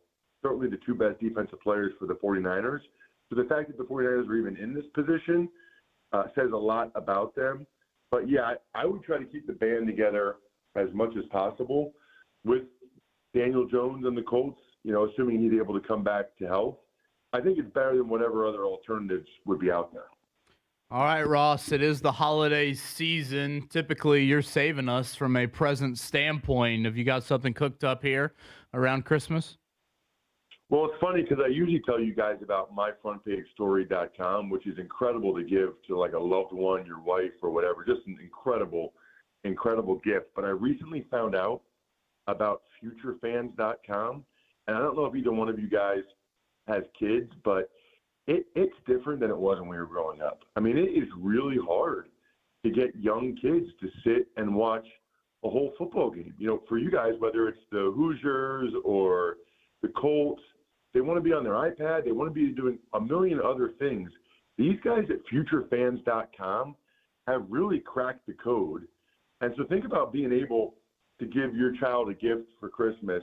certainly the 2 best defensive players for the 49ers. So the fact that the 49ers are even in this position says a lot about them. But, yeah, I would try to keep the band together as much as possible with Daniel Jones and the Colts, assuming he's able to come back to health. I think it's better than whatever other alternatives would be out there. All right, Ross, it is the holiday season. Typically, you're saving us from a present standpoint. Have you got something cooked up here around Christmas? Well, it's funny because I usually tell you guys about myfrontpagestory.com, which is incredible to give to like a loved one, your wife or whatever. Just an incredible, incredible gift. But I recently found out about futurefans.com. And I don't know if either one of you guys has kids, but it's different than it was when we were growing up. I mean, it is really hard to get young kids to sit and watch a whole football game. For you guys, whether it's the Hoosiers or the Colts, they want to be on their iPad. They want to be doing a million other things. These guys at futurefans.com have really cracked the code. And so think about being able to give your child a gift for Christmas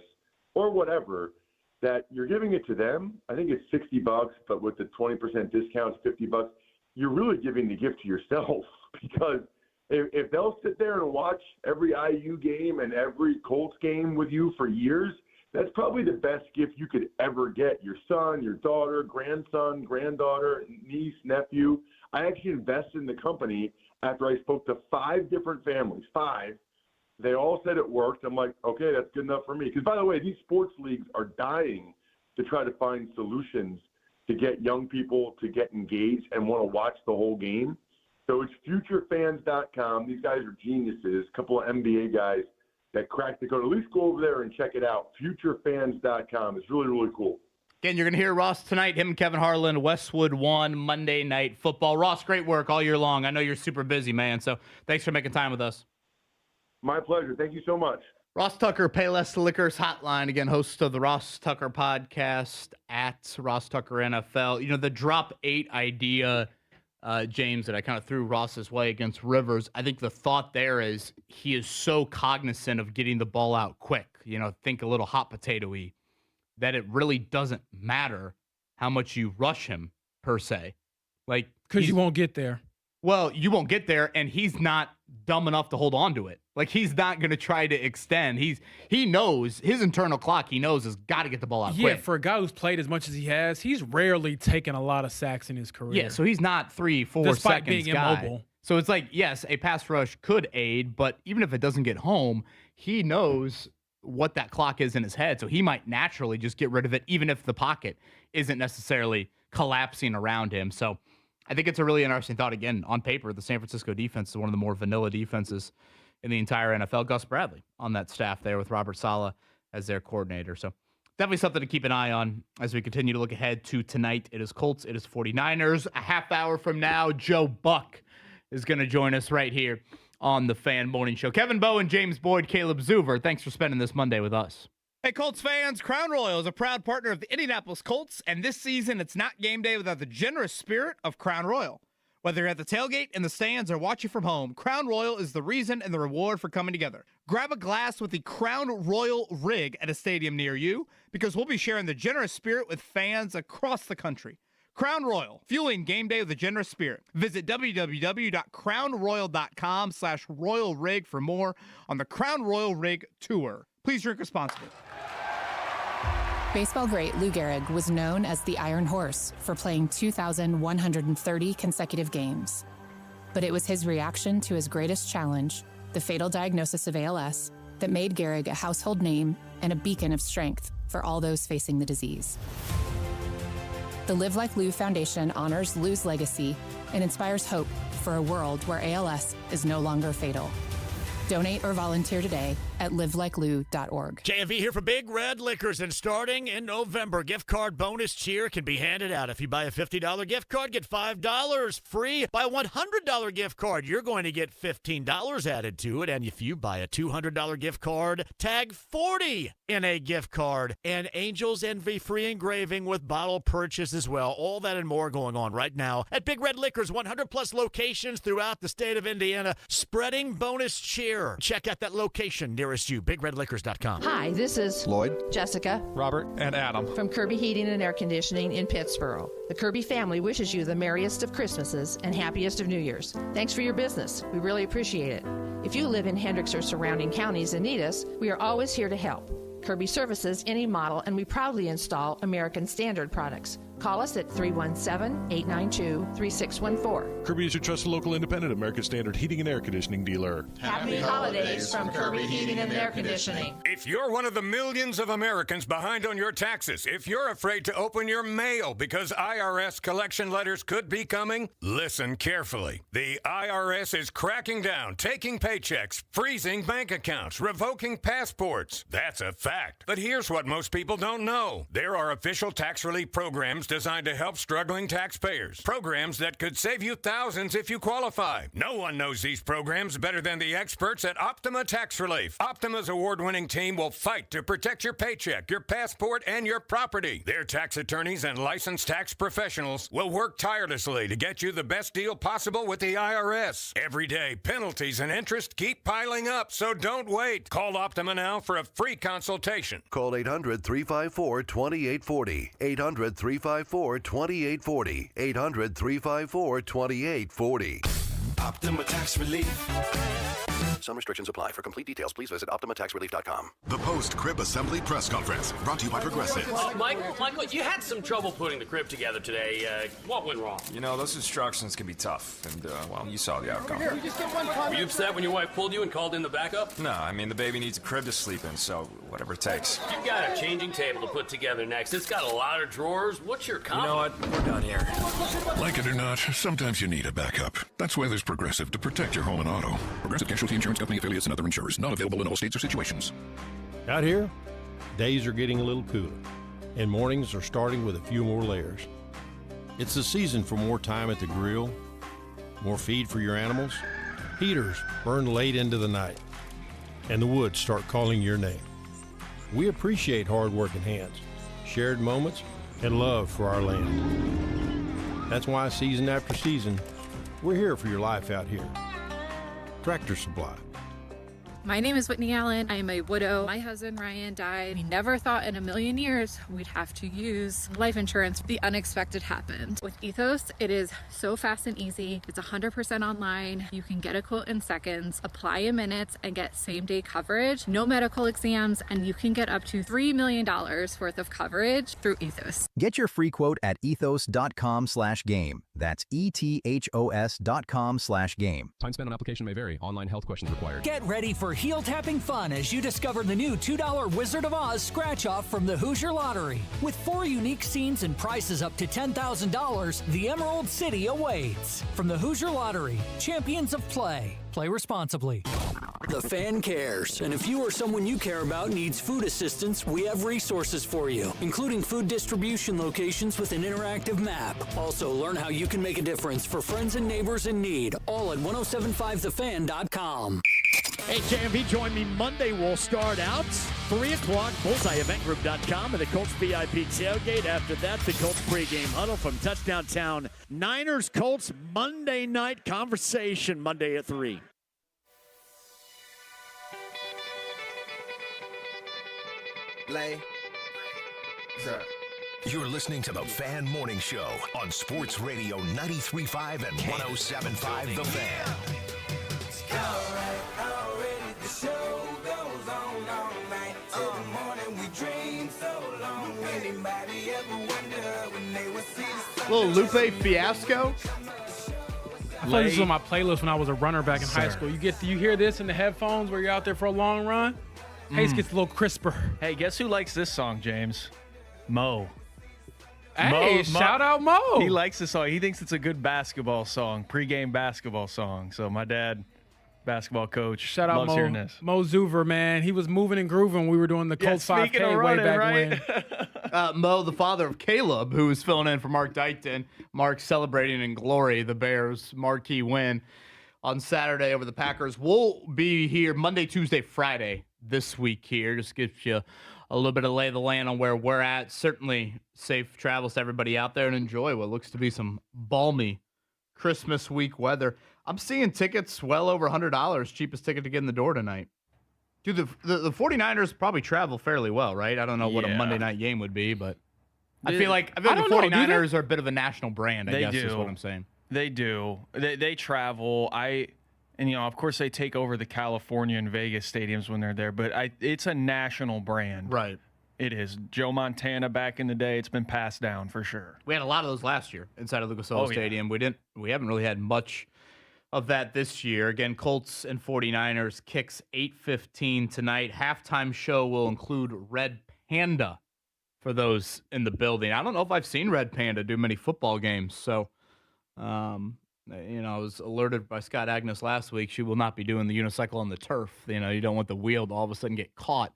or whatever, that you're giving it to them. I think it's $60, but with the 20% discount, it's $50. You're really giving the gift to yourself, because if they'll sit there and watch every IU game and every Colts game with you for years, that's probably the best gift you could ever get. Your son, your daughter, grandson, granddaughter, niece, nephew. I actually invested in the company after I spoke to 5 different families, 5. They all said it worked. I'm like, okay, that's good enough for me. Because, by the way, these sports leagues are dying to try to find solutions to get young people to get engaged and want to watch the whole game. So it's futurefans.com. These guys are geniuses, a couple of NBA guys that cracked the code. At least go over there and check it out, futurefans.com. It's really, really cool. Again, you're going to hear Ross tonight, him and Kevin Harlan, Westwood One, Monday Night Football. Ross, great work all year long. I know you're super busy, man, so thanks for making time with us. My pleasure. Thank you so much. Ross Tucker, Payless Liquors Hotline, again, host of the Ross Tucker podcast at Ross Tucker NFL. You know, the drop 8 idea, James, that I kind of threw Ross's way against Rivers, I think the thought there is he is so cognizant of getting the ball out quick, you know, think a little hot potato-y, that it really doesn't matter how much you rush him, per se. Like, because you won't get there. Well, you won't get there, and he's not dumb enough to hold on to it. Like, he's not going to try to extend. He knows his internal clock. He knows has got to get the ball out quick. Yeah, for a guy who's played as much as he has, he's rarely taken a lot of sacks in his career. Yeah, so he's not 3-4 despite seconds being guy. immobile. So it's like, yes, a pass rush could aid, but even if it doesn't get home, he knows what that clock is in his head. So he might naturally just get rid of it, even if the pocket isn't necessarily collapsing around him. So I think it's a really interesting thought. Again, on paper, the San Francisco defense is one of the more vanilla defenses in the entire NFL. Gus Bradley on that staff there with Robert Saleh as their coordinator. So definitely something to keep an eye on as we continue to look ahead to tonight. It is Colts. It is 49ers. A half hour from now, Joe Buck is going to join us right here on the Fan Morning Show. Kevin Bowen, James Boyd, Caleb Zuver, thanks for spending this Monday with us. Hey, Colts fans, Crown Royal is a proud partner of the Indianapolis Colts, and this season it's not game day without the generous spirit of Crown Royal. Whether you're at the tailgate, in the stands, or watching from home, Crown Royal is the reason and the reward for coming together. Grab a glass with the Crown Royal rig at a stadium near you, because we'll be sharing the generous spirit with fans across the country. Crown Royal, fueling game day with a generous spirit. Visit www.crownroyal.com/royal rig for more on the Crown Royal Rig Tour. Please drink responsibly. Baseball great Lou Gehrig was known as the Iron Horse for playing 2,130 consecutive games. But it was his reaction to his greatest challenge, the fatal diagnosis of ALS, that made Gehrig a household name and a beacon of strength for all those facing the disease. The Live Like Lou Foundation honors Lou's legacy and inspires hope for a world where ALS is no longer fatal. Donate or volunteer today at livelikeLou.org. JMV here for Big Red Liquors, and starting in November, gift card bonus cheer can be handed out. If you buy a $50 gift card, get $5 free. Buy a $100 gift card, you're going to get $15 added to it. And if you buy a $200 gift card, tag 40 in a gift card. And Angels Envy free engraving with bottle purchase as well. All that and more going on right now at Big Red Liquors, 100-plus locations throughout the state of Indiana, spreading bonus cheer. Check out that location nearest you, bigredliquors.com. Hi, this is Lloyd, Jessica, Robert, and Adam from Kirby Heating and Air Conditioning in Pittsboro. The Kirby family wishes you the merriest of Christmases and happiest of New Year's. Thanks for your business. We really appreciate it. If you live in Hendricks or surrounding counties and need us, we are always here to help. Kirby services any model, and we proudly install American Standard products. Call us at 317-892-3614. Kirby is your trusted local independent American Standard heating and air conditioning dealer. Happy holidays from Kirby Heating and Air Conditioning. If you're one of the millions of Americans behind on your taxes, if you're afraid to open your mail because IRS collection letters could be coming, listen carefully. The IRS is cracking down, taking paychecks, freezing bank accounts, revoking passports. That's a fact. But here's what most people don't know. There are official tax relief programs designed to help struggling taxpayers. Programs that could save you thousands if you qualify. No one knows these programs better than the experts at Optima Tax Relief. Optima's award-winning team will fight to protect your paycheck, your passport, and your property. Their tax attorneys and licensed tax professionals will work tirelessly to get you the best deal possible with the IRS. Every day, penalties and interest keep piling up, so don't wait. Call Optima now for a free consultation. Call 800-354-2840. 800-354-2840. 800-354-2840. Optima Tax Relief. Some restrictions apply. For complete details, please visit OptimaTaxRelief.com. The post-crib assembly press conference, brought to you by Progressive. Michael, you had some trouble putting the crib together today. What went wrong? You know, those instructions can be tough, and, well, you saw the outcome. Were you upset when your wife pulled you and called in the backup? No, I mean, the baby needs a crib to sleep in, so whatever it takes. You've got a changing table to put together next. It's got a lot of drawers. What's your comment? You know what? We're done here. Like it or not, sometimes you need a backup. That's why there's Progressive to protect your home and auto. Progressive Casualty Insurance Company affiliates and other insurers. Not available in all states or situations. Out here, days are getting a little cooler, and mornings are starting with a few more layers. It's the season for more time at the grill, more feed for your animals. Heaters burn late into the night. and the woods start calling your name. We appreciate hard-working hands, shared moments, and love for our land. That's why season after season, we're here for your life out here. Tractor Supply. My name is Whitney Allen. I am a widow. My husband, Ryan, died. We never thought in a million years we'd have to use life insurance. The unexpected happened. With Ethos, it is so fast and easy. It's 100% online. You can get a quote in seconds, apply in minutes, and get same-day coverage. No medical exams, and you can get up to $3 million worth of coverage through Ethos. Get your free quote at ethos.com/game. That's ETHOS.com/game. Time spent on application may vary. Online health questions required. Get ready for heel-tapping fun as you discover the new $2 Wizard of Oz scratch-off from the Hoosier Lottery. With 4 unique scenes and prizes up to $10,000, the Emerald City awaits. From the Hoosier Lottery, champions of play. Play responsibly. The Fan cares, and if you or someone you care about needs food assistance, we have resources for you, including food distribution locations with an interactive map. Also, learn how you can make a difference for friends and neighbors in need, all at 1075thefan.com. Hey, JMV, join me Monday. We'll start out 3 o'clock, bullseyeeventgroup.com, and the Colts VIP tailgate. After that, the Colts pregame huddle from Touchdown Town. Niners-Colts Monday night conversation, Monday at 3. Lay. You're listening to the Fan Morning Show on Sports Radio 93.5 and 107.5 The Fan. The show goes on all night till the morning. We dream so long. Anybody ever wonder when they would see the sun? Little Lupe Fiasco. I played this on my playlist when I was a runner back in high school. You hear this in the headphones where you're out there for a long run. Pace gets a little crisper. Hey, guess who likes this song, James? Mo. Hey, shout out Mo. He likes this song. He thinks it's a good basketball song, pregame basketball song. So my dad, basketball coach, shout out loves Mo, hearing this. Mo Zuver, man. He was moving and grooving when we were doing the Colts 5K way back when. Mo, the father of Caleb, who is filling in for Mark Dykton. Mark celebrating in glory the Bears' marquee win on Saturday over the Packers. We'll be here Monday, Tuesday, Friday this week here. Just gives you a little bit of lay of the land on where we're at. Certainly safe travels to everybody out there and enjoy what looks to be some balmy Christmas week weather. I'm seeing tickets well over $100, cheapest ticket to get in the door tonight. Dude, the 49ers probably travel fairly well, right? I don't know what a Monday night game would be, but I feel like the 49ers are a bit of a national brand, I guess is what I'm saying. They do. They travel. And, of course, they take over the California and Vegas stadiums when they're there, but it's a national brand. Right. It is. Joe Montana back in the day, it's been passed down for sure. We had a lot of those last year inside of Lucas Oil Stadium. We haven't really had much of that this year. Again, Colts and 49ers kicks 8:15 tonight. Halftime show will include Red Panda for those in the building. I don't know if I've seen Red Panda do many football games, so I was alerted by Scott Agnes last week. She will not be doing the unicycle on the turf. You don't want the wheel to all of a sudden get caught.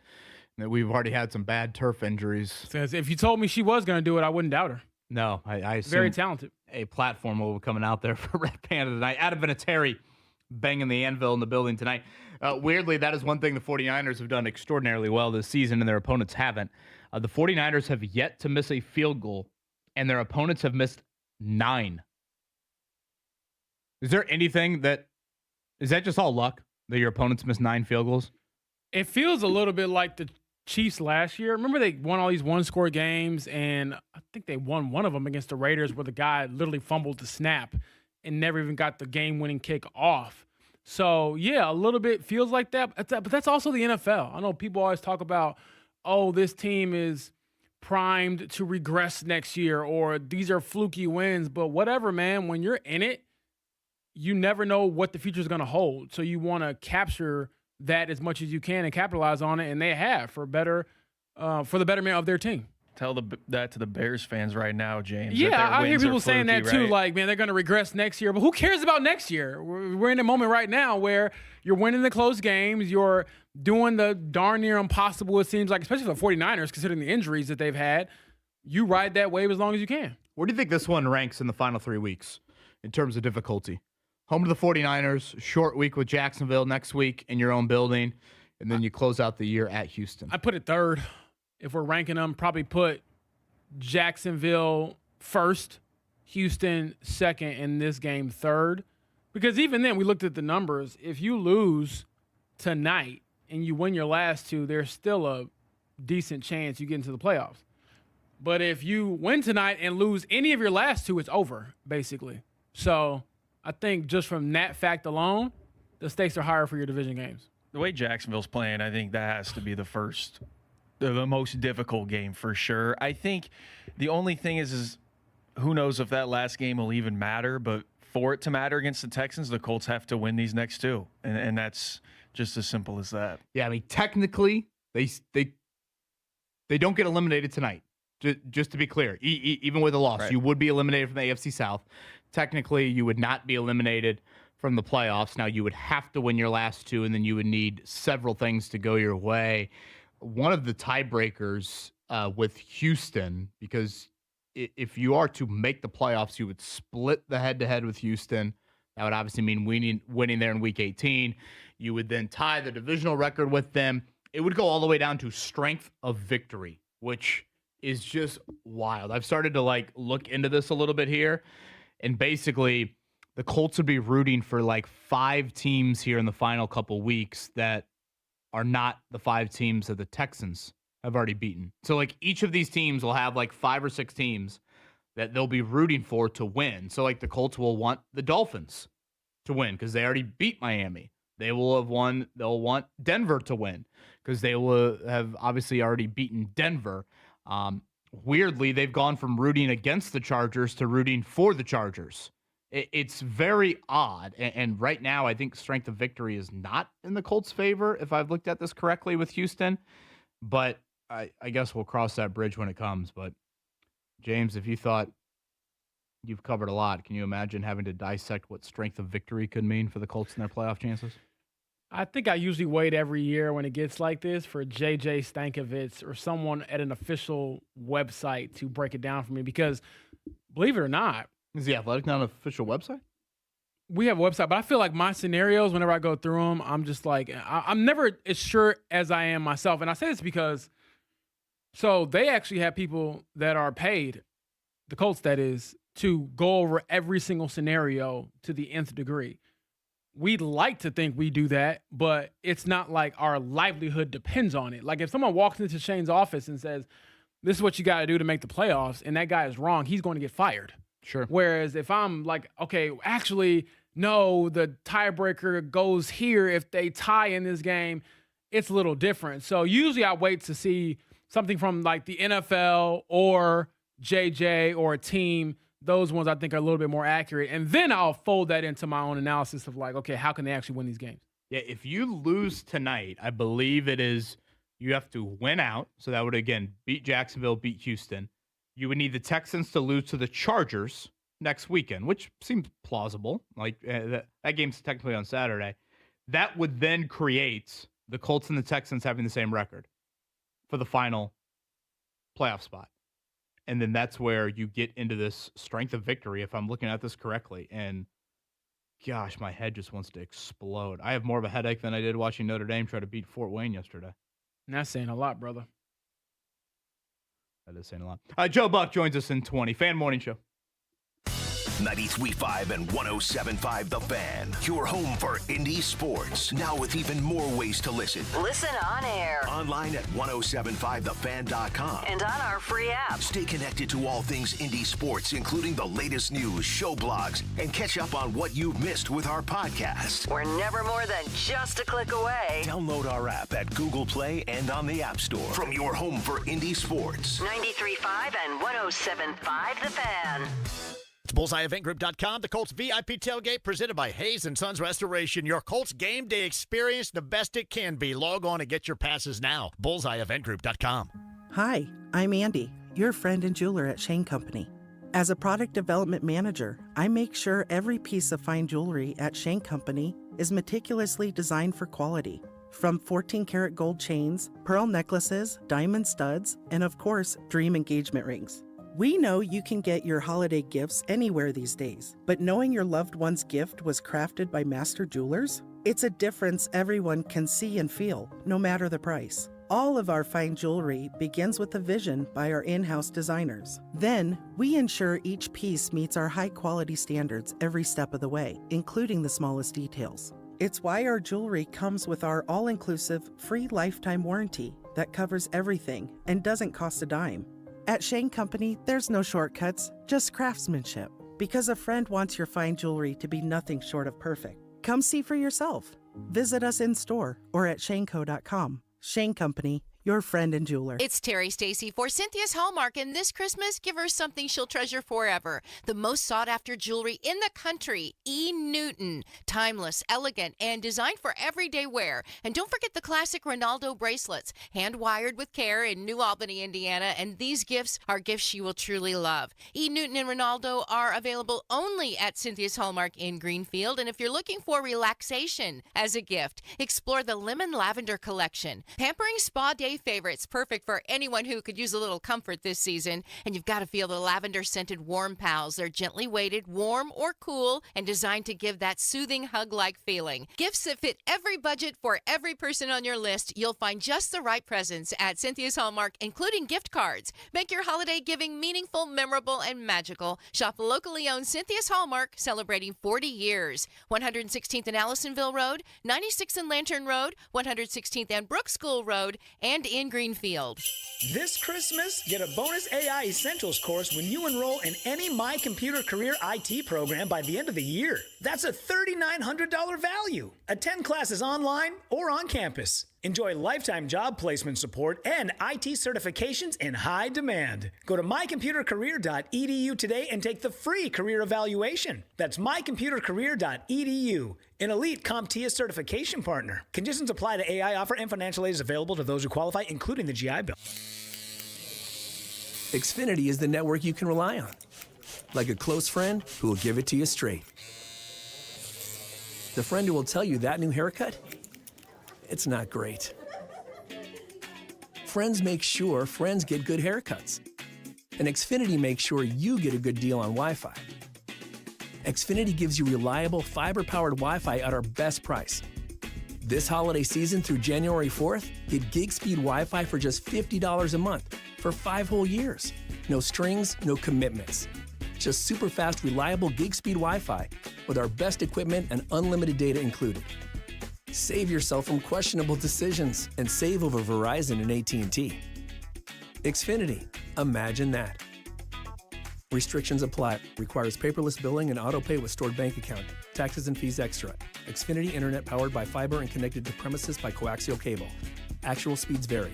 We've already had some bad turf injuries. If you told me she was going to do it, I wouldn't doubt her. No, I assume very talented. A platform will be coming out there for Red Panda tonight. Adam Vinatieri banging the anvil in the building tonight. Weirdly, that is one thing the 49ers have done extraordinarily well this season, and their opponents haven't. The 49ers have yet to miss a field goal, and their opponents have missed 9. Is there anything is that just all luck that your opponents missed 9 field goals? It feels a little bit like the Chiefs last year. Remember they won all these one-score games, and I think they won one of them against the Raiders where the guy literally fumbled the snap and never even got the game-winning kick off. So, yeah, a little bit feels like that. But that's also the NFL. I know people always talk about, this team is primed to regress next year, or these are fluky wins. But whatever, man, when you're in it, you never know what the future is going to hold. So you want to capture that as much as you can and capitalize on it, and they have for the betterment of their team. Tell that to the Bears fans right now, James. Yeah, I hear people saying that too, right? like, man, they're going to regress next year. But who cares about next year? We're in a moment right now where you're winning the close games. You're doing the darn near impossible, it seems like, especially for the 49ers, considering the injuries that they've had. You ride that wave as long as you can. Where do you think this one ranks in the final 3 weeks in terms of difficulty? Home to the 49ers, short week with Jacksonville next week in your own building. and then you close out the year at Houston. I put it third. If we're ranking them, probably put Jacksonville first, Houston second, and this game third. Because even then, we looked at the numbers. If you lose tonight and you win your last two, there's still a decent chance you get into the playoffs. But if you win tonight and lose any of your last two, it's over, basically. So I think just from that fact alone, the stakes are higher for your division games. The way Jacksonville's playing, I think that has to be the most difficult game for sure. I think the only thing is who knows if that last game will even matter, but for it to matter against the Texans, the Colts have to win these next two, and that's just as simple as that. Yeah, I mean, technically, they don't get eliminated tonight. Just to be clear, even with a loss, right, you would be eliminated from the AFC South. Technically, you would not be eliminated from the playoffs. Now, you would have to win your last two, and then you would need several things to go your way. One of the tiebreakers with Houston, because if you are to make the playoffs, you would split the head-to-head with Houston. That would obviously mean winning there in Week 18. You would then tie the divisional record with them. It would go all the way down to strength of victory, which is just wild. I've started to look into this a little bit here, and basically the Colts would be rooting for 5 teams here in the final couple weeks that are not the 5 teams that the Texans have already beaten. So each of these teams will have 5 or 6 teams that they'll be rooting for to win. So the Colts will want the Dolphins to win because they already beat Miami. They'll want Denver to win because they will have obviously already beaten Denver. Weirdly, they've gone from rooting against the Chargers to rooting for the Chargers. It's very odd. And right now, I think strength of victory is not in the Colts' favor, if I've looked at this correctly with Houston. But I guess we'll cross that bridge when it comes. But, James, if you thought you've covered a lot, can you imagine having to dissect what strength of victory could mean for the Colts and their playoff chances? I think I usually wait every year when it gets like this for JJ Stankovitz or someone at an official website to break it down for me because, believe it or not, is The Athletic not an official website? We have a website, but I feel like my scenarios, whenever I go through them, I'm just I'm never as sure as I am myself. And I say this because, so they actually have people that are paid, the Colts that is, to go over every single scenario to the nth degree. We'd like to think we do that, but it's not like our livelihood depends on it. Like if someone walks into Shane's office and says, this is what you got to do to make the playoffs, and that guy is wrong, he's going to get fired. Sure. Whereas if I'm like, okay, actually, no, the tiebreaker goes here if they tie in this game, it's a little different. So usually I wait to see something from like the NFL or JJ or a team. Those ones I think are a little bit more accurate. And then I'll fold that into my own analysis of like, okay, how can they actually win these games? Yeah, if you lose tonight, I believe it is you have to win out. So that would, again, beat Jacksonville, beat Houston. You would need the Texans to lose to the Chargers next weekend, which seems plausible. Like that game's technically on Saturday. That would then create the Colts and the Texans having the same record for the final playoff spot. And then that's where you get into this strength of victory, if I'm looking at this correctly. And gosh, my head just wants to explode. I have more of a headache than I did watching Notre Dame try to beat Fort Wayne yesterday. And that's saying a lot, brother. That is saying a lot. Joe Buck joins us in 20. Fan Morning Show. 93.5 and 107.5 The Fan. Your home for Indy sports. Now with even more ways to listen. Listen on air. Online at 1075thefan.com. And on our free app. Stay connected to all things Indy sports, including the latest news, show blogs, and catch up on what you've missed with our podcast. We're never more than just a click away. Download our app at Google Play and on the App Store. From your home for Indy sports. 93.5 and 107.5 The Fan. It's BullseyeEventGroup.com, the Colts VIP tailgate presented by Hayes & Sons Restoration. Your Colts game day experience, the best it can be. Log on and get your passes now. BullseyeEventGroup.com. Hi, I'm Andy, your friend and jeweler at Shane Company. As a product development manager, I make sure every piece of fine jewelry at Shane Company is meticulously designed for quality. From 14-karat gold chains, pearl necklaces, diamond studs, and of course, dream engagement rings. We know you can get your holiday gifts anywhere these days, but knowing your loved one's gift was crafted by master jewelers? It's a difference everyone can see and feel, no matter the price. All of our fine jewelry begins with a vision by our in-house designers. Then, we ensure each piece meets our high-quality standards every step of the way, including the smallest details. It's why our jewelry comes with our all-inclusive, free lifetime warranty that covers everything and doesn't cost a dime. At Shane Company, there's no shortcuts, just craftsmanship. Because a friend wants your fine jewelry to be nothing short of perfect. Come see for yourself. Visit us in store or at shaneco.com. Shane Company, your friend and jeweler. It's Terry Stacy for Cynthia's Hallmark, and this Christmas, give her something she'll treasure forever. The most sought-after jewelry in the country, E. Newton. Timeless, elegant, and designed for everyday wear. And don't forget the classic Ronaldo bracelets, hand-wired with care in New Albany, Indiana, and these gifts are gifts she will truly love. E. Newton and Ronaldo are available only at Cynthia's Hallmark in Greenfield, and if you're looking for relaxation as a gift, explore the Lemon Lavender Collection. Pampering spa day favorites, perfect for anyone who could use a little comfort this season. And you've got to feel the lavender-scented Warm Pals. They're gently weighted, warm or cool, and designed to give that soothing hug-like feeling. Gifts that fit every budget for every person on your list. You'll find just the right presents at Cynthia's Hallmark, including gift cards. Make your holiday giving meaningful, memorable, and magical. Shop locally owned Cynthia's Hallmark, celebrating 40 years. 116th and Allisonville Road, 96th and Lantern Road, 116th and Brook School Road, and in Greenfield. This Christmas, get a bonus AI Essentials course when you enroll in any My Computer Career IT program by the end of the year. That's a $3,900 value. Attend classes online or on campus. Enjoy lifetime job placement support and IT certifications in high demand. Go to mycomputercareer.edu today and take the free career evaluation. That's mycomputercareer.edu, an elite CompTIA certification partner. Conditions apply to AI offer, and financial aid is available to those who qualify, including the GI Bill. Xfinity is the network you can rely on. Like a close friend who will give it to you straight. The friend who will tell you that new haircut, it's not great. Friends make sure friends get good haircuts. And Xfinity makes sure you get a good deal on Wi-Fi. Xfinity gives you reliable fiber-powered Wi-Fi at our best price. This holiday season through January 4th, get gig speed Wi-Fi for just $50 a month for 5 whole years. No strings, no commitments. Just super fast, reliable gig speed Wi-Fi with our best equipment and unlimited data included. Save yourself from questionable decisions and save over Verizon and AT&T. Xfinity. Imagine that. Restrictions apply. Requires paperless billing and auto-pay with stored bank account. Taxes and fees extra. Xfinity Internet powered by fiber and connected to premises by coaxial cable. Actual speeds vary.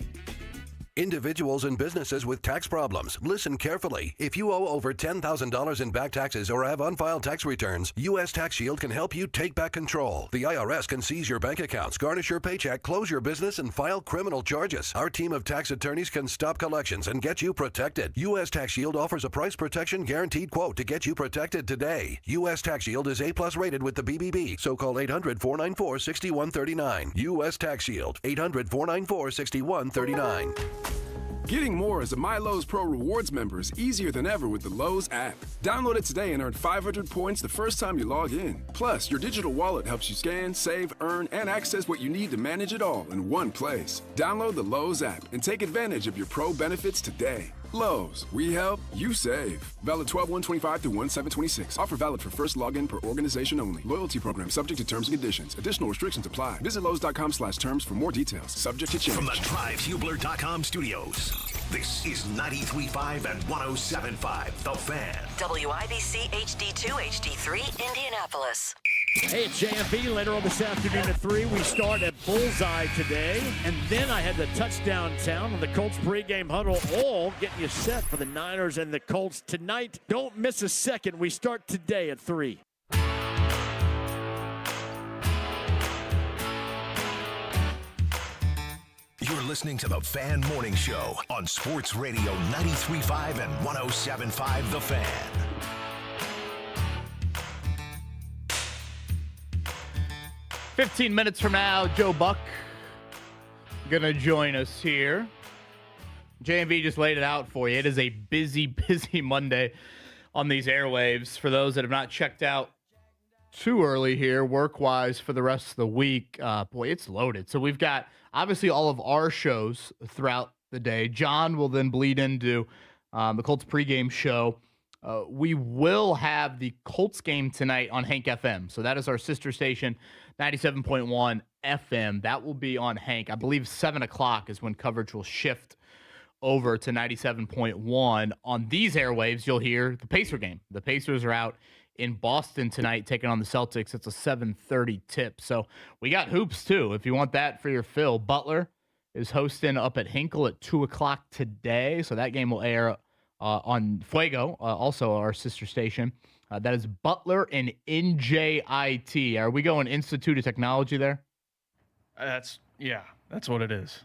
Individuals and businesses with tax problems, listen carefully. If you owe over $10,000 in back taxes or have unfiled tax returns, U.S. Tax Shield can help you take back control. The IRS can seize your bank accounts, garnish your paycheck, close your business, and file criminal charges. Our team of tax attorneys can stop collections and get you protected. U.S. Tax Shield offers a price protection guaranteed quote to get you protected today. U.S. Tax Shield is A+ rated with the BBB, so call 800-494-6139. U.S. Tax Shield, 800-494-6139. Getting more as a MyLowe's Pro Rewards member is easier than ever with the Lowe's app. Download it today and earn 500 points the first time you log in. Plus, your digital wallet helps you scan, save, earn, and access what you need to manage it all in one place. Download the Lowe's app and take advantage of your Pro benefits today. Lowe's, we help, you save. Valid 12/1/25 through 1/7/26. Offer valid for first login per organization only. Loyalty program subject to terms and conditions. Additional restrictions apply. Visit Lowe's.com/terms for more details. Subject to change. From the DriveHubler.com studios, this is 93.5 and 107.5 The Fan. WIBC HD2, HD3, Indianapolis. Hey, it's JMV. Later on this afternoon at 3, we start at Bullseye today. And then I had the touchdown town on the Colts pregame huddle, all getting you set for the Niners and the Colts tonight. Don't miss a second. We start today at 3. You're listening to The Fan Morning Show on Sports Radio 93.5 and 107.5 The Fan. "15 minutes from now, Joe Buck gonna join us here. JMV just laid it out for you. It is a busy, busy Monday on these airwaves. For those that have not checked out too early here, work-wise for the rest of the week, boy, it's loaded. So we've got, obviously, all of our shows throughout the day. John will then bleed into the Colts pregame show. We will have the Colts game tonight on Hank FM. So that is our sister station, 97.1 FM. That will be on Hank. I believe 7 o'clock is when coverage will shift over to 97.1. On these airwaves, you'll hear the Pacer game. The Pacers are out in Boston tonight taking on the Celtics. It's a 7:30 tip. So we got hoops, too, if you want that for your fill. Butler is hosting up at Hinkle at 2 o'clock today. So that game will air on Fuego, also our sister station. That is Butler and NJIT. Are we going Institute of Technology there? That's what it is.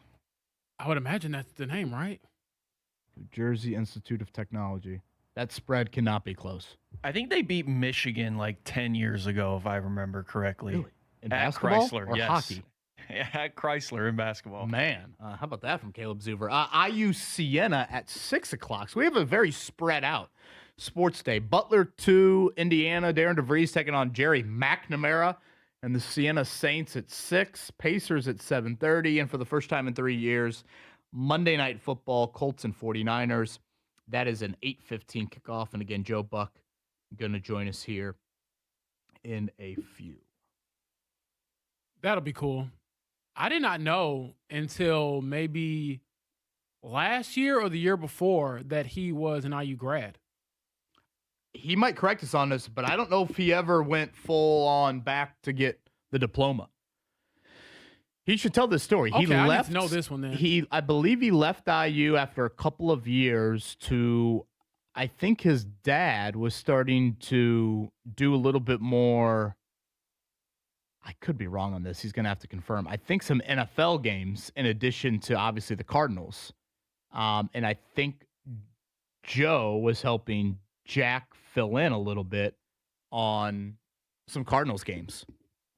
I would imagine that's the name, right? New Jersey Institute of Technology. That spread cannot be close. I think they beat Michigan like 10 years ago, if I remember correctly. Really? In At basketball Chrysler, or yes. hockey? At Chrysler in basketball. Man, how about that from Caleb Zuber? IU Siena at 6 o'clock. So we have a very spread out sports day. Butler 2, Indiana. Darren DeVries taking on Jerry McNamara. And the Siena Saints at 6. Pacers at 7:30. And for the first time in 3 years, Monday Night Football, Colts and 49ers. That is an 8:15 kickoff. And again, Joe Buck going to join us here in a few. That'll be cool. I did not know until maybe last year or the year before that he was an IU grad. He might correct us on this, but I don't know if he ever went full on back to get the diploma. He should tell this story. Okay, He I left. need to know this one then. I believe he left IU after a couple of years to, I think his dad was starting to do a little bit more. I could be wrong on this. He's going to have to confirm. I think some NFL games in addition to obviously the Cardinals. And I think Joe was helping Jack fill in a little bit on some Cardinals games.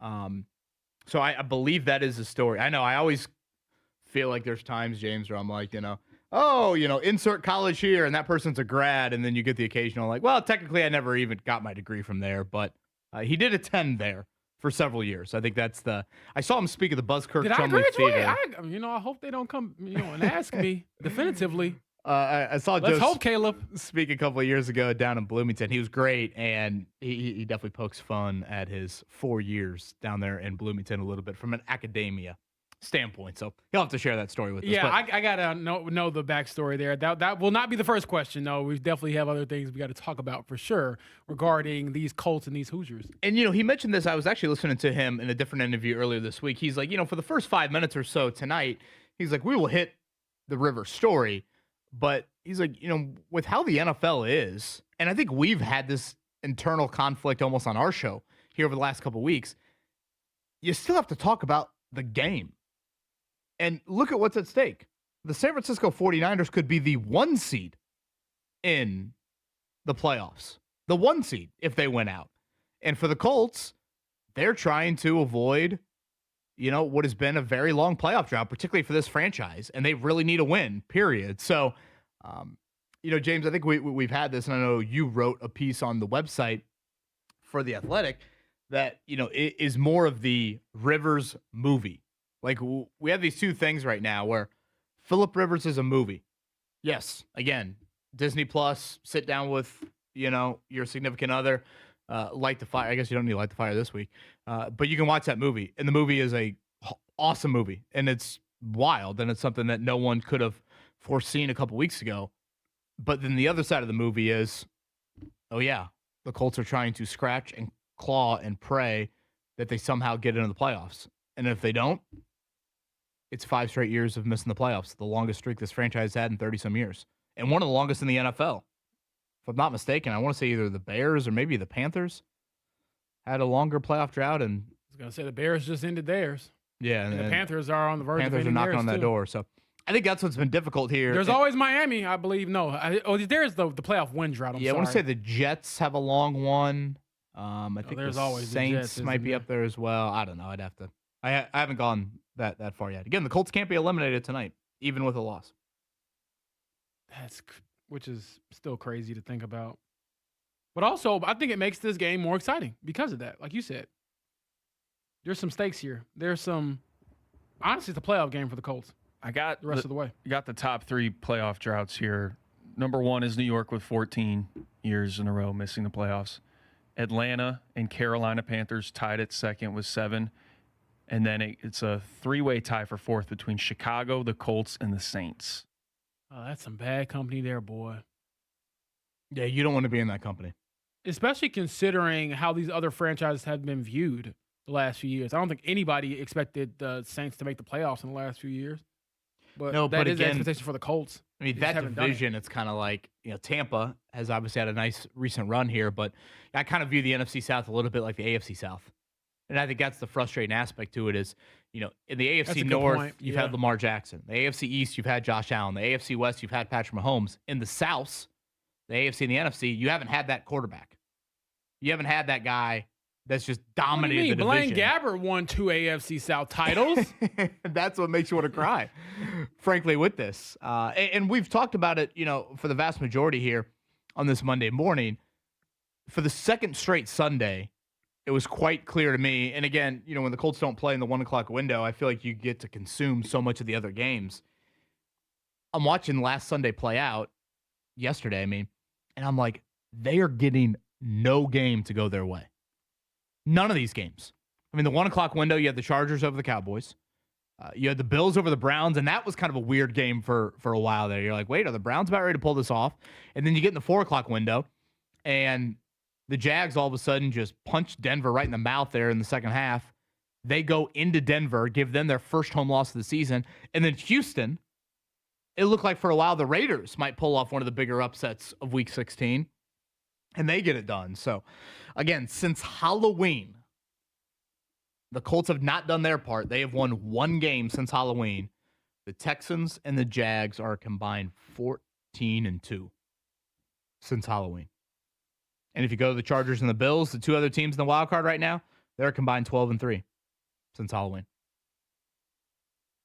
So I believe that is the story. I know I always feel like there's times, James, where I'm like, insert college here and that person's a grad. And then you get the occasional like, well, technically I never even got my degree from there, but he did attend there for several years. I think that's I saw him speak at the Buzzkirk Chumley Theater. I hope they don't come, and ask me definitively. I saw Let's Joe hope Caleb speak a couple of years ago down in Bloomington. He was great, and he definitely pokes fun at his 4 years down there in Bloomington a little bit from an academia standpoint. So he'll have to share that story with us. Yeah, But I gotta know the backstory there. That will not be the first question. No, we definitely have other things we got to talk about for sure regarding these Colts and these Hoosiers. And he mentioned this. I was actually listening to him in a different interview earlier this week. He's like, for the first 5 minutes or so tonight, he's like, we will hit the River story. But he's like, with how the NFL is, and I think we've had this internal conflict almost on our show here over the last couple of weeks, you still have to talk about the game. And look at what's at stake. The San Francisco 49ers could be the 1 seed in the playoffs. The 1 seed if they win out. And for the Colts, they're trying to avoid what has been a very long playoff drought, particularly for this franchise, and they really need a win, period. So, James, I think we've had this, and I know you wrote a piece on the website for The Athletic that, it is more of the Rivers movie. Like, we have these two things right now where Phillip Rivers is a movie. Yes, again, Disney Plus, sit down with, your significant other, light the fire. I guess you don't need to light the fire this week. But you can watch that movie, and the movie is a awesome movie, and it's wild, and it's something that no one could have foreseen a couple weeks ago. But then the other side of the movie is, oh yeah, the Colts are trying to scratch and claw and pray that they somehow get into the playoffs. And if they don't, it's 5 straight years of missing the playoffs, the longest streak this franchise had in 30-some years, and one of the longest in the NFL. If I'm not mistaken, I want to say either the Bears or maybe the Panthers had a longer playoff drought. And I was going to say the Bears just ended theirs. Yeah. And the Panthers are on the verge of Panthers are ending knocking theirs on that too. door. So I think that's what's been difficult here. There's always Miami, I believe. No. There's the playoff win drought. I want to say the Jets have a long one. I think there's the always the Saints Jets, might be isn't up there as well. I don't know. I'd have to. I haven't gone that far yet. Again, the Colts can't be eliminated tonight, even with a loss. Which is still crazy to think about. But also, I think it makes this game more exciting because of that. Like you said, there's some stakes here. Honestly, it's a playoff game for the Colts. I got the rest of the way. Got the top 3 playoff droughts here. Number 1 is New York with 14 years in a row missing the playoffs. Atlanta and Carolina Panthers tied at second with 7. And then it's a 3-way tie for 4th between Chicago, the Colts, and the Saints. Oh, that's some bad company there, boy. Yeah, you don't want to be in that company. Especially considering how these other franchises have been viewed the last few years. I don't think anybody expected the Saints to make the playoffs in the last few years. But that is the expectation for the Colts. I mean, that division, it's kind of like, Tampa has obviously had a nice recent run here, but I kind of view the NFC South a little bit like the AFC South. And I think that's the frustrating aspect to it is, in the AFC North, you've had Lamar Jackson. The AFC East, you've had Josh Allen. The AFC West, you've had Patrick Mahomes. In the South, the AFC and the NFC, you haven't had that quarterback. You haven't had that guy that's just dominated the division. Blaine Gabbert won 2 AFC South titles. That's what makes you want to cry, frankly, with this. And we've talked about it, for the vast majority here on this Monday morning. For the second straight Sunday, it was quite clear to me. And again, when the Colts don't play in the 1 o'clock window, I feel like you get to consume so much of the other games. I'm watching last Sunday play out yesterday, and I'm like, they are getting no game to go their way. None of these games. The 1 o'clock window, you had the Chargers over the Cowboys. You had the Bills over the Browns, and that was kind of a weird game for a while there. You're like, wait, are the Browns about ready to pull this off? And then you get in the 4 o'clock window, and the Jags all of a sudden just punched Denver right in the mouth there in the second half. They go into Denver, give them their first home loss of the season. And then Houston, it looked like for a while the Raiders might pull off one of the bigger upsets of Week 16. And they get it done. So, again, since Halloween, the Colts have not done their part. They have won 1 game since Halloween. The Texans and the Jags are combined 14-2 since Halloween. And if you go to the Chargers and the Bills, the 2 other teams in the wild card right now, they're combined 12-3 since Halloween.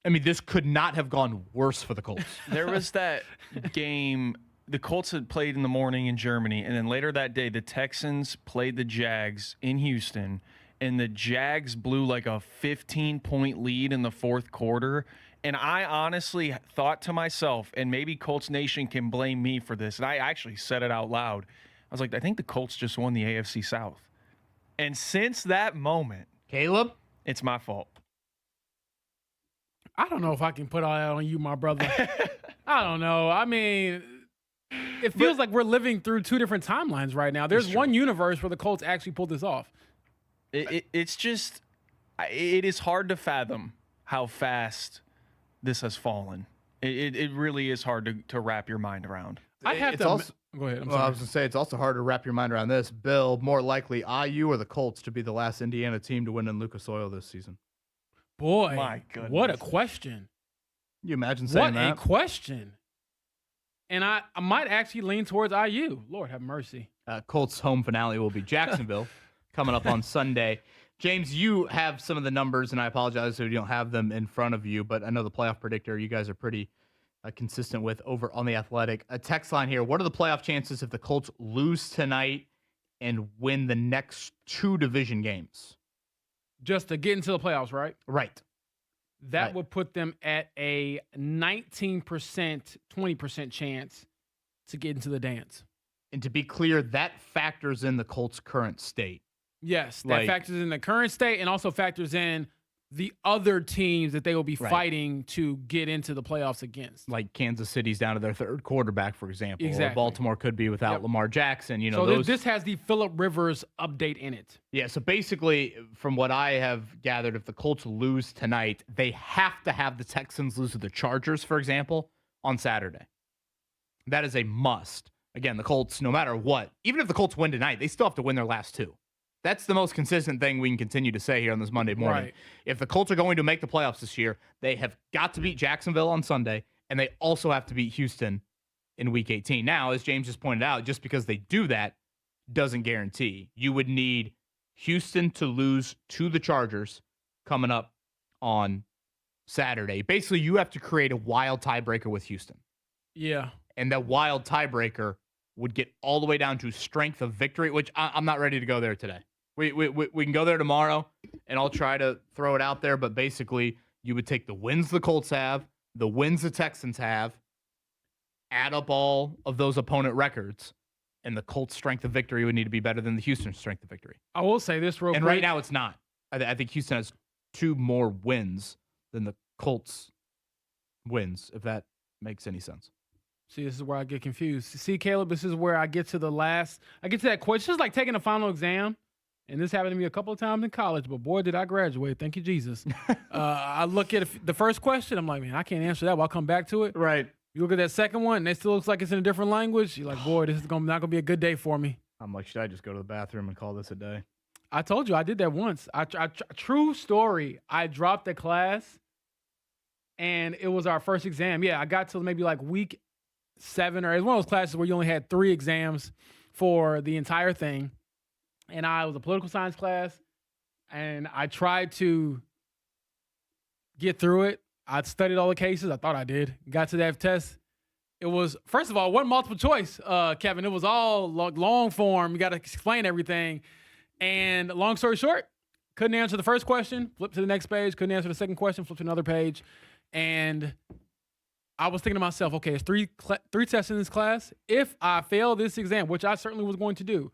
This could not have gone worse for the Colts. There was that game. The Colts had played in the morning in Germany, and then later that day, the Texans played the Jags in Houston, and the Jags blew like a 15-point lead in the 4th quarter. And I honestly thought to myself, and maybe Colts Nation can blame me for this, and I actually said it out loud. I was like, I think the Colts just won the AFC South. And since that moment, Caleb, it's my fault. I don't know if I can put all that on you, my brother. I don't know. It feels like we're living through 2 different timelines right now. There's one universe where the Colts actually pulled this off. It's just, it is hard to fathom how fast this has fallen. It really is hard to wrap your mind around. Go ahead. I was going to say, it's also hard to wrap your mind around this. Bill, more likely IU or the Colts to be the last Indiana team to win in Lucas Oil this season? Boy, my goodness. What a question. You imagine saying that? What a question. And I might actually lean towards IU. Lord have mercy. Colts home finale will be Jacksonville coming up on Sunday. James, you have some of the numbers, and I apologize if you don't have them in front of you, but I know the playoff predictor you guys are pretty consistent with over on The Athletic. A text line here. What are the playoff chances if the Colts lose tonight and win the next 2 division games? Just to get into the playoffs, right? Right. That would put them at a 19%, 20% chance to get into the dance. And to be clear, that factors in the Colts' current state. Yes, that factors in the current state and also factors in the other teams that they will be fighting to get into the playoffs against. Like Kansas City's down to their 3rd quarterback, for example. Exactly. Or Baltimore could be without Lamar Jackson. So this has the Phillip Rivers update in it. Yeah, so basically, from what I have gathered, if the Colts lose tonight, they have to have the Texans lose to the Chargers, for example, on Saturday. That is a must. Again, the Colts, no matter what, even if the Colts win tonight, they still have to win their last 2. That's the most consistent thing we can continue to say here on this Monday morning. Right. If the Colts are going to make the playoffs this year, they have got to beat Jacksonville on Sunday, and they also have to beat Houston in Week 18. Now, as James just pointed out, just because they do that doesn't guarantee. You would need Houston to lose to the Chargers coming up on Saturday. Basically, you have to create a wild tiebreaker with Houston. Yeah. and that wild tiebreaker would get all the way down to strength of victory, which I'm not ready to go there today. We can go there tomorrow, and I'll try to throw it out there, but basically you would take the wins the Colts have, the wins the Texans have, add up all of those opponent records, and the Colts' strength of victory would need to be better than the Houston strength of victory. I will say this real quick. And right now it's not. I think Houston has 2 more wins than the Colts wins, if that makes any sense. See, this is where I get confused. See, Caleb, this is where I get to that question. It's just like taking a final exam. And this happened to me a couple of times in college, but boy, did I graduate. Thank you, Jesus. I look at the first question. I'm like, man, I can't answer that, but I'll come back to it. Right. You look at that second one, and it still looks like it's in a different language. You're like, boy, this is not going to be a good day for me. I'm like, should I just go to the bathroom and call this a day? I told you I did that once. True story. I dropped a class, and it was our first exam. Yeah, I got to maybe like week 7, or it was one of those classes where you only had 3 exams for the entire thing. And I was a political science class, and I tried to get through it. I studied all the cases. I thought I did. Got to that test. It was, first of all, it wasn't multiple choice, Kevin. It was all long form. You got to explain everything. And long story short, couldn't answer the first question, flipped to the next page. Couldn't answer the second question, flipped to another page. And I was thinking to myself, okay, it's three tests in this class. If I fail this exam, which I certainly was going to do,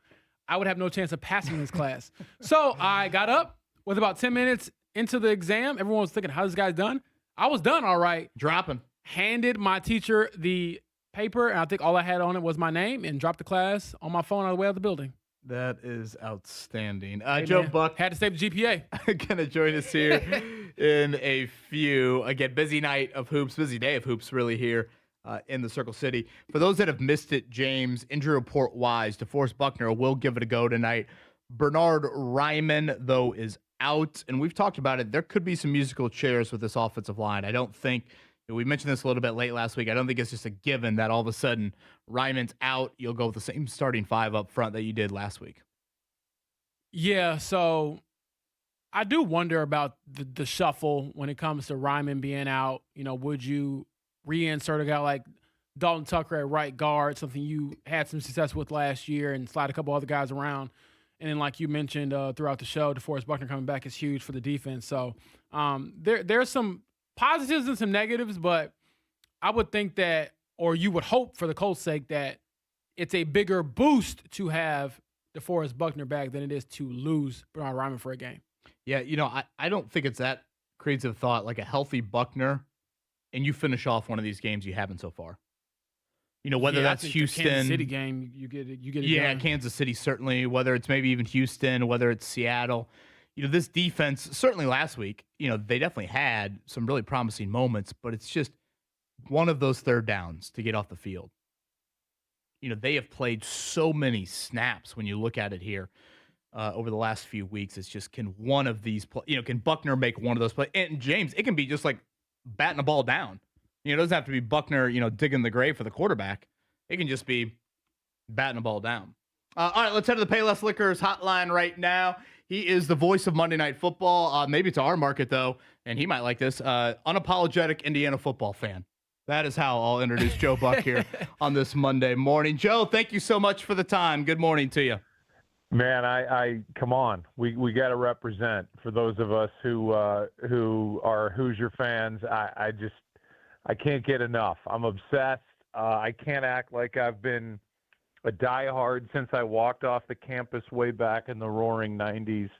I would have no chance of passing this class. So I got up with about 10 minutes into the exam. Everyone was thinking, how's this guy done? I was done all right. Dropping. Handed my teacher the paper, and I think all I had on it was my name, and dropped the class on my phone on the way out of the building. That is outstanding. Hey, Joe man, Buck had to save the GPA. going to join us here in a few. Again, busy night of hoops, busy day of hoops really here in the Circle City. For those that have missed it, James, injury report wise, DeForest Buckner will give it a go tonight. Bernard Ryman, though, is out, and we've talked about it. There could be some musical chairs with this offensive line. I don't think, we mentioned this a little bit late last week, I don't think it's just a given that all of a sudden Ryman's out, you'll go with the same starting 5 up front that you did last week. Yeah, so I do wonder about the shuffle when it comes to Ryman being out. Would you reinsert a guy like Dalton Tucker at right guard, something you had some success with last year, and slide a couple other guys around? And then, like you mentioned throughout the show, DeForest Buckner coming back is huge for the defense. So there's some positives and some negatives, but I would think that, or you would hope for the Colts' sake, that it's a bigger boost to have DeForest Buckner back than it is to lose Bernard Ryman for a game. Yeah, I don't think it's that crazy of thought, like a healthy Buckner, and you finish off one of these games you haven't so far. Whether that's Houston, the Kansas City game, you get it. Yeah, done. Kansas City certainly. Whether it's maybe even Houston, whether it's Seattle, this defense certainly last week. They definitely had some really promising moments, but it's just one of those third downs to get off the field. They have played so many snaps when you look at it here over the last few weeks. It's just, can one of these, can Buckner make one of those plays? And James, it can be just like batting a ball down. It doesn't have to be Buckner, digging the grave for the quarterback. It can just be batting a ball down. All right, let's head to the Payless Liquors hotline right now. He is the voice of Monday Night Football. Maybe to our market, though, and he might like this, unapologetic Indiana football fan. That is how I'll introduce Joe Buck here on this Monday morning. Joe, thank you so much for the time. Good morning to you. Man, I come on. We got to represent for those of us who are Hoosier fans. I can't get enough. I'm obsessed. I can't act like I've been a diehard since I walked off the campus way back in the roaring 90s.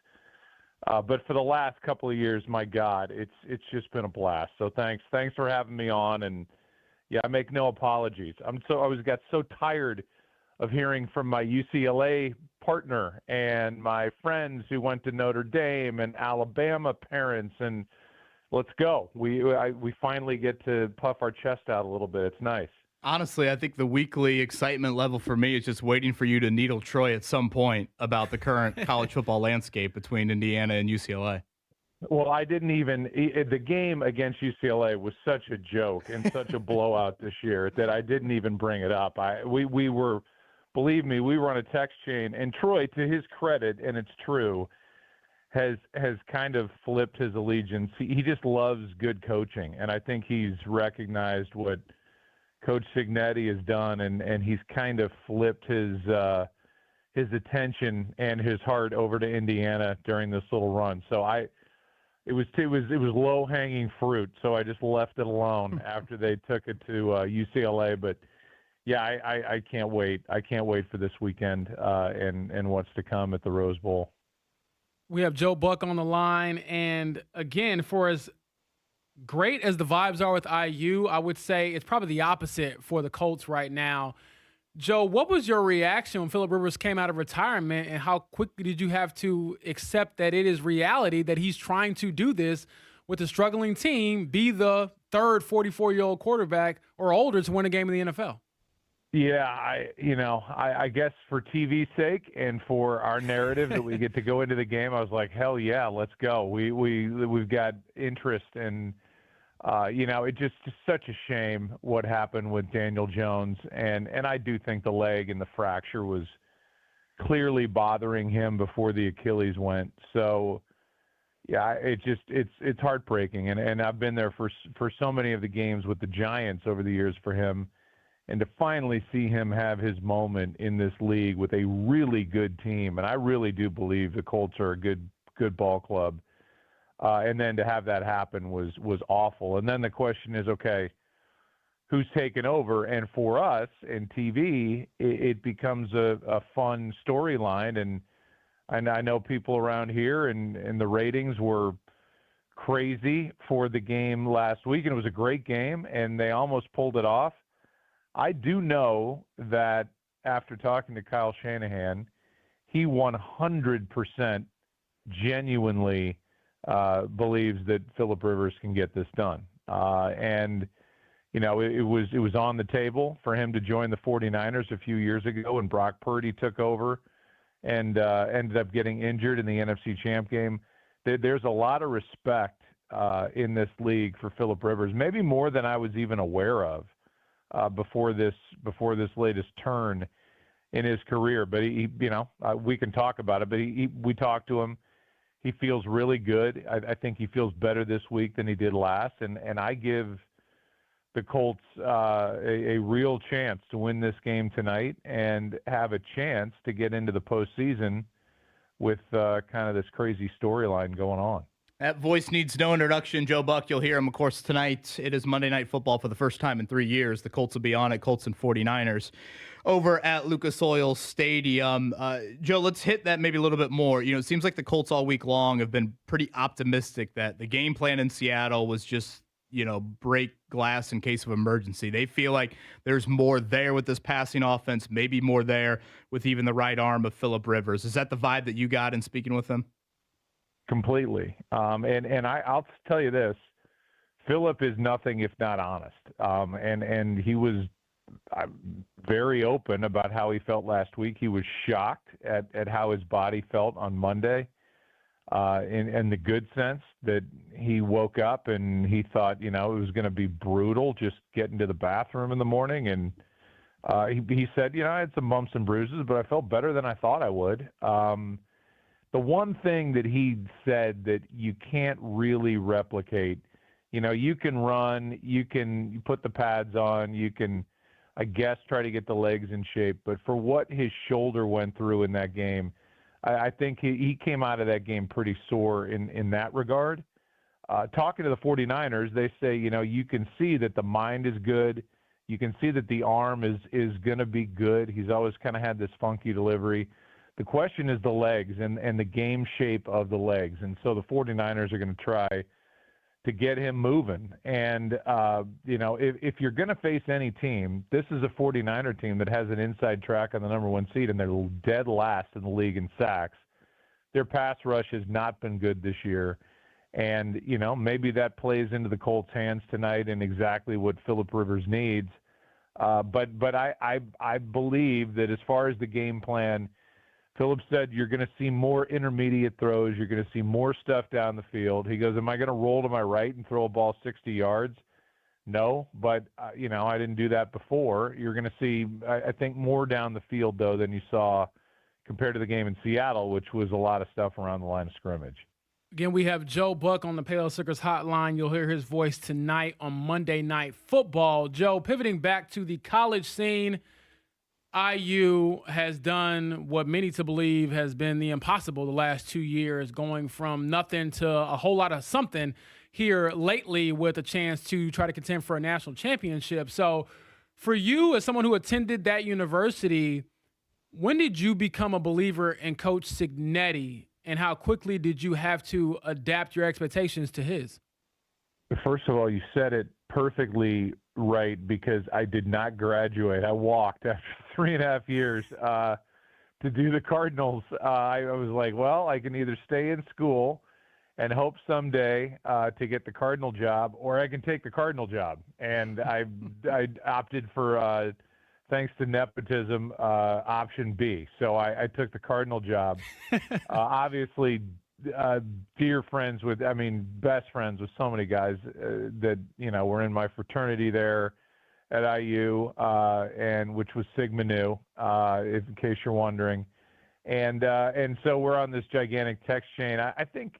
But for the last couple of years, my God, it's just been a blast. So thanks for having me on. And yeah, I make no apologies. Got so tired of hearing from my UCLA partner and my friends who went to Notre Dame and Alabama parents, and let's go. We finally get to puff our chest out a little bit. It's nice. Honestly, I think the weekly excitement level for me is just waiting for you to needle Troy at some point about the current college football landscape between Indiana and UCLA. Well, I didn't even – the game against UCLA was such a joke and such a blowout this year that I didn't even bring it up. We were – believe me, we were on a text chain. And Troy, to his credit, and it's true – has kind of flipped his allegiance. He just loves good coaching, and I think he's recognized what Coach Signetti has done, and he's kind of flipped his attention and his heart over to Indiana during this little run. So it was low hanging fruit. So I just left it alone after they took it to UCLA. But yeah, I can't wait. I can't wait for this weekend and what's to come at the Rose Bowl. We have Joe Buck on the line, and again, for as great as the vibes are with IU, I would say it's probably the opposite for the Colts right now. Joe, what was your reaction when Phillip Rivers came out of retirement, and how quickly did you have to accept that it is reality that he's trying to do this with a struggling team, be the third 44-year-old quarterback or older to win a game in the NFL? Yeah, I guess for TV's sake and for our narrative that we get to go into the game, I was like, hell yeah, let's go. We've got interest, and it's just such a shame what happened with Daniel Jones, and I do think the leg and the fracture was clearly bothering him before the Achilles went. So yeah, it's heartbreaking, and I've been there for so many of the games with the Giants over the years for him. And to finally see him have his moment in this league with a really good team, and I really do believe the Colts are a good ball club, and then to have that happen was awful. And then the question is, okay, who's taken over? And for us in TV, it becomes a fun storyline. And I know people around here, and the ratings were crazy for the game last week, and it was a great game, and they almost pulled it off. I do know that after talking to Kyle Shanahan, he 100% genuinely believes that Phillip Rivers can get this done. And, it was on the table for him to join the 49ers a few years ago when Brock Purdy took over and ended up getting injured in the NFC Champ game. There's a lot of respect in this league for Phillip Rivers, maybe more than I was even aware of. Before this latest turn in his career, but we can talk about it. But we talked to him. He feels really good. I think he feels better this week than he did last. And I give the Colts a real chance to win this game tonight and have a chance to get into the postseason with kind of this crazy storyline going on. That voice needs no introduction. Joe Buck, you'll hear him, of course, tonight. It is Monday Night Football for the first time in 3 years. The Colts will be on it, Colts and 49ers, over at Lucas Oil Stadium. Joe, let's hit that maybe a little bit more. It seems like the Colts all week long have been pretty optimistic that the game plan in Seattle was just, break glass in case of emergency. They feel like there's more there with this passing offense, maybe more there with even the right arm of Phillip Rivers. Is that the vibe that you got in speaking with him? Completely. And I'll tell you this, Phillip is nothing if not honest. And he was very open about how he felt last week. He was shocked at how his body felt on Monday, in the good sense that he woke up and he thought, it was going to be brutal just getting to the bathroom in the morning. And he said, I had some bumps and bruises, but I felt better than I thought I would. The one thing that he said that you can't really replicate, you can run, you put the pads on, you can, I guess, try to get the legs in shape. But for what his shoulder went through in that game, I think he came out of that game pretty sore in that regard. Talking to the 49ers, they say, you can see that the mind is good. You can see that the arm is going to be good. He's always kind of had this funky delivery. The question is the legs and the game shape of the legs. And so the 49ers are going to try to get him moving. And, if you're going to face any team, this is a 49er team that has an inside track on the number one seed, and they're dead last in the league in sacks. Their pass rush has not been good this year. And, maybe that plays into the Colts' hands tonight and exactly what Phillip Rivers needs. But I believe that as far as the game plan, Phillip said you're going to see more intermediate throws. You're going to see more stuff down the field. He goes, am I going to roll to my right and throw a ball 60 yards? No, but, I didn't do that before. You're going to see, I think, more down the field, though, than you saw compared to the game in Seattle, which was a lot of stuff around the line of scrimmage. Again, we have Joe Buck on the Pale Sickers hotline. You'll hear his voice tonight on Monday Night Football. Joe, pivoting back to the college scene, IU has done what many to believe has been the impossible the last 2 years, going from nothing to a whole lot of something here lately with a chance to try to contend for a national championship. So for you, as someone who attended that university, when did you become a believer in Coach Cignetti, and how quickly did you have to adapt your expectations to his? First of all, you said it perfectly right, because I did not graduate. I walked after 3.5 years to do the Cardinals. I was like, well, I can either stay in school and hope someday to get the Cardinal job, or I can take the Cardinal job. And I opted for, thanks to nepotism, option B. So I took the Cardinal job. Obviously, best friends with so many guys that, were in my fraternity there at IU, and which was Sigma Nu, in case you're wondering. And so we're on this gigantic text chain. I think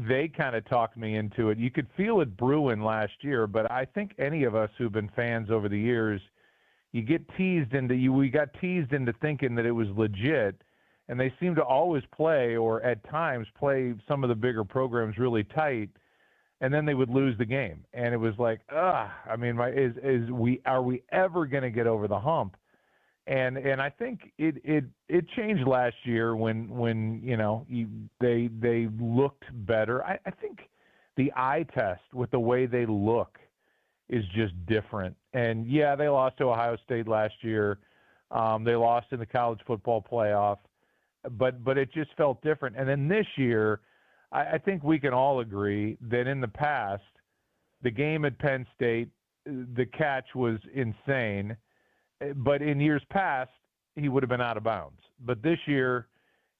they kind of talked me into it. You could feel it brewing last year, but I think any of us who've been fans over the years, we got teased into thinking that it was legit, and they seem to always play, or at times play, some of the bigger programs really tight, and then they would lose the game. And it was like, are we ever going to get over the hump? And I think it changed last year when they looked better. I think the eye test with the way they look is just different. And yeah, they lost to Ohio State last year. They lost in the college football playoff, but it just felt different. And then this year, I think we can all agree that in the past, the game at Penn State, the catch was insane. But in years past, he would have been out of bounds. But this year,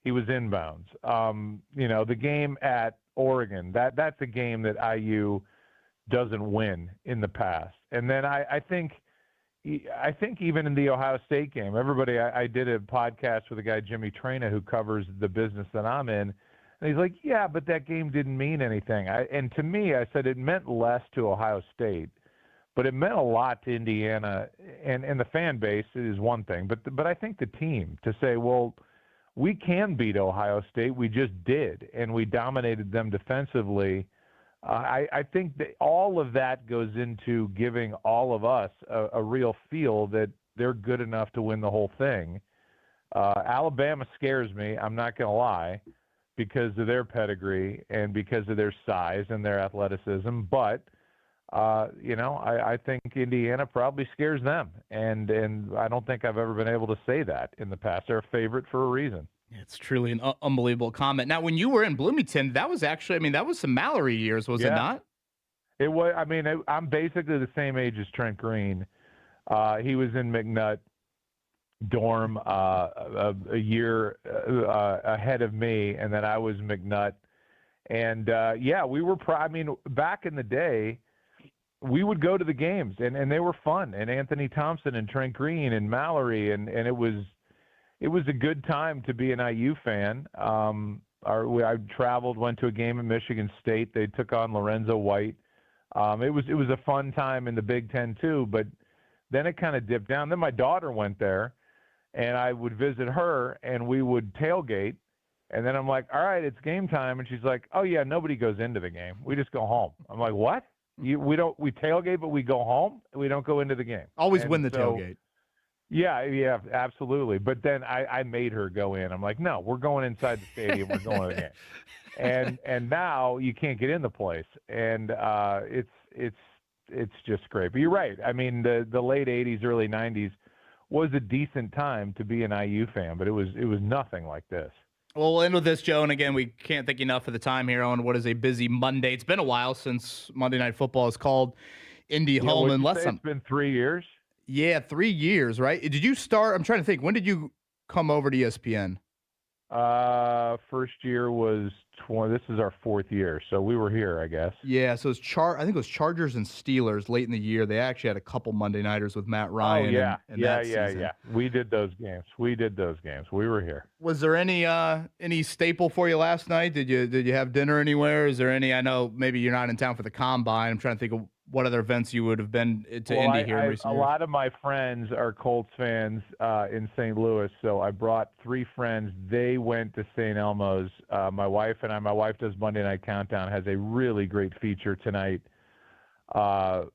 he was in bounds. The game at Oregon, that's a game that IU doesn't win in the past. And then I think even in the Ohio State game, I did a podcast with a guy, Jimmy Traina, who covers the business that I'm in. And he's like, yeah, but that game didn't mean anything. And to me, I said it meant less to Ohio State, but it meant a lot to Indiana, and the fan base is one thing. But I think the team, to say, well, we can beat Ohio State. We just did, and we dominated them defensively. I think that all of that goes into giving all of us a real feel that they're good enough to win the whole thing. Alabama scares me, I'm not going to lie, because of their pedigree and because of their size and their athleticism. But, I think Indiana probably scares them. And I don't think I've ever been able to say that in the past. They're a favorite for a reason. It's truly an unbelievable comment. Now, when you were in Bloomington, that was some Mallory years, was it not? It was. I'm basically the same age as Trent Green. He was in McNutt dorm a year ahead of me, and then I was McNutt. And we were. Back in the day, we would go to the games, and they were fun. And Anthony Thompson and Trent Green and Mallory, and it was a good time to be an IU fan. I traveled, went to a game at Michigan State. They took on Lorenzo White. It was a fun time in the Big Ten too, but then it kind of dipped down. Then my daughter went there, and I would visit her, and we would tailgate. And then I'm like, all right, it's game time. And she's like, oh yeah, nobody goes into the game. We just go home. I'm like, what? We tailgate, but we go home. We don't go into the game. Always win the tailgate. Yeah, absolutely. But then I made her go in. I'm like, no, we're going inside the stadium. We're going to the game. And now you can't get in the place. And it's just great. But you're right. The late 80s, early 90s was a decent time to be an IU fan, but it was nothing like this. Well, we'll end with this, Joe. And again, we can't thank you enough for the time here on what is a busy Monday. It's been a while since Monday Night Football is called Indy home. It's been 3 years. Yeah, 3 years, right? Did you start? I'm trying to think. When did you come over to ESPN? First year was 20. This is our fourth year, so we were here, I guess. Yeah, so I think it was Chargers and Steelers late in the year. They actually had a couple Monday nighters with Matt Ryan. Oh yeah, that season. yeah. We did those games. We were here. Was there any staple for you last night? Did you have dinner anywhere? Is there any? I know maybe you're not in town for the combine. I'm trying to think of what other events you would have been to Indy here in recent years. A lot of my friends are Colts fans in St. Louis, so I brought 3 friends. They went to St. Elmo's. My wife and I. My wife does Monday Night Countdown. Has a really great feature tonight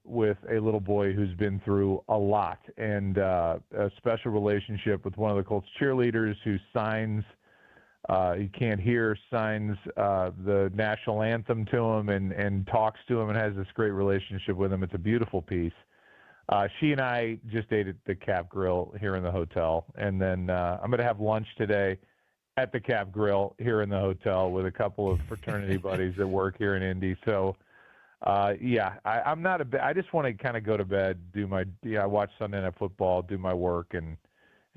with a little boy who's been through a lot and a special relationship with one of the Colts cheerleaders who signs. He can't hear, signs the national anthem to him and talks to him and has this great relationship with him. It's a beautiful piece. She and I just ate at the Cap Grill here in the hotel. And then I'm going to have lunch today at the Cap Grill here in the hotel with a couple of fraternity buddies that work here in Indy. So, I'm not I just want to kind of go to bed, I watch Sunday Night Football, do my work, and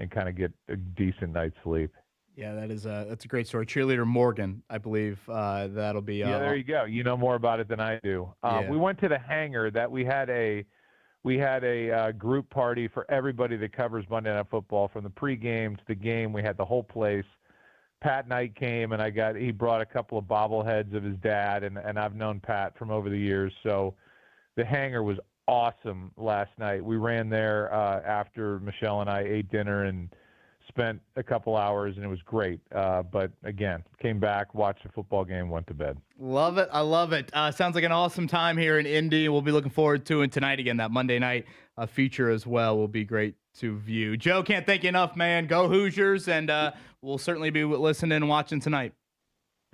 kind of get a decent night's sleep. Yeah, that's a great story. Cheerleader Morgan, I believe that'll be. Yeah, there you go. You know more about it than I do. Yeah. We went to the hangar. We had a group party for everybody that covers Monday Night Football, from the pregame to the game. We had the whole place. Pat Knight came, and he brought a couple of bobbleheads of his dad, and I've known Pat from over the years. So the hangar was awesome last night. We ran there after Michelle and I ate dinner and spent a couple hours, and it was great. But again, came back, watched the football game, went to bed. Love it. I love it. Sounds like an awesome time here in Indy. We'll be looking forward to it tonight again. That Monday night feature as well will be great to view. Joe, can't thank you enough, man. Go Hoosiers, and we'll certainly be listening and watching tonight.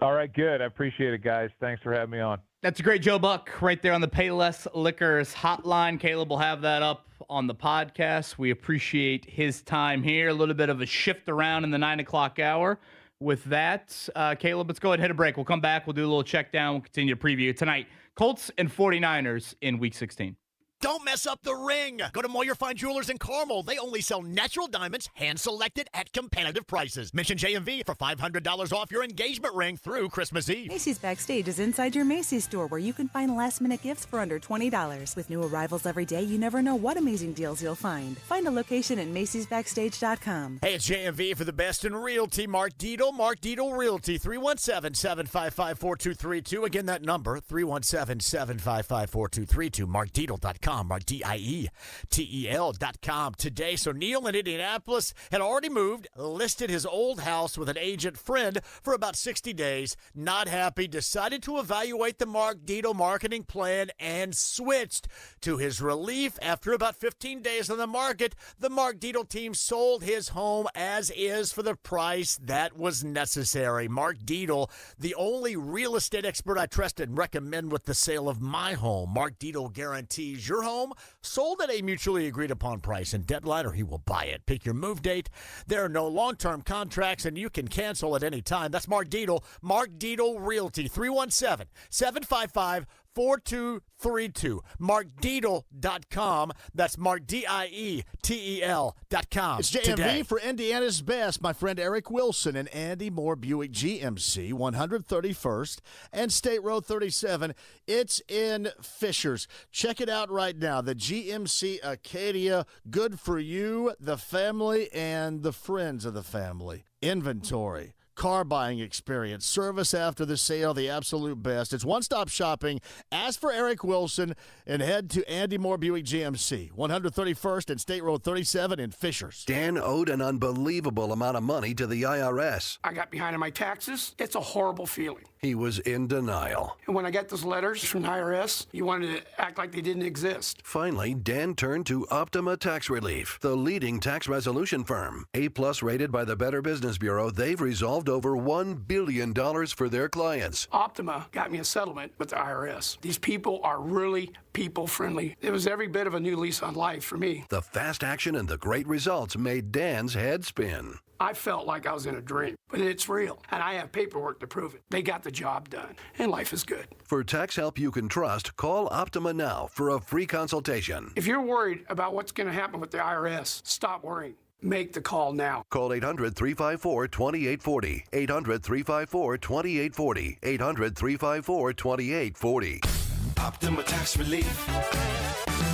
All right, good. I appreciate it, guys. Thanks for having me on. That's a great Joe Buck right there on the Payless Liquors hotline. Caleb will have that up on the podcast. We appreciate his time here. A little bit of a shift around in the 9 o'clock hour. With that, Caleb, let's go ahead and hit a break. We'll come back. We'll do a little check down. We'll continue to preview tonight. Colts and 49ers in Week 16. Don't mess up the ring. Go to Moyer Fine Jewelers in Carmel. They only sell natural diamonds, hand-selected at competitive prices. Mention J&V for $500 off your engagement ring through Christmas Eve. Macy's Backstage is inside your Macy's store, where you can find last-minute gifts for under $20. With new arrivals every day, you never know what amazing deals you'll find. Find a location at macy'sbackstage.com. Hey, it's J&V for the best in realty. Mark Dietel, Mark Dietel Realty, 317-755-4232. Again, that number, 317-755-4232. MarkDietel.com. Mark, DIETEL.com today. So Neil in Indianapolis had already moved, listed his old house with an agent friend for about 60 days. Not happy, decided to evaluate the Mark Dietel marketing plan and switched. To his relief, after about 15 days on the market, the Mark Dietel team sold his home as is for the price that was necessary. Mark Dietel, the only real estate expert I trust and recommend with the sale of my home. Mark Dietel guarantees your home sold at a mutually agreed upon price and deadline, or he will buy it. Pick your move date. There are no long-term contracts, and you can cancel at any time. That's Mark Dietel. Mark Dietel Realty, 317-755-4232. MarkDietel.com. That's MarkDietel.com. It's JMV for Indiana's best. My friend Eric Wilson and Andy Moore Buick GMC, 131st and State Road 37. It's in Fishers. Check it out right now. The GMC Acadia, good for you, the family, and the friends of the family. Inventory, car buying experience, service after the sale, the absolute best. It's one-stop shopping. Ask for Eric Wilson and head to Andy Moore Buick GMC, 131st and State Road 37 in Fishers. Dan owed an unbelievable amount of money to the IRS. I got behind on my taxes. It's a horrible feeling. He was in denial. And when I got those letters from the IRS, you wanted to act like they didn't exist. Finally, Dan turned to Optima Tax Relief, the leading tax resolution firm. A-plus rated by the Better Business Bureau, they've resolved over $1 billion for their clients. Optima got me a settlement with the IRS. These people are really people-friendly. It was every bit of a new lease on life for me. The fast action and the great results made Dan's head spin. I felt like I was in a dream, but it's real, and I have paperwork to prove it. They got the job done, and life is good. For tax help you can trust, call Optima now for a free consultation. If you're worried about what's going to happen with the IRS, stop worrying. Make the call now. Call 800-354-2840. 800-354-2840. 800-354-2840. Optima Tax Relief.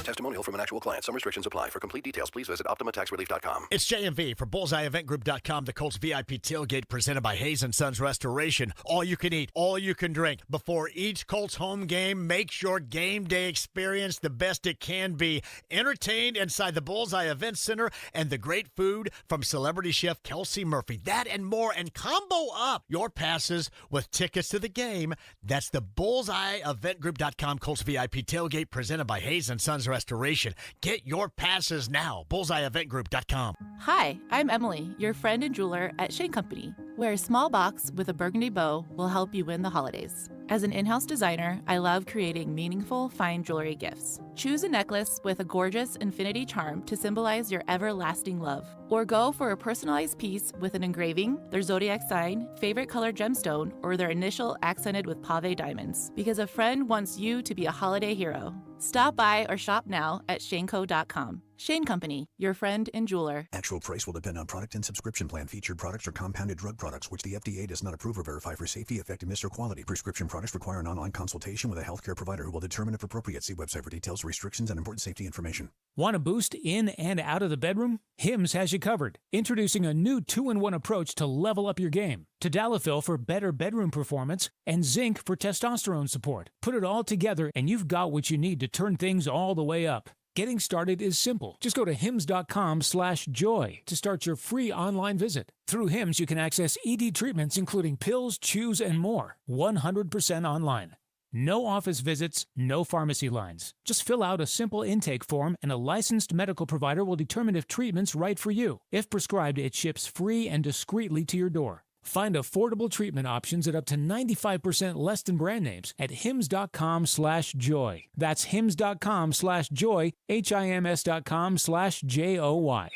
Testimonial from an actual client. Some restrictions apply. For complete details, please visit OptimaTaxRelief.com. It's JMV for BullseyeEventGroup.com, the Colts VIP tailgate presented by Hayes & Sons Restoration. All you can eat, all you can drink. Before each Colts home game, make your game day experience the best it can be. Entertained inside the Bullseye Event Center and the great food from celebrity chef Kelsey Murphy. That and more, and combo up your passes with tickets to the game. That's the BullseyeEventGroup.com Colts VIP tailgate presented by Hayes & Sons Restoration. Get your passes now. BullseyeEventGroup.com. Hi, I'm Emily, your friend and jeweler at Shane Company, where a small box with a burgundy bow will help you win the holidays. As an in-house designer, I love creating meaningful, fine jewelry gifts. Choose a necklace with a gorgeous infinity charm to symbolize your everlasting love. Or go for a personalized piece with an engraving, their zodiac sign, favorite color gemstone, or their initial accented with pave diamonds, because a friend wants you to be a holiday hero. Stop by or shop now at shaneco.com. Shane Company, your friend and jeweler. Actual price will depend on product and subscription plan. Featured products are compounded drug products, which the FDA does not approve or verify for safety, effectiveness, or quality. Prescription products require an online consultation with a healthcare provider who will determine if appropriate. See website for details, restrictions, and important safety information. Want a boost in and out of the bedroom? Hims has you covered. Introducing a new 2-in-1 approach to level up your game. Tadalafil for better bedroom performance and zinc for testosterone support. Put it all together and you've got what you need to turn things all the way up. Getting started is simple. Just go to hims.com/joy to start your free online visit. Through Hims, you can access ED treatments including pills, chews, and more. 100% online. No office visits, no pharmacy lines. Just fill out a simple intake form and a licensed medical provider will determine if treatment's right for you. If prescribed, it ships free and discreetly to your door. Find affordable treatment options at up to 95% less than brand names at hims.com/joy. That's hims.com/joy, HIMS.com/JOY.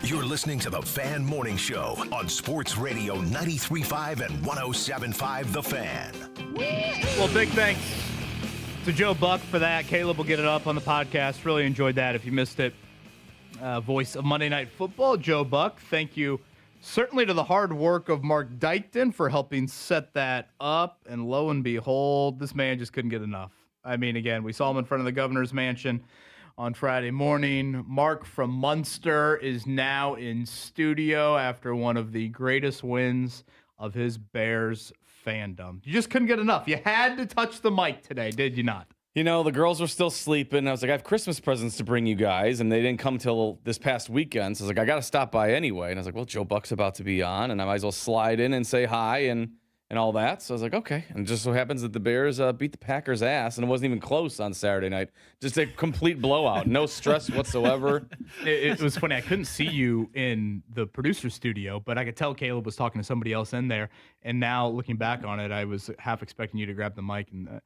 You're listening to the Fan Morning Show on Sports Radio 93.5 and 107.5 The Fan. Well, big thanks to Joe Buck for that. Caleb will get it up on the podcast. Really enjoyed that if you missed it. Voice of Monday Night Football, Joe Buck. Thank you certainly to the hard work of Mark Dykton for helping set that up. And lo and behold, this man just couldn't get enough. I mean, again, we saw him in front of the governor's mansion on Friday morning. Mark from Munster is now in studio after one of the greatest wins of his Bears fandom. You just couldn't get enough. You had to touch the mic today, did you not? You know, the girls were still sleeping. I was like, I have Christmas presents to bring you guys, and they didn't come till this past weekend. So I was like, I got to stop by anyway. And I was like, well, Joe Buck's about to be on, and I might as well slide in and say hi and all that. So I was like, okay. And it just so happens that the Bears beat the Packers' ass, and it wasn't even close on Saturday night. Just a complete blowout. No stress whatsoever. It was funny. I couldn't see you in the producer's studio, but I could tell Caleb was talking to somebody else in there. And now, looking back on it, I was half expecting you to grab the mic. And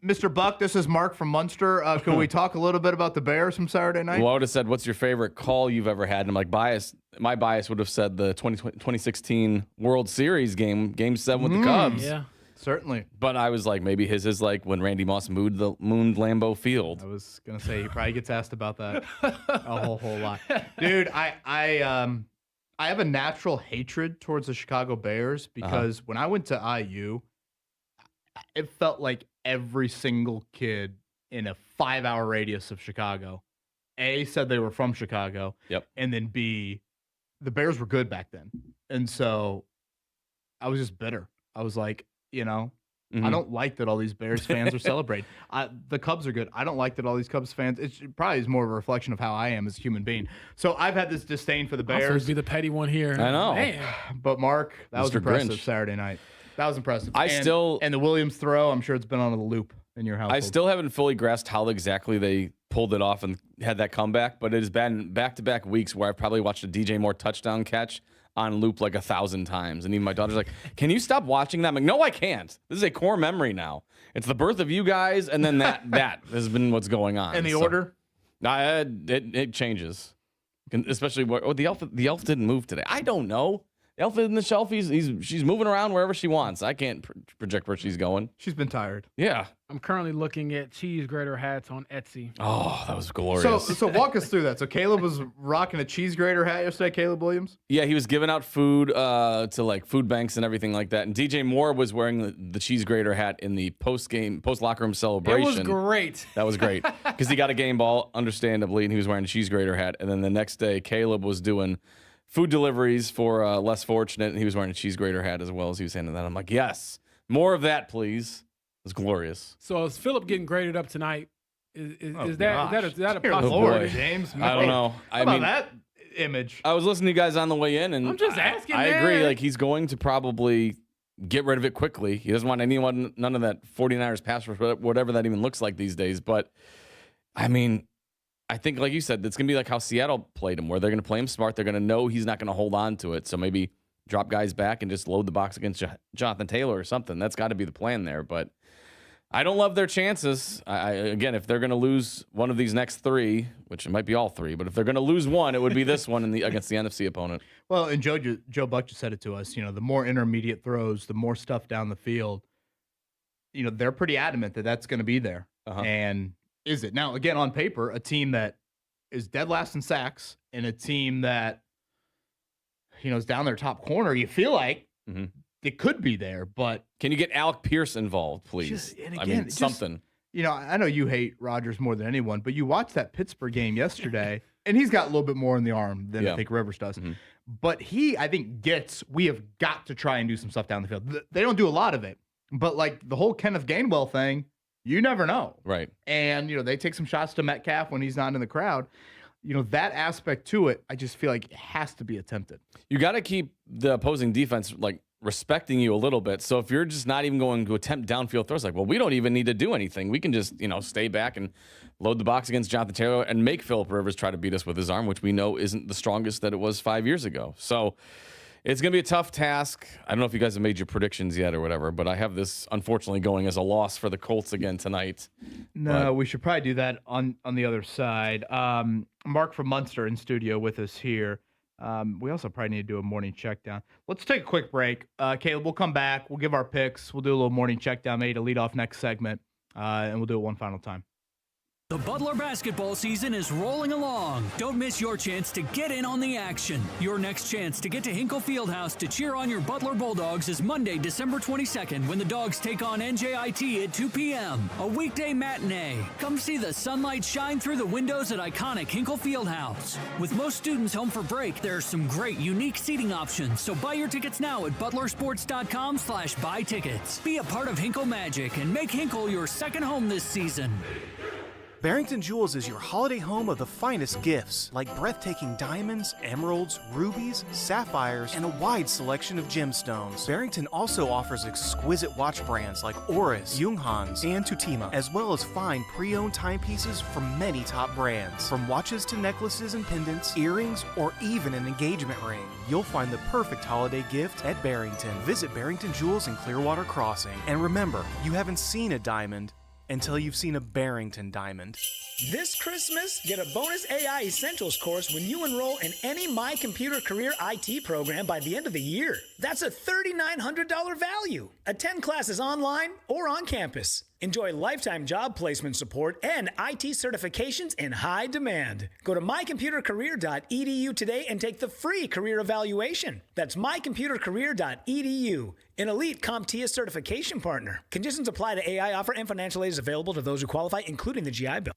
Mr. Buck, this is Mark from Munster. Can we talk a little bit about the Bears from Saturday night? Well, I would have said, what's your favorite call you've ever had? And I'm like, my bias would have said the 2016 World Series game 7 with the Cubs. Yeah, certainly. But I was like, maybe his is like when Randy Moss mooned Lambeau Field. I was going to say, he probably gets asked about that a whole lot. Dude, I have a natural hatred towards the Chicago Bears because when I went to IU, it felt like every single kid in a 5-hour radius of Chicago, A, said they were from Chicago, and then B, the Bears were good back then. And so I was just bitter. I was like, I don't like that all these Bears fans are celebrating. The Cubs are good. I don't like that all these Cubs fans. It probably is more of a reflection of how I am as a human being. So I've had this disdain for the Bears. I'm supposed to be the petty one here. I know. Man. But Mark, that was Mr. impressive Grinch. Saturday night. That was impressive. And the Williams throw, I'm sure it's been on a loop in your household. I still haven't fully grasped how exactly they pulled it off and had that comeback, but it has been back-to-back weeks where I've probably watched a DJ Moore touchdown catch on loop like 1,000 times. And even my daughter's like, can you stop watching that? I'm like, no, I can't. This is a core memory now. It's the birth of you guys, and then that has been what's going on. In the order? It changes. Especially the elf didn't move today. I don't know. Elf in the shelf. She's moving around wherever she wants. I can't project where she's going. She's been tired. Yeah. I'm currently looking at cheese grater hats on Etsy. Oh, that was glorious. So walk us through that. So Caleb was rocking a cheese grater hat yesterday, Caleb Williams? Yeah, he was giving out food to like food banks and everything like that. And DJ Moore was wearing the cheese grater hat in the post locker room celebration. It was great. That was great because he got a game ball, understandably, and he was wearing a cheese grater hat. And then the next day, Caleb was doing food deliveries for less fortunate, and he was wearing a cheese grater hat as well as he was handing that. I'm like, yes, more of that, please. It was glorious. So is Philip getting graded up tonight? Is that a Dear possibility? Lord, James. I don't know. How about that image? I was listening to you guys on the way in, and I'm just asking, I man. agree. Like, he's going to probably get rid of it quickly. He doesn't want none of that 49ers pass rush, whatever that even looks like these days. But, I mean, I think, like you said, it's going to be like how Seattle played him, where they're going to play him smart. They're going to know he's not going to hold on to it. So maybe drop guys back and just load the box against Jonathan Taylor or something. That's got to be the plan there. But I don't love their chances. Again, if they're going to lose one of these next three, which it might be all three, but if they're going to lose one, it would be this one against the NFC opponent. Well, and Joe Buck just said it to us. The more intermediate throws, the more stuff down the field. They're pretty adamant that that's going to be there. And is it now? Again, on paper, a team that is dead last in sacks and a team that is down their top corner. You feel like it could be there, but can you get Alec Pierce involved, please? Something. I know you hate Rodgers more than anyone, but you watched that Pittsburgh game yesterday, and he's got a little bit more in the arm than I think Rivers does. But I think we have got to try and do some stuff down the field. They don't do a lot of it, but like the whole Kenneth Gainwell thing, you never know. Right. And, they take some shots to Metcalf when he's not in the crowd. That aspect to it, I just feel like it has to be attempted. You got to keep the opposing defense, like, respecting you a little bit. So if you're just not even going to attempt downfield throws, like, well, we don't even need to do anything. We can just, stay back and load the box against Jonathan Taylor and make Phillip Rivers try to beat us with his arm, which we know isn't the strongest that it was 5 years ago. So it's going to be a tough task. I don't know if you guys have made your predictions yet or whatever, but I have this, unfortunately, going as a loss for the Colts again tonight. No, we should probably do that on the other side. Mark from Munster in studio with us here. We also probably need to do a morning check down. Let's take a quick break. Caleb, we'll come back. We'll give our picks. We'll do a little morning check down maybe to lead off next segment, and we'll do it one final time. The Butler basketball season is rolling along. Don't miss your chance to get in on the action. Your next chance to get to Hinkle Fieldhouse to cheer on your Butler Bulldogs is Monday, December 22nd, when the Dogs take on NJIT at 2 p.m. A weekday matinee. Come see the sunlight shine through the windows at iconic Hinkle Fieldhouse. With most students home for break, there are some great, unique seating options, so buy your tickets now at butlersports.com/buy tickets. Be a part of Hinkle Magic and make Hinkle your second home this season. Barrington Jewels is your holiday home of the finest gifts, like breathtaking diamonds, emeralds, rubies, sapphires, and a wide selection of gemstones. Barrington also offers exquisite watch brands like Oris, Junghans, and Tutima, as well as fine pre-owned timepieces from many top brands. From watches to necklaces and pendants, earrings, or even an engagement ring, you'll find the perfect holiday gift at Barrington. Visit Barrington Jewels in Clearwater Crossing. And remember, you haven't seen a diamond until you've seen a Barrington diamond. This Christmas, get a bonus AI Essentials course when you enroll in any My Computer Career IT program by the end of the year. That's a $3,900 value. Attend classes online or on campus. Enjoy lifetime job placement support and IT certifications in high demand. Go to mycomputercareer.edu today and take the free career evaluation. That's mycomputercareer.edu, an elite CompTIA certification partner. Conditions apply to AI offer, and financial aid is available to those who qualify, including the GI Bill.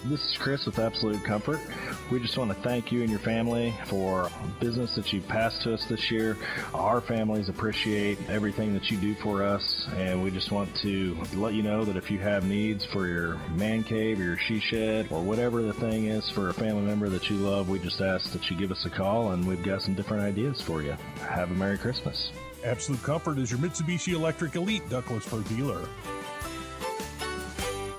This is Chris with Absolute Comfort. We just want to thank you and your family for business that you've passed to us this year. Our families appreciate everything that you do for us, and we just want to let you know that if you have needs for your man cave or your she shed or whatever the thing is for a family member that you love, we just ask that you give us a call, and we've got some different ideas for you. Have a Merry Christmas. Absolute Comfort is your Mitsubishi Electric Elite ductless fur dealer.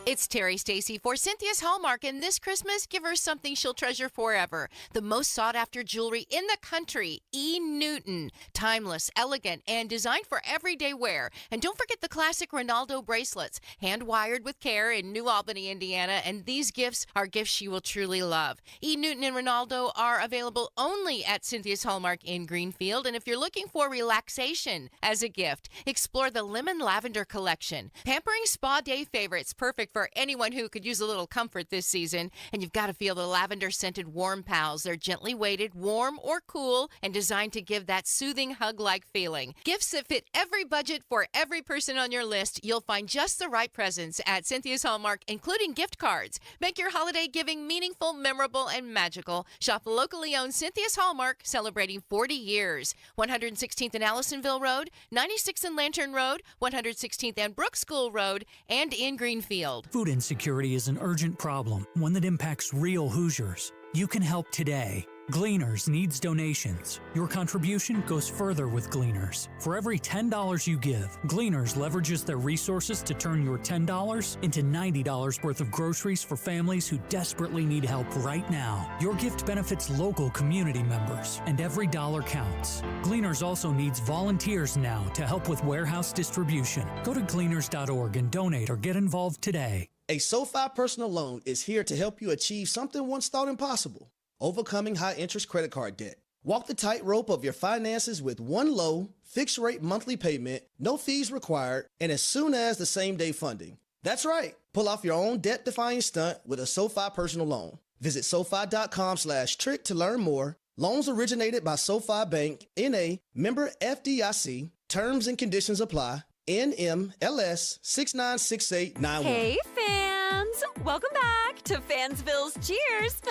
It's Terry Stacy for Cynthia's Hallmark, and this Christmas, give her something she'll treasure forever. The most sought-after jewelry in the country, E. Newton. Timeless, elegant, and designed for everyday wear. And don't forget the classic Ronaldo bracelets, hand-wired with care in New Albany, Indiana, and these gifts are gifts she will truly love. E. Newton and Ronaldo are available only at Cynthia's Hallmark in Greenfield, and if you're looking for relaxation as a gift, explore the Lemon Lavender Collection. Pampering spa day favorites, perfect for anyone who could use a little comfort this season. And you've got to feel the lavender-scented Warm Pals. They're gently weighted, warm or cool, and designed to give that soothing hug-like feeling. Gifts that fit every budget for every person on your list. You'll find just the right presents at Cynthia's Hallmark, including gift cards. Make your holiday giving meaningful, memorable, and magical. Shop locally owned Cynthia's Hallmark, celebrating 40 years. 116th and Allisonville Road, 96th and Lantern Road, 116th and Brook School Road, and in Greenfield. Food insecurity is an urgent problem, one that impacts real Hoosiers. You can help today. Gleaners needs donations. Your contribution goes further with Gleaners. For every $10 you give, Gleaners leverages their resources to turn your $10 into $90 worth of groceries for families who desperately need help right now. Your gift benefits local community members, and every dollar counts. Gleaners also needs volunteers now to help with warehouse distribution. Go to gleaners.org and donate or get involved today. A SoFi personal loan is here to help you achieve something once thought impossible. Overcoming high-interest credit card debt. Walk the tightrope of your finances with one low, fixed-rate monthly payment, no fees required, and as soon as the same-day funding. That's right. Pull off your own debt-defying stunt with a SoFi personal loan. Visit SoFi.com/trick to learn more. Loans originated by SoFi Bank, N.A., member FDIC. Terms and conditions apply. NMLS 696891. Hey, fans! Welcome back to Fansville's Cheers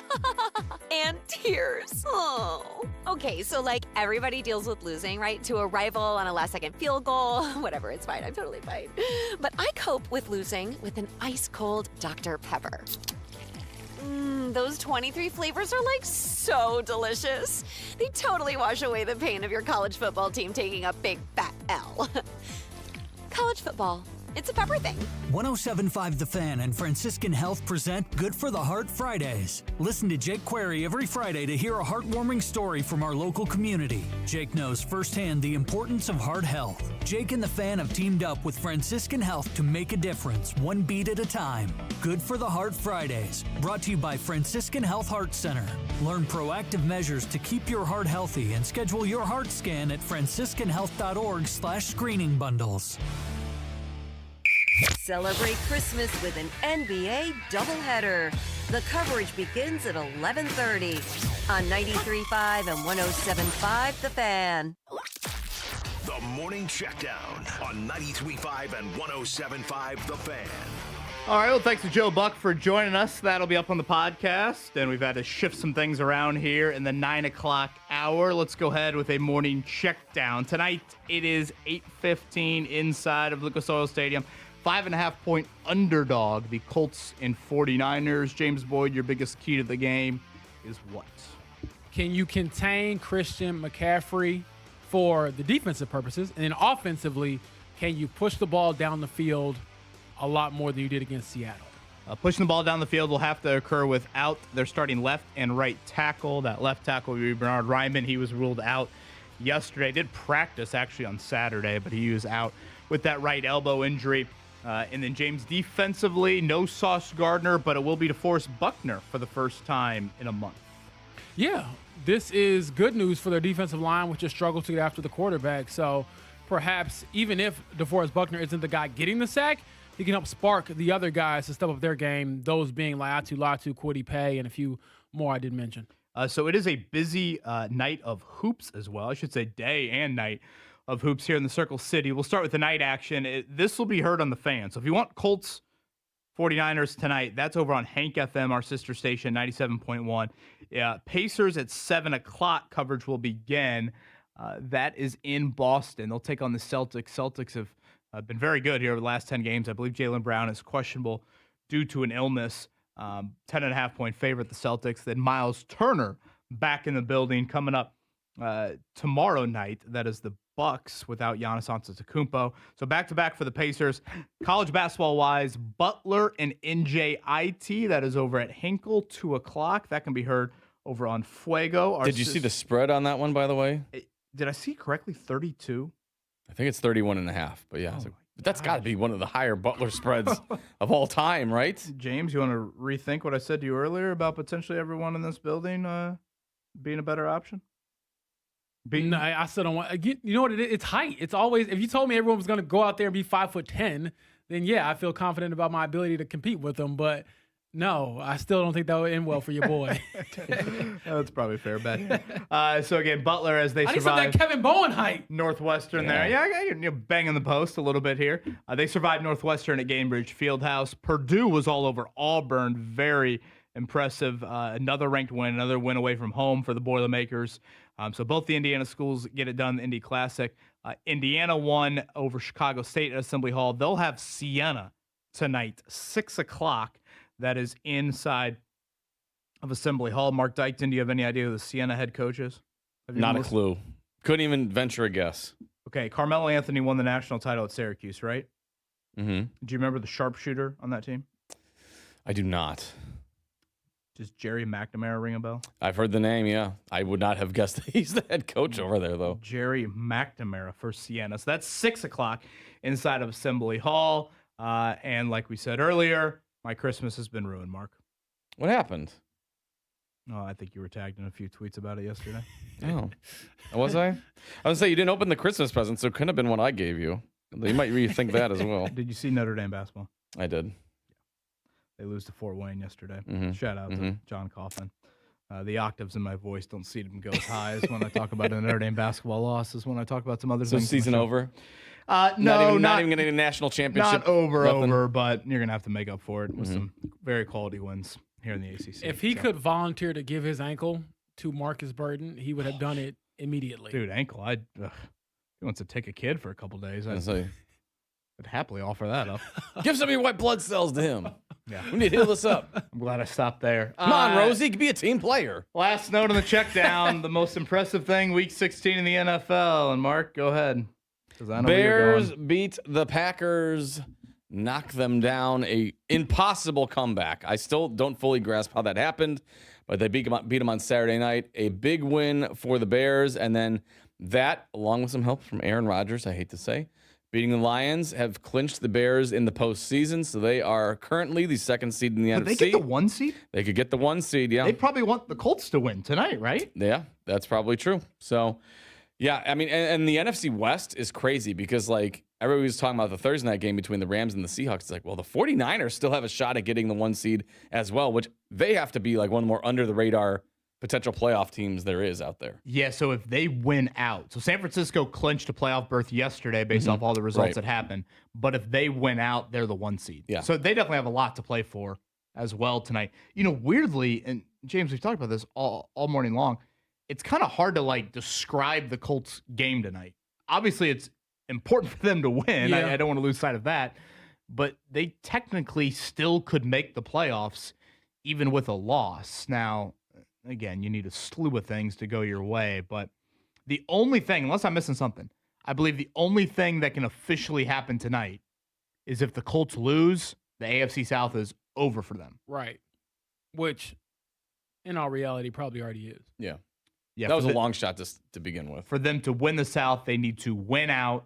and Tears. Oh. Okay, so like everybody deals with losing, right? To a rival on a last-second field goal. Whatever, it's fine. I'm totally fine. But I cope with losing with an ice-cold Dr. Pepper. Those 23 flavors are like so delicious. They totally wash away the pain of your college football team taking a big fat L. College football. It's a pepper thing. 107.5 The Fan and Franciscan Health present Good for the Heart Fridays. Listen to Jake Query every Friday to hear a heartwarming story from our local community. Jake knows firsthand the importance of heart health. Jake and The Fan have teamed up with Franciscan Health to make a difference, one beat at a time. Good for the Heart Fridays, brought to you by Franciscan Health Heart Center. Learn proactive measures to keep your heart healthy and schedule your heart scan at franciscanhealth.org/screening bundles. Celebrate Christmas with an NBA doubleheader. The coverage begins at 11:30 on 93.5 and 107.5 The Fan. The Morning Checkdown on 93.5 and 107.5 The Fan. All right, well, thanks to Joe Buck for joining us. That'll be up on the podcast, and we've had to shift some things around here in the 9 o'clock hour. Let's go ahead with a morning checkdown. Tonight, it is 8:15 inside of Lucas Oil Stadium. 5.5-point underdog, the Colts and 49ers. James Boyd, your biggest key to the game is what? Can you contain Christian McCaffrey for the defensive purposes? And then offensively, can you push the ball down the field a lot more than you did against Seattle? Pushing the ball down the field will have to occur without their starting left and right tackle. That left tackle will be Bernard Ryman. He was ruled out yesterday. Did practice actually on Saturday, but he was out with that right elbow injury. And then James defensively, no Sauce Gardner, but it will be DeForest Buckner for the first time in a month. Yeah, this is good news for their defensive line, which has struggled to get after the quarterback. So perhaps even if DeForest Buckner isn't the guy getting the sack, he can help spark the other guys to step up their game, those being Latu, Kwity Paye, and a few more I didn't mention. So it is a busy night of hoops as well. I should say day and night of hoops here in the Circle City. We'll start with the night action. This will be heard on the Fan. So if you want Colts 49ers tonight, that's over on Hank FM, our sister station, 97.1. Pacers at 7 o'clock coverage will begin. That is in Boston. They'll take on the Celtics. Celtics have been very good here over the last 10 games. I believe Jaylen Brown is questionable due to an illness. 10.5-point favorite, the Celtics. Then Miles Turner back in the building coming up tomorrow night. That is the Bucks without Giannis Antetokounmpo. So back-to-back for the Pacers. College basketball-wise, Butler and NJIT. That is over at Hinkle, 2 o'clock. That can be heard over on Fuego. Did you see the spread on that one, by the way? Did I see correctly 32? I think it's 31.5, but yeah. But that's got to be one of the higher Butler spreads of all time, right? James, you want to rethink what I said to you earlier about potentially everyone in this building being a better option? No, I still don't want. You know what it is? It's height. It's always. If you told me everyone was going to go out there and be 5'10", then yeah, I feel confident about my ability to compete with them. But no, I still don't think that would end well for your boy. That's probably a fair bet. So again, Butler as they I need survive. some of that Kevin Bowen height. Northwestern there. Yeah, you're banging the post a little bit here. They survived Northwestern at Gainbridge Fieldhouse. Purdue was all over Auburn. Very impressive. Another ranked win, another win away from home for the Boilermakers. So both the Indiana schools get it done in the Indy Classic. Indiana won over Chicago State at Assembly Hall. They'll have Siena tonight, 6 o'clock. That is inside of Assembly Hall. Mark Dykton, do you have any idea who the Siena head coach is? Not a clue. Couldn't even venture a guess. Okay, Carmelo Anthony won the national title at Syracuse, right? Mm-hmm. Do you remember the sharpshooter on that team? I do not. Does Jerry McNamara ring a bell? I've heard the name, yeah. I would not have guessed that he's the head coach over there, though. Jerry McNamara for Siena. So that's 6 o'clock inside of Assembly Hall. And like we said earlier, my Christmas has been ruined, Mark. What happened? Oh, I think you were tagged in a few tweets about it yesterday. Oh, was I? I was going to say, you didn't open the Christmas present, so it couldn't have been what I gave you. You might rethink that as well. Did you see Notre Dame basketball? I did. They lose to Fort Wayne yesterday. Mm-hmm. Shout out to John Coughlin. The octaves in my voice don't seem to go as high as when I talk about a Notre Dame basketball loss as when I talk about some other things. So season over? No, not even getting a national championship. Not over, but you're going to have to make up for it with some very quality wins here in the ACC. If he could volunteer to give his ankle to Marcus Burton, he would have done it immediately. Dude, ankle. He wants to take a kid for a couple days. I'd happily offer that up. Give some of your white blood cells to him. Yeah. We need to heal this up. I'm glad I stopped there. Come on, Rosie. You can be a team player. Last note on the check down. The most impressive thing, Week 16 in the NFL. And Mark, go ahead. I know Bears beat the Packers, knock them down. A impossible comeback. I still don't fully grasp how that happened, but they beat them on Saturday night. A big win for the Bears. And then that, along with some help from Aaron Rodgers, I hate to say, beating the Lions, have clinched the Bears in the postseason, so they are currently the 2nd seed in the NFC. They get the 1 seed? They could get the 1 seed, yeah. They probably want the Colts to win tonight, right? Yeah, that's probably true. So, yeah, I mean, and the NFC West is crazy because, like, everybody was talking about the Thursday night game between the Rams and the Seahawks. It's like, well, the 49ers still have a shot at getting the 1 seed as well, which they have to be, like, one of the more under-the-radar potential playoff teams there is out there. Yeah, so if they win out, so San Francisco clinched a playoff berth yesterday based off all the results that happened, but if they win out, they're the 1 seed. Yeah. So they definitely have a lot to play for as well tonight. You know, weirdly, and James, we've talked about this all morning long, it's kind of hard to, like, describe the Colts game tonight. Obviously, it's important for them to win. Yeah. I don't want to lose sight of that, but they technically still could make the playoffs even with a loss. Now, again, you need a slew of things to go your way, but the only thing, unless I'm missing something, I believe the only thing that can officially happen tonight is if the Colts lose, the AFC South is over for them. Right. Which, in all reality, probably already is. Yeah. Yeah, that was a long shot to begin with. For them to win the South, they need to win out,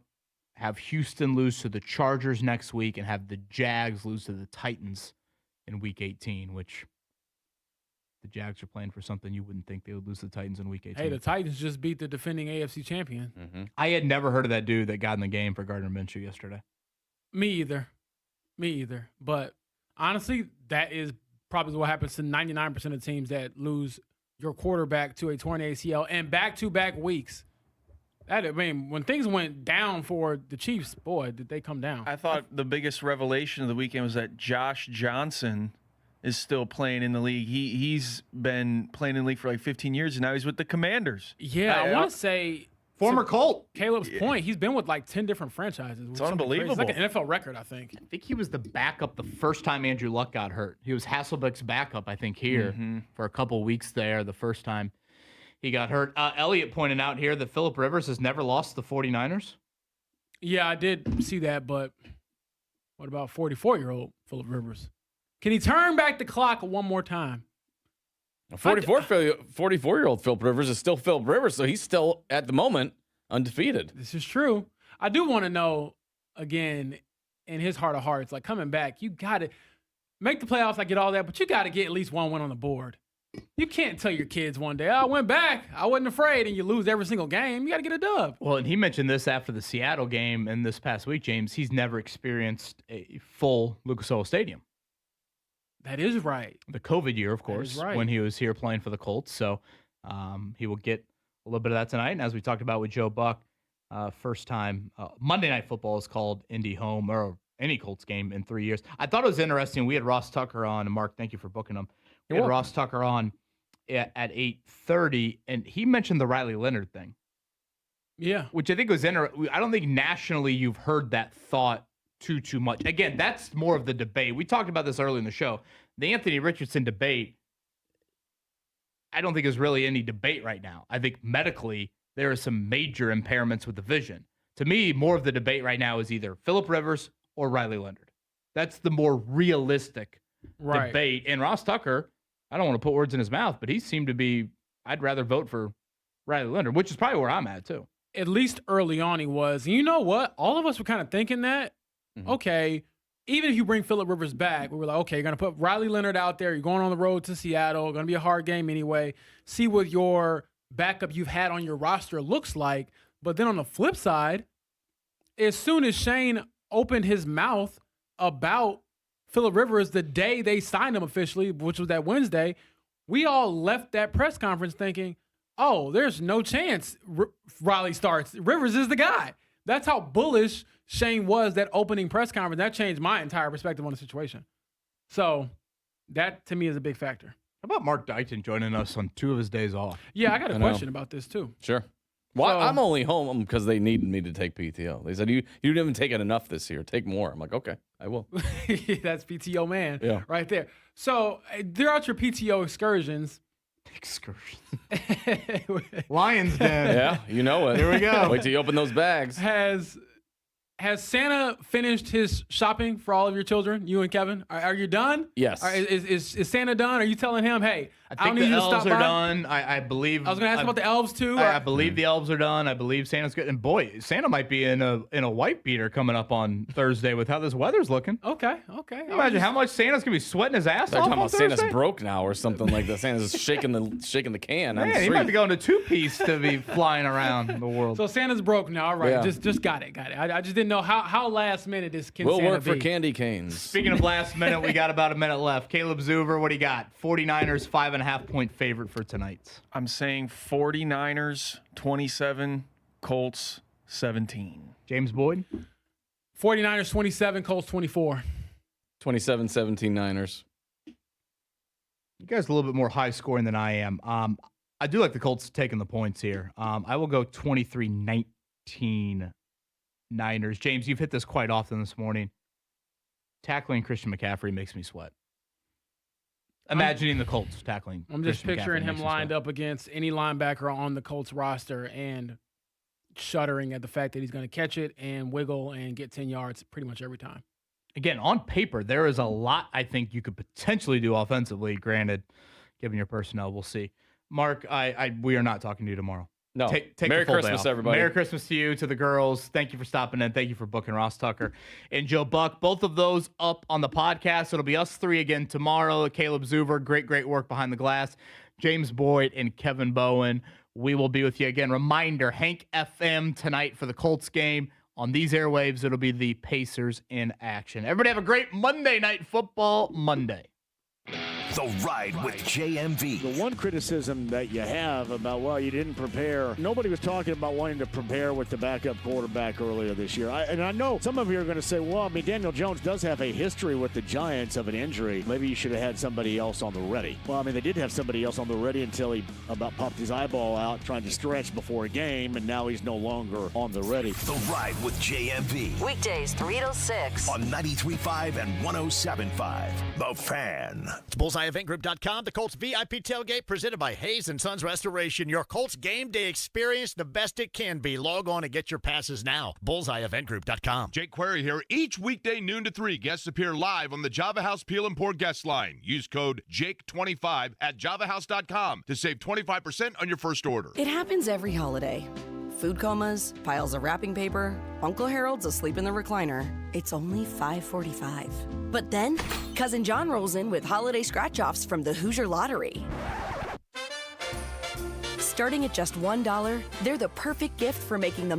have Houston lose to the Chargers next week, and have the Jags lose to the Titans in Week 18, which the Jags are playing for something you wouldn't think they would lose to the Titans in Week 18. Hey, the Titans just beat the defending AFC champion. Mm-hmm. I had never heard of that dude that got in the game for Gardner Minshew yesterday. Me either. But honestly, that is probably what happens to 99% of teams that lose your quarterback to a torn ACL and back-to-back weeks. When things went down for the Chiefs, boy, did they come down. I thought the biggest revelation of the weekend was that Josh Johnson is still playing in the league. He's been playing in the league for like 15 years, and now he's with the Commanders. Yeah, I want to say former Colt. Caleb's point, he's been with like 10 different franchises. It's unbelievable. It's like an NFL record, I think. I think he was the backup the first time Andrew Luck got hurt. He was Hasselbeck's backup, I think, here for a couple weeks there the first time he got hurt. Elliot pointed out here that Phillip Rivers has never lost the 49ers. Yeah, I did see that, but what about 44-year-old Phillip Rivers? Can he turn back the clock one more time? 44-year-old Phillip Rivers is still Phillip Rivers, so he's still, at the moment, undefeated. This is true. I do want to know, again, in his heart of hearts, like coming back, you got to make the playoffs, I get all that, but you got to get at least one win on the board. You can't tell your kids one day, I went back, I wasn't afraid, and you lose every single game. You got to get a dub. Well, and he mentioned this after the Seattle game and this past week, James. He's never experienced a full Lucas Oil Stadium. That is right. The COVID year, of course, right. when he was here playing for the Colts. So he will get a little bit of that tonight. And as we talked about with Joe Buck, first time Monday Night Football is called Indy Home or any Colts game in 3 years. I thought it was interesting. We had Ross Tucker on, and Mark, thank you for booking him. We had Ross Tucker on at 8:30, and he mentioned the Riley Leonard thing. Yeah. Which I think was interesting. I don't think nationally you've heard that thought too much. Again, that's more of the debate. We talked about this earlier in the show. The Anthony Richardson debate, I don't think is really any debate right now. I think medically there are some major impairments with the vision. To me, more of the debate right now is either Phillip Rivers or Riley Leonard. That's the more realistic debate. And Ross Tucker, I don't want to put words in his mouth, but he seemed to be, I'd rather vote for Riley Leonard, which is probably where I'm at too. At least early on he was. And you know what? All of us were kind of thinking that, okay, even if you bring Phillip Rivers back, we were like, okay, you're going to put Riley Leonard out there. You're going on the road to Seattle. Going to be a hard game anyway. See what your backup you've had on your roster looks like. But then on the flip side, as soon as Shane opened his mouth about Phillip Rivers the day they signed him officially, which was that Wednesday, we all left that press conference thinking, oh, there's no chance Riley starts. Rivers is the guy. That's how bullish Shane was that opening press conference. That changed my entire perspective on the situation. So that, to me, is a big factor. How about Mark Dighton joining us on 2 of his days off? Yeah, I got a question about this, too. Sure. Well, I'm only home because they needed me to take PTO. They said, you didn't even take it enough this year. Take more. I'm like, okay, I will. That's PTO man right there. So they're out your PTO excursions. Lions Den. Yeah, you know it. Here we go. Wait till you open those bags. Has Santa finished his shopping for all of your children, you and Kevin? Are you done? Yes. Is Santa done? Are you telling him, hey, I don't need the you to stop elves are by? done. I believe. I was going to ask about the elves, too. I believe the elves are done. I believe Santa's good. And boy, Santa might be in a white beater coming up on Thursday with how this weather's looking. Okay. Imagine how much Santa's going to be sweating his ass They're off talking on about Thursday. Santa's broke now or something like that. Santa's shaking the can. on the Man, he street. might be going to two-piece to be flying around the world. So Santa's broke now. All right. Yeah. Just got it. I just didn't know how last minute this can We'll Santa work for be. candy canes. Speaking of last minute, we got about a minute left. Caleb Zuber, what do you got? 49ers 5.5-point favorite for tonight. I'm saying 49ers 27, Colts 17. James Boyd? 49ers 27, Colts 24. 27-17 Niners. You guys are a little bit more high scoring than I am. I do like the Colts taking the points here. I will go 23-19 Niners. James, you've hit this quite often this morning. Tackling Christian McCaffrey makes me sweat. Imagining the Colts tackling. I'm just Christian picturing McCaffrey him makes me lined sweat. up against any linebacker on the Colts roster and shuddering at the fact that he's going to catch it and wiggle and get 10 yards pretty much every time. Again, on paper, there is a lot I think you could potentially do offensively. Granted, given your personnel, we'll see. Mark, we are not talking to you tomorrow. No. Take Merry the full day Christmas, off. everybody. Merry Christmas to you, to the girls. Thank you for stopping in. Thank you for booking Ross Tucker and Joe Buck. Both of those up on the podcast. It'll be us three again tomorrow. Caleb Zuber, great work behind the glass. James Boyd and Kevin Bowen. We will be with you again. Reminder, Hank FM tonight for the Colts game. On these airwaves, it'll be the Pacers in action. Everybody have a great Monday Night Football Monday. The Ride with JMV. The one criticism that you have about, well, you didn't prepare. Nobody was talking about wanting to prepare with the backup quarterback earlier this year. And I know some of you are going to say, well, I mean, Daniel Jones does have a history with the Giants of an injury. Maybe you should have had somebody else on the ready. Well, I mean, they did have somebody else on the ready until he about popped his eyeball out trying to stretch before a game, and now he's no longer on the ready. The Ride with JMV. Weekdays 3 to 6 On 93.5 and 107.5. The Fan. It's Bullseye BullseyeEventGroup.com. The Colts VIP tailgate presented by Hayes & Sons Restoration. Your Colts game day experience, the best it can be. Log on and get your passes now. BullseyeEventGroup.com. Jake Query here. Each weekday noon to 3, guests appear live on the Java House Peel and Pour guest line. Use code JAKE25 at javahouse.com to save 25% on your first order. It happens every holiday. Food comas, piles of wrapping paper, Uncle Harold's asleep in the recliner. It's only $5.45. But then, Cousin John rolls in with holiday scratch-offs from the Hoosier Lottery. Starting at just $1, they're the perfect gift for making the